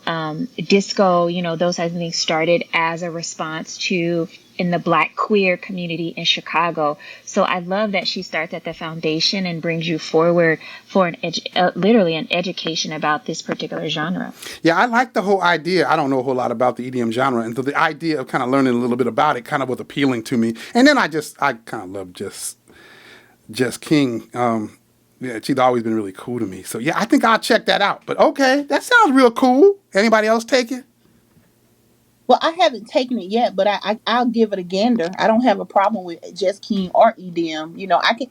those types of things started as a response to in the Black queer community in Chicago. So I love that she starts at the foundation and brings you forward for literally an education about this particular genre. Yeah, I like the whole idea. I don't know a whole lot about the EDM genre, and so the idea of kind of learning a little bit about it kind of was appealing to me. And then I kind of love Jess King. Yeah, she's always been really cool to me. So yeah, I think I'll check that out. But okay, that sounds real cool. Anybody else take it? Well, I haven't taken it yet, but I'll give it a gander. I don't have a problem with Jess King or EDM.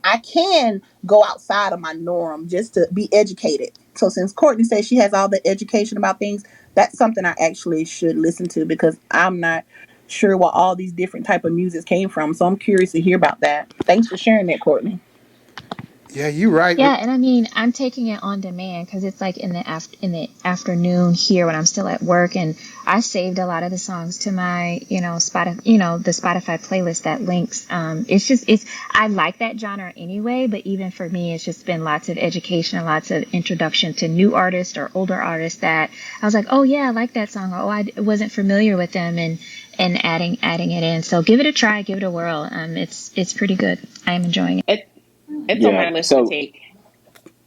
I can go outside of my norm just to be educated. So since Courtney says she has all the education about things, that's something I actually should listen to because I'm not sure what all these different type of music came from. So I'm curious to hear about that. Thanks for sharing that, Courtney. Yeah, you're right. Yeah, and I mean, I'm taking it on demand because it's like in the afternoon here when I'm still at work, and I saved a lot of the songs to my the Spotify playlist that links. I like that genre anyway, but even for me, it's just been lots of education and lots of introduction to new artists or older artists that I was like, oh yeah, I like that song, or oh, I wasn't familiar with them, and adding it in. So give it a try, give it a whirl. It's pretty good. I am enjoying it. It's on my list to take.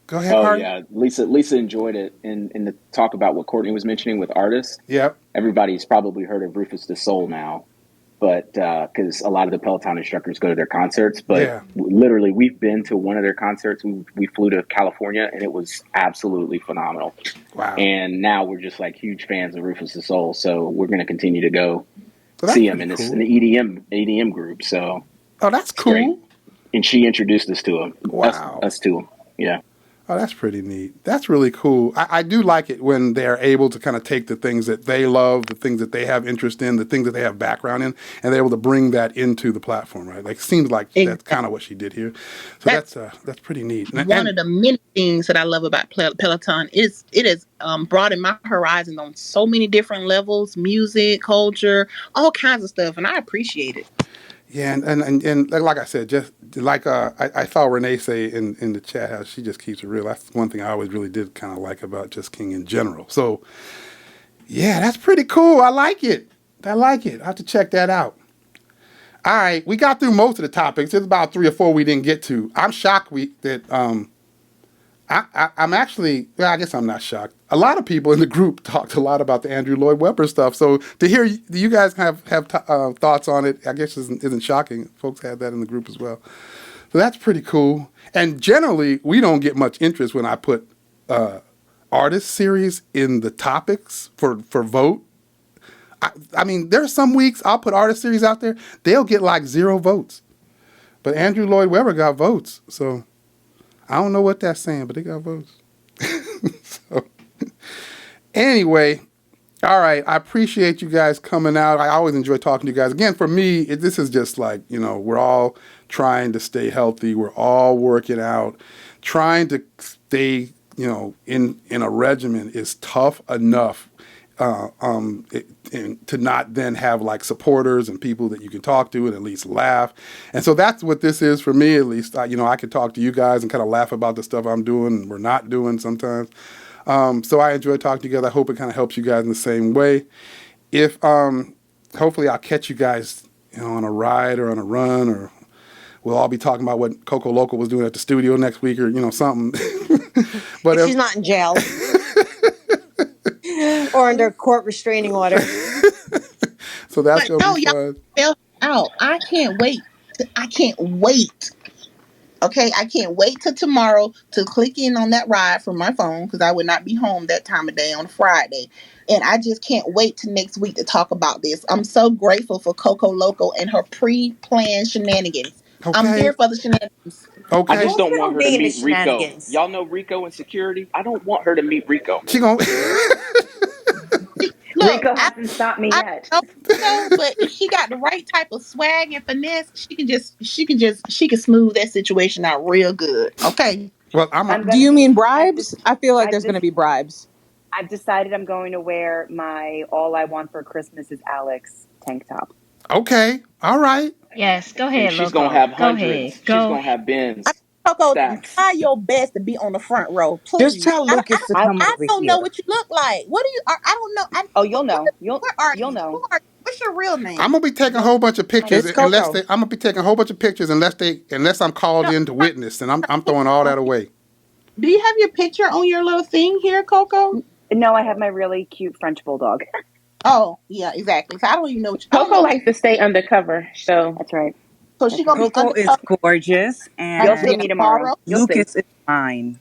Go ahead, Cardi. Yeah, Lisa enjoyed it, and to talk about what Courtney was mentioning with artists. Yep. Everybody's probably heard of Rufus the Soul now, but because a lot of the Peloton instructors go to their concerts. But literally, we've been to one of their concerts. We flew to California, and it was absolutely phenomenal. Wow. And now we're just like huge fans of Rufus the Soul, so we're going to continue to go see him in the EDM group. So that's cool. Great. And she introduced us to him. Wow. Us to him. Yeah. Oh, that's pretty neat. That's really cool. I do like it when they're able to kind of take the things that they love, the things that they have interest in, the things that they have background in, and they're able to bring that into the platform, right? Like, it seems like that's kind of what she did here. So that's pretty neat. One of the many things that I love about Peloton is it has broadened my horizon on so many different levels, music, culture, all kinds of stuff, and I appreciate it. Yeah, and like I said, just like I saw Renee say in the chat how she just keeps it real. That's one thing I always really did kind of like about Jess King in general. So, yeah, that's pretty cool. I like it. I have to check that out. All right, we got through most of the topics. There's about 3 or 4 we didn't get to. I'm shocked that I'm actually, well, I guess I'm not shocked. A lot of people in the group talked a lot about the Andrew Lloyd Webber stuff. So to hear you guys have thoughts on it, I guess isn't shocking. Folks had that in the group as well. So that's pretty cool. And generally, we don't get much interest when I put artist series in the topics for vote. I mean, there are some weeks I'll put artist series out there. They'll get like 0 votes. But Andrew Lloyd Webber got votes. So I don't know what that's saying, but they got votes. So, anyway, all right. I appreciate you guys coming out. I always enjoy talking to you guys. Again, for me, this is just like, we're all trying to stay healthy. We're all working out. Trying to stay, in a regimen is tough enough. To not then have like supporters and people that you can talk to and at least laugh. And so that's what this is for me, at least. I can talk to you guys and kind of laugh about the stuff I'm doing and we're not doing sometimes. So I enjoy talking to you guys. I hope it kind of helps you guys in the same way. If hopefully I'll catch you guys, on a ride or on a run, or we'll all be talking about what Coco Loco was doing at the studio next week, or something. But if she's not in jail. Or under court restraining order. So that's gonna be fun. Y'all out. I can't wait. Okay, I can't wait till tomorrow to click in on that ride from my phone because I would not be home that time of day on Friday. And I just can't wait till next week to talk about this. I'm so grateful for Coco Loco and her pre-planned shenanigans. Okay. I'm here for the shenanigans. Okay. I just don't want her to meet Rico. Y'all know Rico in security? I don't want her to meet Rico. She gonna... Look, Rico hasn't stopped me yet. But if she got the right type of swag and finesse, she can smooth that situation out real good. Okay. Well, do you mean bribes? I feel like there's going to be bribes. I've decided I'm going to wear my "All I Want for Christmas is Alex" tank top. Okay. All right. Yes. Go ahead. And she's gonna have hundreds. She's gonna have bins. Coco, try your best to be on the front row. Please. Just tell Lucas to come over here. I don't know what you look like. What do you? I don't know. You'll know. You'll know. What's your real name? I'm gonna be taking a whole bunch of pictures unless I'm called in to witness, and I'm throwing all that away. Do you have your picture on your little thing here, Coco? No, I have my really cute French bulldog. Oh yeah, exactly. So I don't even know what Coco likes to stay undercover, so that's right. So she gonna Coco is gorgeous, and you'll see me tomorrow. Lucas is fine.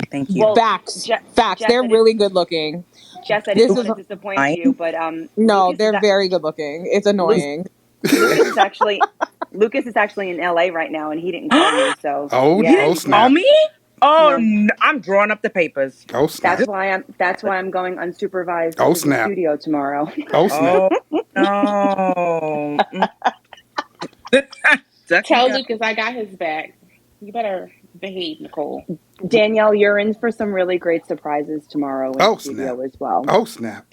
Thank you. Well, facts. They're really good looking. Jess, I didn't want to disappoint you, but no, they're very good looking. It's annoying. Lucas is actually in LA right now, and he didn't call me. So he didn't call me. Oh, no. I'm drawing up the papers. Oh snap! That's why I'm going unsupervised to the studio tomorrow. Oh snap! Oh no! Tell Lucas I got his back. You better behave, Nicole. Danielle, you're in for some really great surprises tomorrow in the studio as well. Oh snap!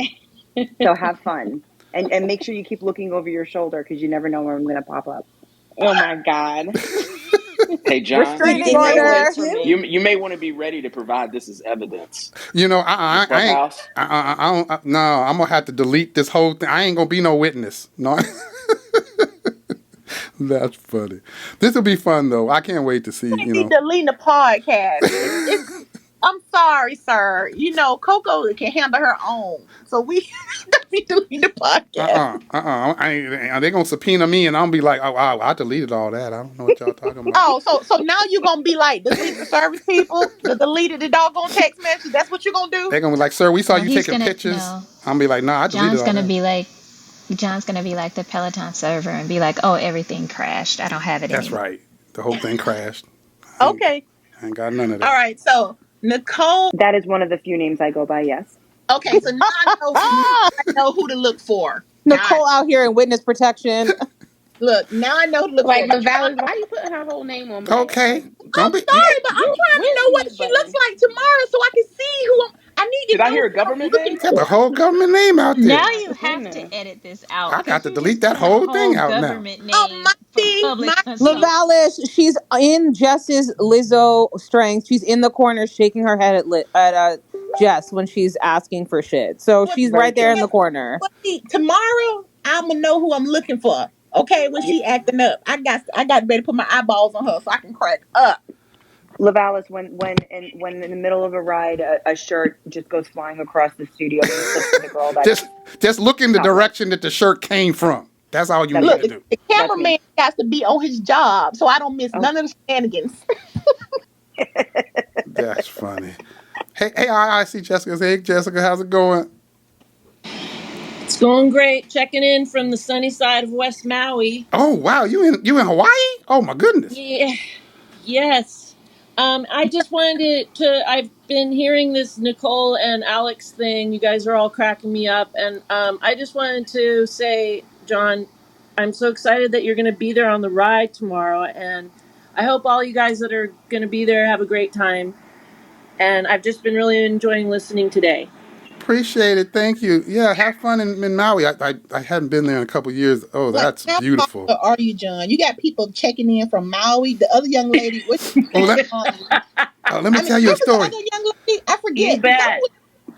So have fun, and make sure you keep looking over your shoulder because you never know where I'm going to pop up. Oh my God! Hey John, you may want to be ready to provide this as evidence. I don't. No, I'm gonna have to delete this whole thing. I ain't gonna be no witness. No. That's funny. This will be fun though. I can't wait to see. Deleting the podcast. I'm sorry, sir. Coco can handle her own, so we be deleting the podcast. Are they gonna subpoena me and I'm be like, oh wow, I deleted all that. I don't know what y'all talking about. So now you're gonna be like delete the service people, deleted the doggone text message. That's what you're gonna do. They're gonna be like, sir, we saw you taking pictures. No. I'm be like, nah, I deleted all that. John's going to be like the Peloton server and be like, oh, everything crashed. I don't have it anymore. That's right. The whole thing crashed. Okay. I ain't got none of that. All right. So, Nicole. That is one of the few names I go by, yes. Okay. So now I know who to look for. Nicole out here in witness protection. Look, now I know who to look for. Valerie, why are you putting her whole name on? Okay. I'm sorry, but I'm trying to know what she looks like tomorrow so I can see who I need to Did I hear a government name? Got the whole government name out there. Now you have to edit this out. I got to delete that whole thing out now. Government name. Lavalice, she's in Jess's Lizzo strength. She's in the corner shaking her head at Jess when she's asking for shit. So she's right there in the corner. Tomorrow, I'm going to know who I'm looking for. Okay, when she acting up, I got ready to put my eyeballs on her so I can crack up. Lavalis, when in the middle of a ride, a shirt just goes flying across the studio, you flip to the girl just look in the topless. direction that the shirt came from. That's all you need Look, to do. the cameraman has to be on his job so I don't miss none of the shenanigans. That's funny. Hey, I see Jessica's. Hey, Jessica, how's it going? It's going great. Checking in from the sunny side of West Maui. Oh wow, you in Hawaii? Oh my goodness. Yeah. Yes. I just wanted to. I've been hearing this Nicole and Alex thing. You guys are all cracking me up, and I just wanted to say, John, I'm so excited that you're going to be there on the ride tomorrow, and I hope all you guys that are going to be there have a great time. And I've just been really enjoying listening today. Appreciate it. Thank you. Yeah, have fun in Maui. I hadn't been there in a couple of years. Oh, that's how beautiful. popular are you, John? You got people checking in from Maui. The other young lady, let me tell you a story. The other young lady, I forget. You bet.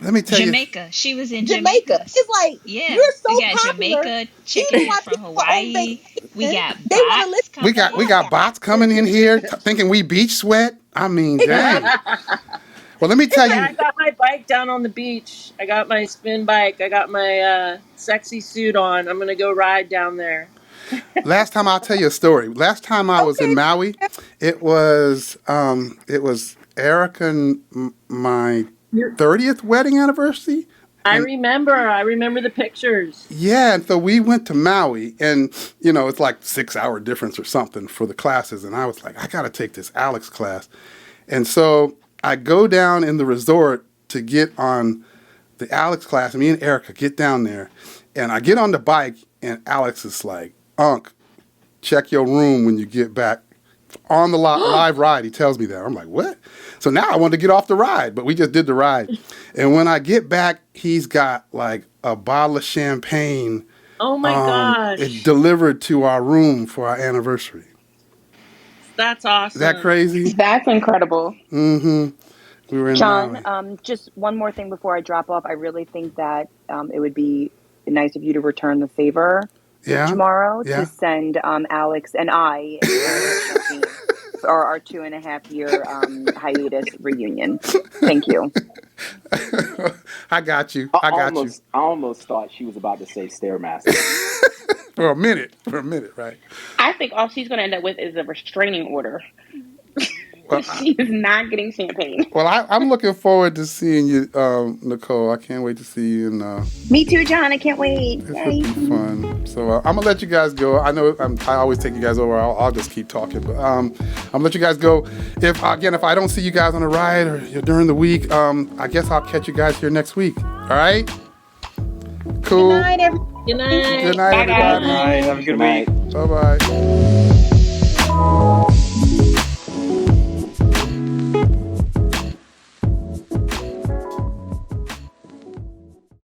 Let me tell Jamaica. She was in Jamaica. It's like, yeah, you're so we got popular. Jamaica checking in from Hawaii. We got bots we got bots coming in here thinking we beach sweat. I mean, dang. Well, let me tell you. I got my bike down on the beach. I got my spin bike. I got my sexy suit on. I'm gonna go ride down there. Last time, I'll tell you a story. Last time I was in Maui, it was Erica and my 30th wedding anniversary. I remember the pictures. Yeah, and so we went to Maui, and it's like 6-hour difference or something for the classes, and I was like, I gotta take this Alex class, and so I go down in the resort to get on the Alex class, and me and Erica get down there, and I get on the bike, and Alex is like, Unc, check your room when you get back. On the live ride, he tells me that. I'm like, what? So now I want to get off the ride, but we just did the ride. And when I get back, he's got like a bottle of champagne. Oh my gosh. It delivered to our room for our anniversary. That's awesome. Is that crazy? That's incredible. Mm-hmm. We were in John, just one more thing before I drop off. I really think that it would be nice of you to return the favor tomorrow to send Alex and I for our 2.5-year hiatus reunion. Thank you. I got you. I almost thought she was about to say Stairmaster. For a minute, right? I think all she's going to end up with is a restraining order. Well, she is not getting champagne. Well, I'm looking forward to seeing you, Nicole. I can't wait to see you. Me too, John. I can't wait. It's going to be fun. So I'm going to let you guys go. I know I always take you guys over. I'll just keep talking. But I'm going to let you guys go. If I don't see you guys on the ride or during the week, I guess I'll catch you guys here next week. All right? Cool. Good night, everybody. Good night, everybody. Good night. Have a good week. Bye-bye.